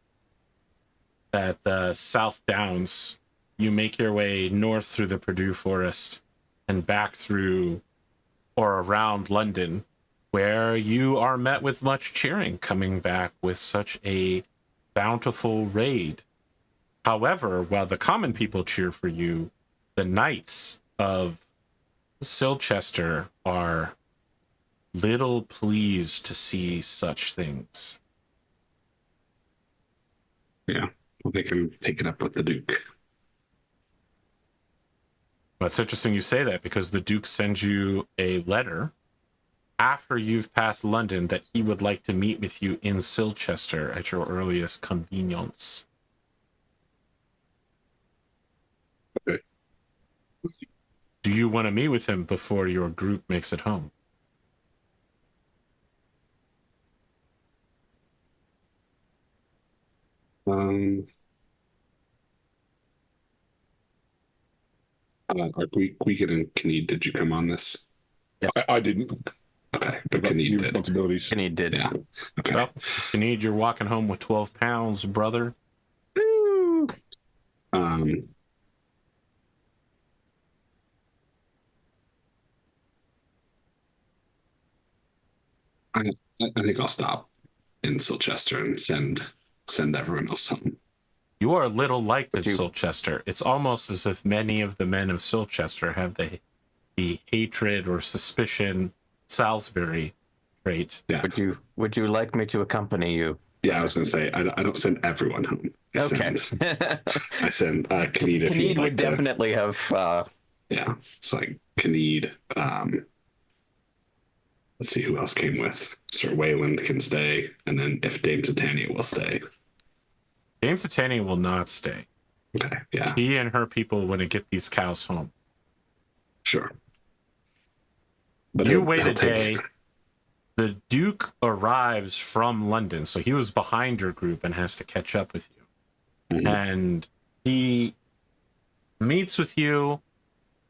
A: at the South Downs, you make your way north through the Purdue Forest and back through or around London, where you are met with much cheering coming back with such a bountiful raid. However, while the common people cheer for you, the knights of Silchester are little pleased to see such things.
C: Yeah, well, they can take it up with the Duke.
A: Well, it's interesting you say that, because the Duke sends you a letter after you've passed London that he would like to meet with you in Silchester at your earliest convenience.
C: Okay.
A: Do you want to meet with him before your group makes it home?
C: Are Gwgan and Kyned, did you come on this?
B: Yes.
D: I didn't.
C: Okay, but
D: New
C: Kyned did.
D: responsibilities.
B: Kyned did.
C: Yeah. Okay.
A: Well, Kyned, you're walking home with 12 pounds, brother.
C: I think I'll stop in Silchester and send everyone else home.
A: You are a little liked at Silchester. It's almost as if many of the men of Silchester have the hatred or suspicion Salisbury trait.
C: Yeah.
B: Would you like me to accompany you?
C: Yeah, I was going to say, I don't send everyone home. I send Kyned if you'd
B: Kyned
C: like
B: would
C: to.
B: definitely have...
C: Yeah, it's like Kyned. Let's see who else came with. Sir Wayland can stay, and then if Dame Titania will stay.
A: Dame Titania will not stay.
C: Okay, yeah.
A: She and her people want to get these cows home.
C: Sure. But
A: you wait a day. The Duke arrives from London, so he was behind your group and has to catch up with you.
C: Mm-hmm.
A: And he meets with you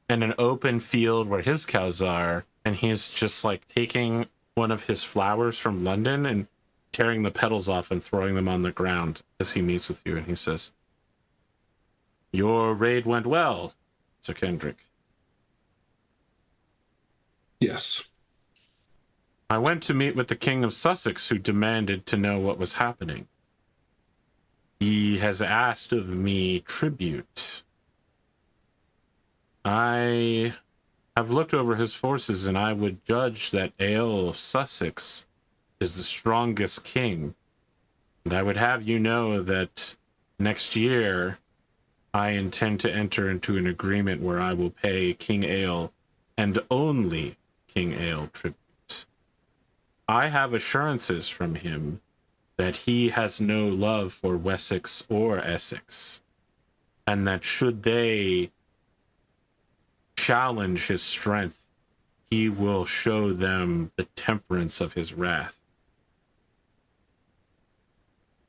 A: in an open field where his cows are, and he's just like taking one of his flowers from London and tearing the petals off and throwing them on the ground as he meets with you. And he says, "Your raid went well, Sir Kendric."
C: Yes.
A: "I went to meet with the King of Sussex, who demanded to know what was happening. He has asked of me tribute. I have looked over his forces, and I would judge that Earl of Sussex is the strongest king. And I would have you know that next year I intend to enter into an agreement where I will pay King Ale and only King Ale tribute. I have assurances from him that he has no love for Wessex or Essex, and that should they challenge his strength, he will show them the temperance of his wrath.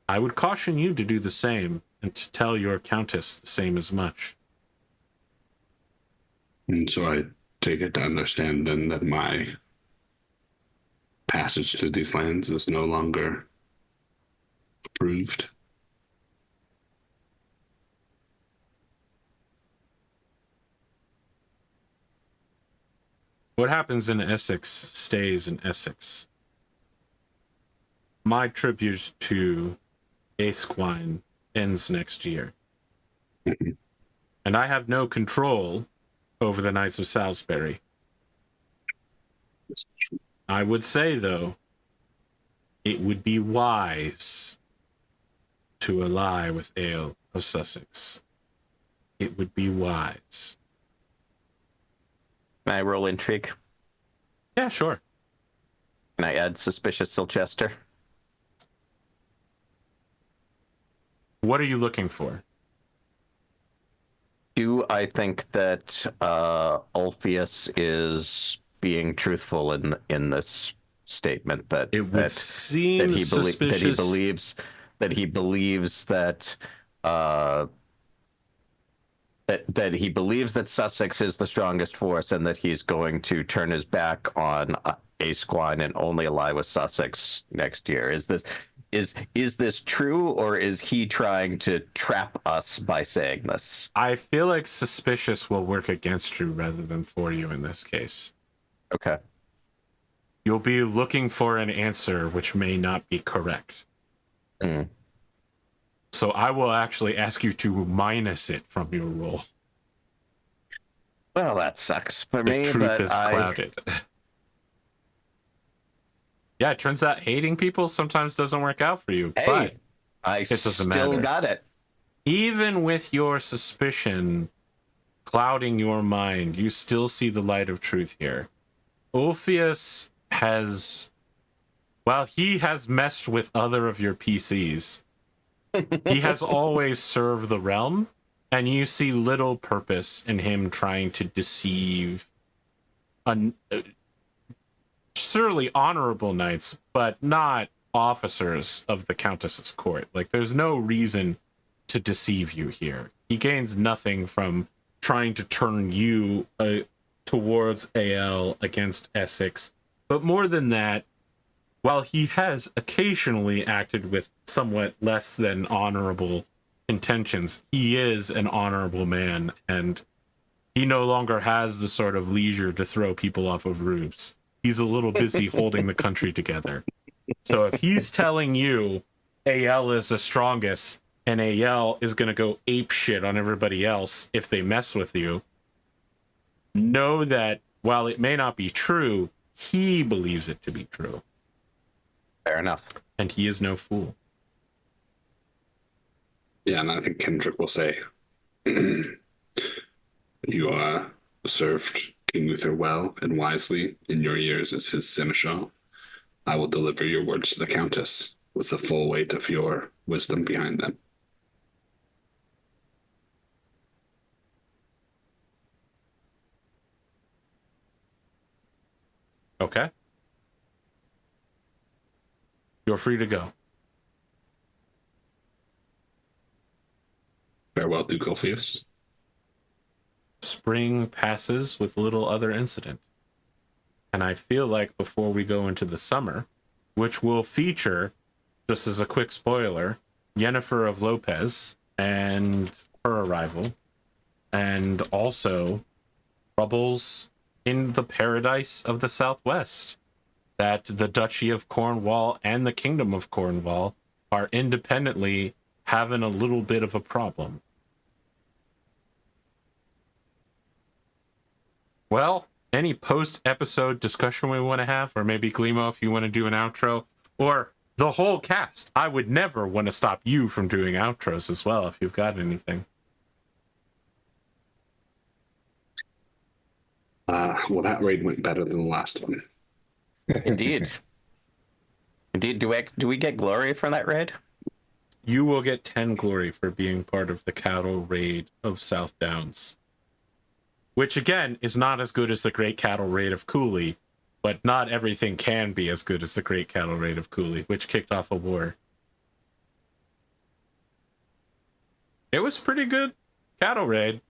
A: I would caution you to do the same, and to tell your countess the same as much.
C: And so I take it to understand then that my passage through these lands is no longer approved.
A: What happens in Essex stays in Essex. My tribute to Gwgan ends next year. And I have no control over the Knights of Salisbury. I would say, though, it would be wise to ally with Ale of Sussex. It would be wise.
B: Can I roll intrigue?
A: Yeah, sure.
B: Can I add suspicious Silchester?
A: What are you looking for?
B: Do I think that Ulfius is being truthful in this statement that
A: It would
B: that
A: seem suspicious.
B: that he believes that he believes that Sussex is the strongest force, and that he's going to turn his back on Gwgan and only ally with Sussex next year? Is this true, or is he trying to trap us by saying this?
A: I feel like suspicious will work against you rather than for you in this case.
B: Okay.
A: You'll be looking for an answer which may not be correct.
B: Mm.
A: So I will actually ask you to minus it from your roll.
B: Well, that sucks for
A: The
B: me.
A: truth
B: but
A: is clouded. Yeah, it turns out hating people sometimes doesn't work out for you.
B: Hey,
A: but
B: I
A: it doesn't
B: still
A: matter.
B: got it.
A: Even with your suspicion clouding your mind, you still see the light of truth here. Ulfius has, while he has messed with other of your PCs, he has always served the realm, and you see little purpose in him trying to deceive surely honorable knights, but not officers of the Countess's court. Like, there's no reason to deceive you here. He gains nothing from trying to turn you towards AL against Essex. But more than that, while he has occasionally acted with somewhat less than honorable intentions, he is an honorable man, and he no longer has the sort of leisure to throw people off of roofs. He's a little busy holding the country together. So if he's telling you AL is the strongest and AL is going to go ape shit on everybody else if they mess with you, know that while it may not be true, he believes it to be true.
B: Fair enough.
A: And he is no fool.
C: Yeah, and I think Kendric will say, you served King Uther well and wisely in your years as his seneschal. I will deliver your words to the Countess with the full weight of your wisdom behind them.
A: Okay? You're free to go.
C: Farewell, Duke Ulfius.
A: Spring passes with little other incident. And I feel like before we go into the summer, which will feature, just as a quick spoiler, Yennefer of Lopez and her arrival, and also troubles in the paradise of the Southwest, that the Duchy of Cornwall and the Kingdom of Cornwall are independently having a little bit of a problem. Well, any post-episode discussion we want to have, or maybe Glimo, if you want to do an outro, or the whole cast. I would never want to stop you from doing outros as well, if you've got anything.
C: Well, that raid went better than the last one.
B: Indeed. Do we get glory for that raid?
A: You will get 10 glory for being part of the cattle raid of South Downs. Which, again, is not as good as the Great Cattle Raid of Cooley, but not everything can be as good as the Great Cattle Raid of Cooley, which kicked off a war. It was pretty good cattle raid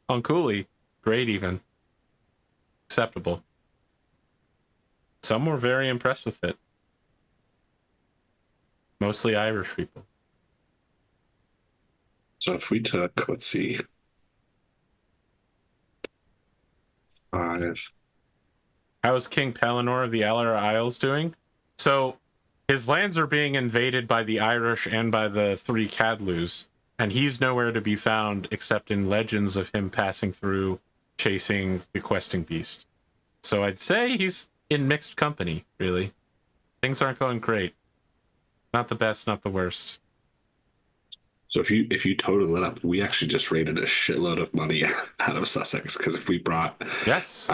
A: on Cooley. Great, even. Acceptable. Some were very impressed with it. Mostly Irish people.
C: So if we took, let's see, 5.
A: How's King Pellinor of the Alar Isles doing? So his lands are being invaded by the Irish and by the 3 Cadlus, and he's nowhere to be found except in legends of him passing through chasing the questing beast. So I'd say he's in mixed company, really. Things aren't going great. Not the best, not the worst.
C: So if you total it up, we actually just raided a shitload of money out of Sussex, because if we brought
A: Yes.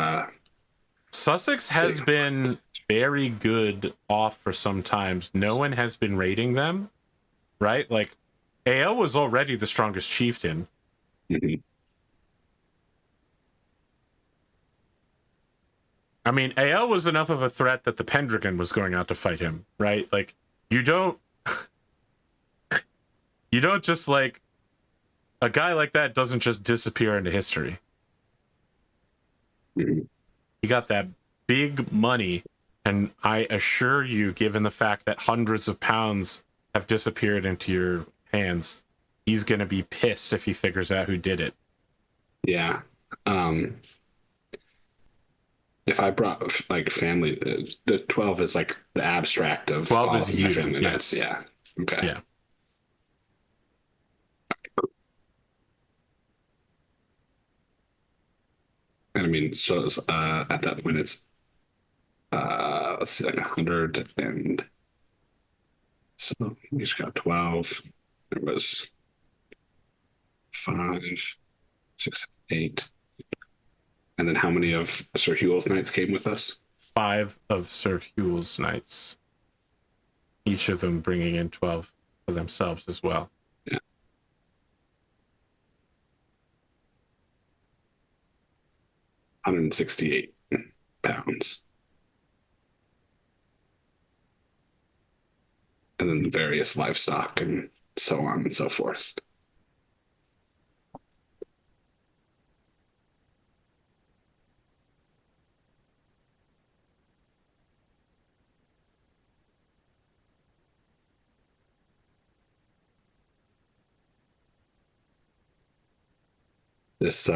A: Sussex has been very good off for some times. No one has been raiding them, right? Like, AL was already the strongest chieftain.
C: Mm-hmm.
A: I mean, AL was enough of a threat that the Pendragon was going out to fight him, right? Like, you don't just, like, a guy like that doesn't just disappear into history.
C: Mm-hmm.
A: He got that big money, and I assure you, given the fact that hundreds of pounds have disappeared into your hands, he's going to be pissed if he figures out who did it.
C: Yeah. If I brought, like, family, the 12 is like the abstract of
A: 12
C: all
A: is
C: of
A: you,
C: my family.
A: yes.
C: Yeah. Okay.
A: Yeah.
C: And I mean, so at that point, it's let's see, like 100, and so we just got 12. There was 5, 6, 8, and then how many of Sir Hewell's knights came with us?
A: 5 of Sir Hewell's knights, each of them bringing in 12 for themselves as well.
C: Yeah. £168. And then the various livestock and so on and so forth. This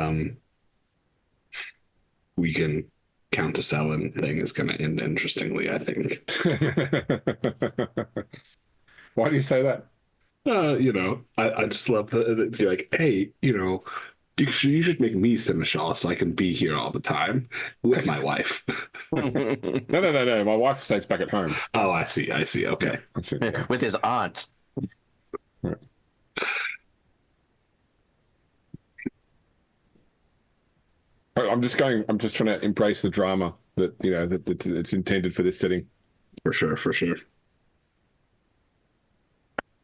C: Gwgan Countess Ellen thing is going to end interestingly, I think.
D: Why do you say that?
C: I just love that it'd be like, hey, you should make me Seneschal so I can be here all the time with my wife.
D: No. My wife stays back at home.
C: Oh, I see. Okay.
B: With his aunt.
D: Right. I'm just trying to embrace the drama that that it's intended for this setting.
C: For sure.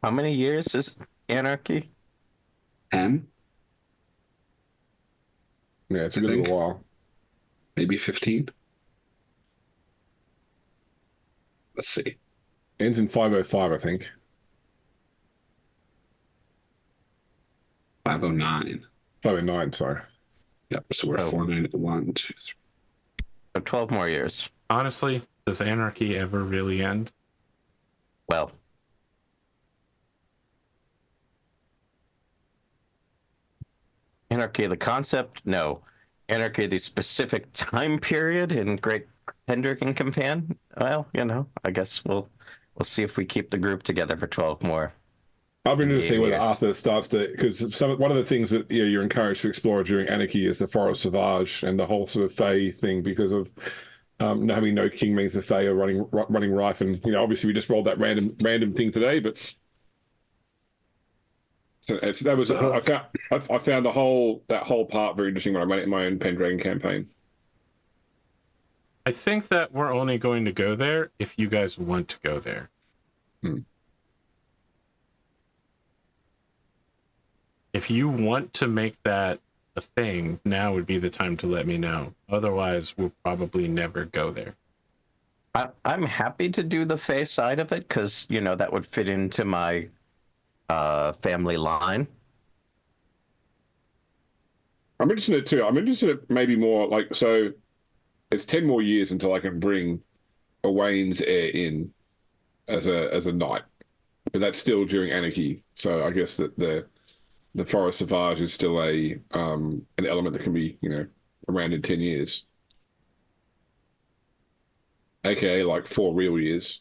B: How many years is Anarchy?
C: 10?
D: Yeah, it's a good little while.
C: Maybe 15? Let's see.
D: Ends in 505, I think.
C: 509.
D: 509, sorry.
C: Yep, so we're 491, 2, 3.
B: So 12 more years.
A: Honestly, does Anarchy ever really end?
B: Well, Anarchy, the concept, no. Anarchy, the specific time period in Great Pendrick Campaign. Well, I guess we'll see if we keep the group together for 12 more.
D: I'll be interested to see whether Arthur starts to, because one of the things that you're encouraged to explore during Anarchy is the Forest Sauvage and the whole sort of Fae thing, because of having no king means the Fae are running rife, and obviously we just rolled that random thing today, but so that was I found that whole part very interesting when I ran it in my own Pendragon campaign.
A: I think that we're only going to go there if you guys want to go there. If you want to make that a thing, now would be the time to let me know. Otherwise, we'll probably never go there.
B: I'm happy to do the Fae side of it because, that would fit into my family line.
D: I'm interested too. I'm interested maybe more like, so it's 10 more years until I can bring Owain's heir in as a knight, but that's still during Anarchy. So I guess that the Forest Sauvage is still an element that can be, around in 10 years. AKA like 4 real years.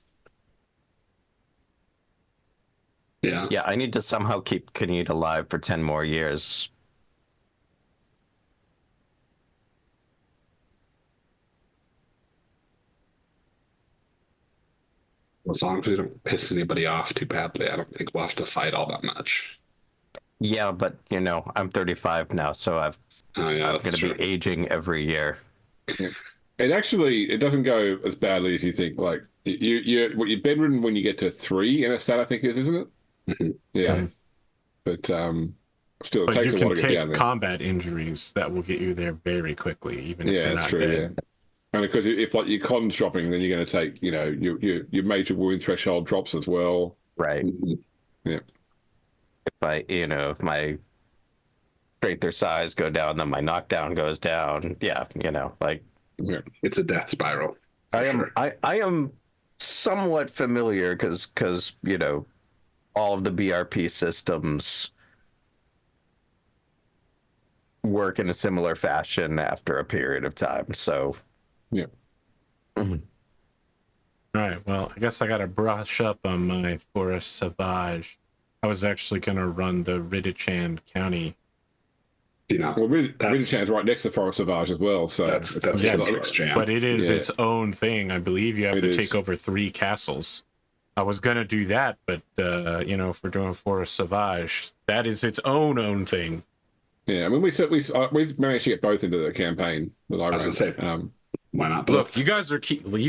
C: Yeah.
B: Yeah, I need to somehow keep Kyned alive for 10 more years.
C: As long as we don't piss anybody off too badly, I don't think we'll have to fight all that much.
B: Yeah, but I'm 35 now, so I'm going to be aging every year.
D: Yeah. It doesn't go as badly as you think. Like you're bedridden when you get to 3 in a stat, I think isn't it?
C: Mm-hmm.
D: Yeah, but still, it takes a while to get down there.
A: You can take combat injuries that will get you there very quickly, even if you're not dead.
D: Yeah. And because if like your con's dropping, then you're going to take, your major wound threshold drops as well.
B: Right.
D: Mm-hmm. Yeah.
B: If my strength or size go down, then my knockdown goes down. Yeah,
C: Yeah. It's a death spiral.
B: I am somewhat familiar because all of the BRP systems work in a similar fashion after a period of time. So,
D: yeah.
B: Mm-hmm.
A: All right. Well, I guess I got to brush up on my Forest Sauvage. I was actually going to run the Ridichan County.
D: Well, Ridichan's right next to Forest Sauvage as well. So
C: that's
A: yes,
C: jam.
A: But it is its own thing. I believe you have to take over 3 castles. I was going to do that, but, if we're doing Forest Sauvage, that is its own thing.
D: Yeah, I mean, we managed to get both into the campaign that I
C: was going to say, why not both?
A: Look, you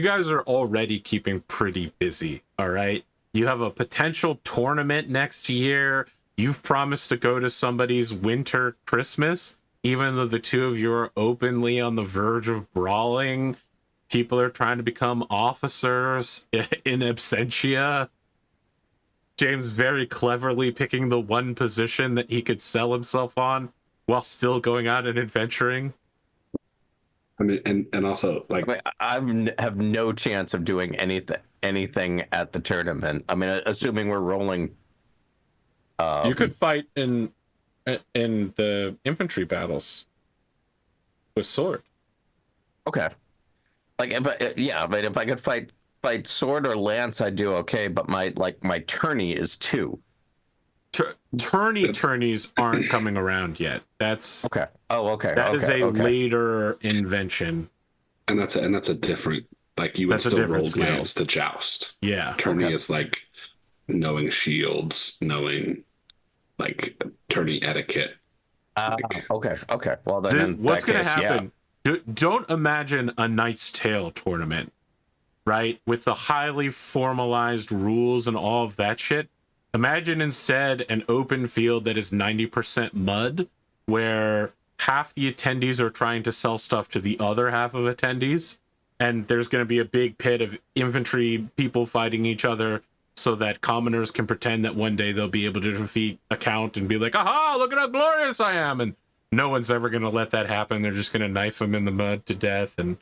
A: guys are already keeping pretty busy, all right? You have a potential tournament next year. You've promised to go to somebody's winter Christmas, even though the two of you are openly on the verge of brawling. People are trying to become officers in absentia. James very cleverly picking the one position that he could sell himself on while still going out and adventuring.
C: I mean, and also, like,
B: I have no chance of doing anything at the tournament. I mean, assuming we're rolling.
A: You could fight in the infantry battles with sword.
B: Okay. But if I could fight sword or lance, I'd do okay. But my tourney is 2.
A: Tourneys aren't coming around yet. That's
B: okay. Oh, okay.
A: That is a later invention,
C: and that's a different. Like you would still roll lance to joust.
A: Yeah,
C: tourney is like knowing shields, knowing like tourney etiquette.
B: Okay. Well, then
A: what's going to happen? Yeah. Don't imagine a Knight's Tale tournament, right? With the highly formalized rules and all of that shit. Imagine instead an open field that is 90% mud, where half the attendees are trying to sell stuff to the other half of attendees, and there's going to be a big pit of infantry people fighting each other so that commoners can pretend that one day they'll be able to defeat a count and be like, aha, look at how glorious I am. And no one's ever going to let that happen. They're just going to knife him in the mud to death. And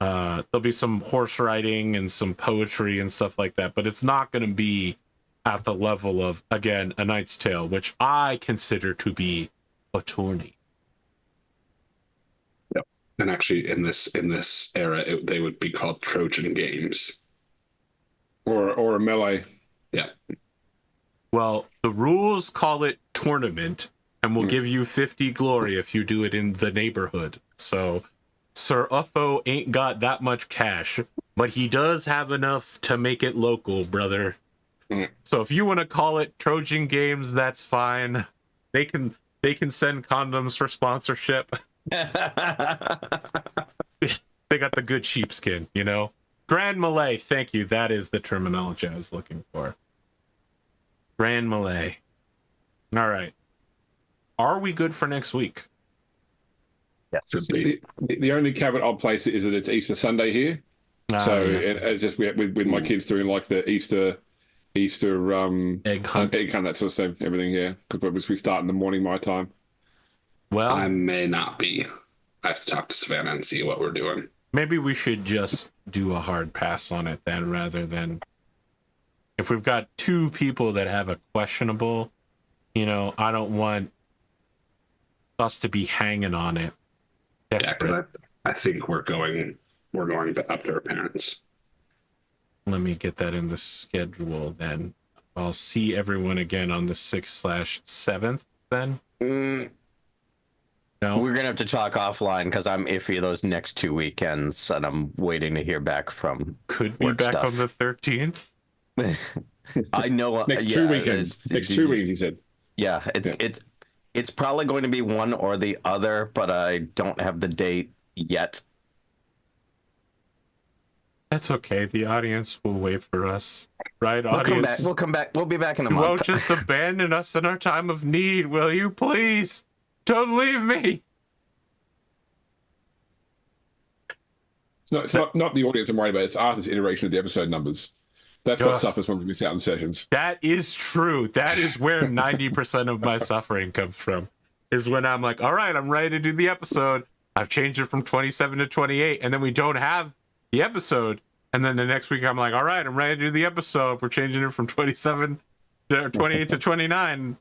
A: there'll be some horse riding and some poetry and stuff like that. But it's not going to be at the level of, again, A Knight's Tale, which I consider to be a tourney.
C: Yep. And actually, in this era, they would be called Trojan Games.
D: Or a melee.
C: Yeah.
A: Well, the rules call it tournament, and will give you 50 glory if you do it in the neighborhood. So Sir Uffo ain't got that much cash, but he does have enough to make it local, brother. So if you want to call it Trojan Games, that's fine. They can send condoms for sponsorship. They got the good sheepskin, you know? Grand Malay, thank you. That is the terminology I was looking for. Grand Malay. All right. Are we good for next week?
B: Yes.
C: Should be.
D: The only caveat I'll place is that it's Easter Sunday here. So
A: yes.
D: it's just with my kids doing like the Easter
A: Egg hunt.
D: that sort of stuff, everything. Yeah, because we start in the morning my time.
A: Well,
C: I may not be. I have to talk to Savannah and see what we're doing.
A: maybe we should just do a hard pass on it then, rather than if we've got two people that have a questionable, you know, I don't want us to be hanging on it.
C: Yeah,
A: Desperate.
C: because I think we're going up to our parents.
A: Let me get that in the schedule then. I'll see everyone again on the 6/7th then. No,
B: We're gonna have to talk offline because I'm iffy those next 2 weekends, and I'm waiting to hear back from.
A: could be
B: work
A: back
B: stuff.
A: on the 13th.
B: I know
D: Next
B: yeah,
D: 2 weekends. Next 2 weeks, he said.
B: Yeah, it's probably going to be one or the other, but I don't have the date yet.
A: That's okay. The audience will wait for us. Right,
B: We'll come back.
A: audience?
B: We'll come back. We'll be back in a
A: You
B: month.
A: won't just abandon us in our time of need, will you? Please, don't leave me.
D: It's not the audience I'm worried about. It's Arthur's iteration of the episode numbers. That's what
A: Ugh.
D: suffers when we miss out on sessions.
A: That is true. That is where 90% of my suffering comes from. Is when I'm like, all right, I'm ready to do the episode. I've changed it from 27 to 28, and then we don't have the episode. And then the next week, I'm like, all right, I'm ready to do the episode. We're changing it from 27 to 28 to 29.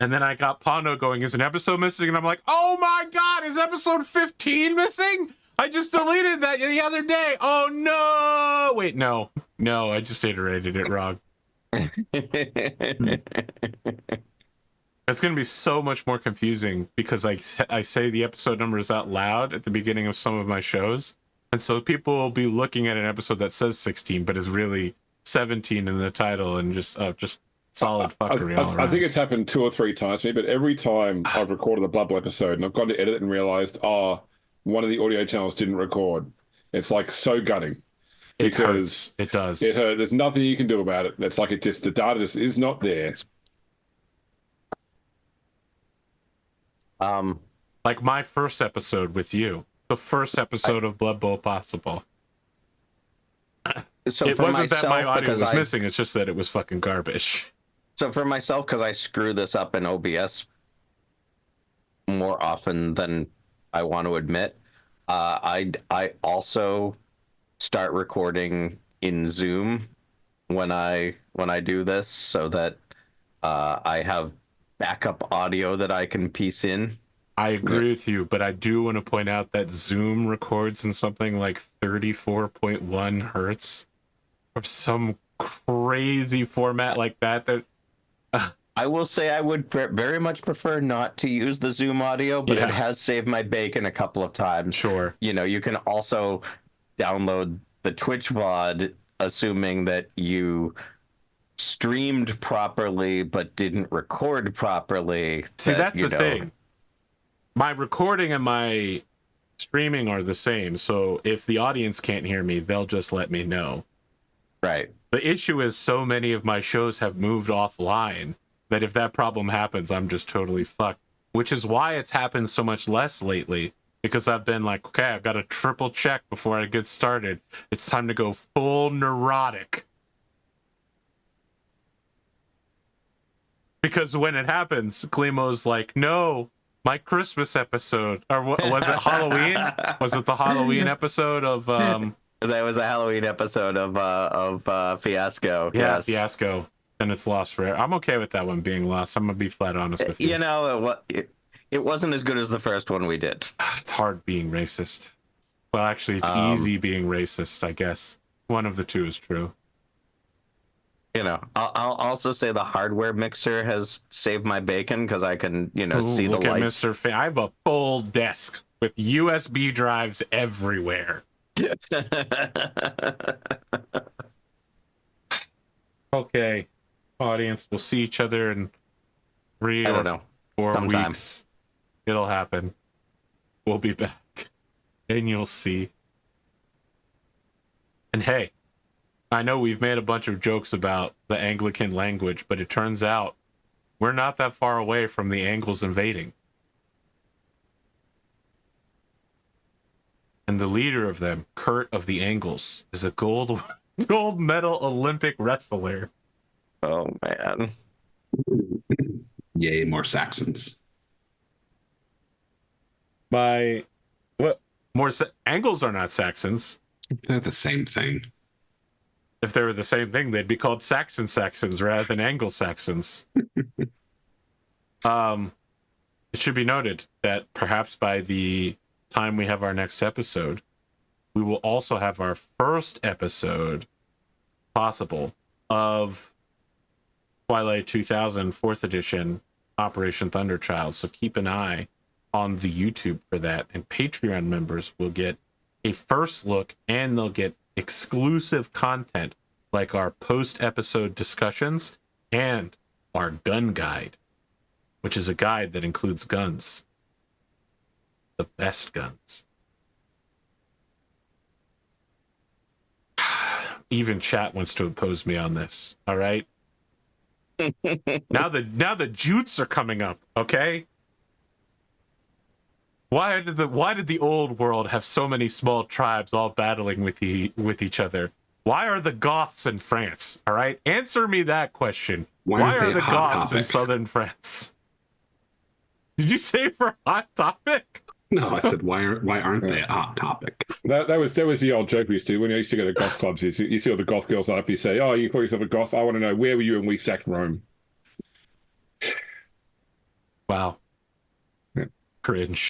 A: And then I got Pondo going, is an episode missing? And I'm like, oh my God, is episode 15 missing? I just deleted that the other day. Oh no. Wait, no, I just iterated it wrong. It's going to be so much more confusing because I say the episode numbers out loud at the beginning of some of my shows. And so people will be looking at an episode that says 16, but is really 17 in the title, and just solid fuckery all
D: I
A: around.
D: think it's happened 2 or 3 times to me, but every time I've recorded a Bubble episode and I've gone to edit and realized, one of the audio channels didn't record. It's like so gutting.
A: It hurts. It does.
D: It hurts. There's nothing you can do about it. It's like the data just is not there.
A: Like my first episode with you, the first episode of Blood Bowl Possible.
B: So
A: It
B: for
A: wasn't that my
B: myself,
A: audio
B: because
A: was missing. It's just that it was fucking garbage.
B: So for myself, because I screw this up in OBS more often than I want to admit, I also start recording in Zoom when I do this, so that I have backup audio that I can piece in.
A: I agree with you, but I do want to point out that Zoom records in something like 34.1 hertz or some crazy format like that.
B: I will say I would very much prefer not to use the Zoom audio, but
A: Yeah.
B: it has saved my bacon a couple of times.
A: Sure.
B: You know, you can also download the Twitch VOD, assuming that you streamed properly but didn't record properly.
A: See, that's the thing. My recording and my streaming are the same, so if the audience can't hear me, they'll just let me know.
B: Right.
A: The issue is so many of my shows have moved offline that if that problem happens, I'm just totally fucked. Which is why it's happened so much less lately, because I've been like, okay, I've got to triple check before I get started. It's time to go full neurotic. Because when it happens, Glimo's like, no, my Christmas episode, or what was it, Halloween? Was it the Halloween episode of
B: That was a Halloween episode of Fiasco.
A: Yeah,
B: Yes.
A: Fiasco. And it's lost forever. I'm okay with that one being lost. I'm gonna be flat honest with you.
B: You know, it wasn't as good as the first one we did.
A: It's hard being racist. Well, actually, it's easy being racist, I guess. One of the two is true.
B: You know, I'll also say the hardware mixer has saved my bacon because I can, see the
A: Look at
B: lights.
A: Mr. I have a full desk with USB drives everywhere. Okay, audience, we'll see each other in 3
B: I
A: or
B: don't know.
A: 4
B: Sometime.
A: weeks. It'll happen. We'll be back, and you'll see. And hey, I know we've made a bunch of jokes about the Anglican language, but it turns out we're not that far away from the Angles invading. And the leader of them, Kurt of the Angles, is a gold medal Olympic wrestler.
B: Oh man.
C: Yay, more Saxons.
A: Angles are not Saxons.
C: They're the same thing.
A: If they were the same thing, they'd be called Saxons rather than Anglo-Saxons. It should be noted that perhaps by the time we have our next episode, we will also have our first episode possible of Twilight 2000 4th edition Operation Thunderchild. So keep an eye on the YouTube for that, and Patreon members will get a first look, and they'll get exclusive content like our post-episode discussions and our gun guide, which is a guide that includes guns, the best guns. Even chat wants to oppose me on this. All right. Now the Jutes are coming up. Okay. Why did the old world have so many small tribes all battling with each other? Why are the Goths in France? All right, answer me that question. Why are the Goths in southern France? Did you say for Hot Topic?
C: No, I said why aren't they a hot topic?
D: That was the old joke we used to do when I used to go to goth clubs. You see all the goth girls up, you say, "Oh, you call yourself a goth? I want to know, where were you when we sacked Rome?"
A: Wow.
D: Yeah.
A: Cringe.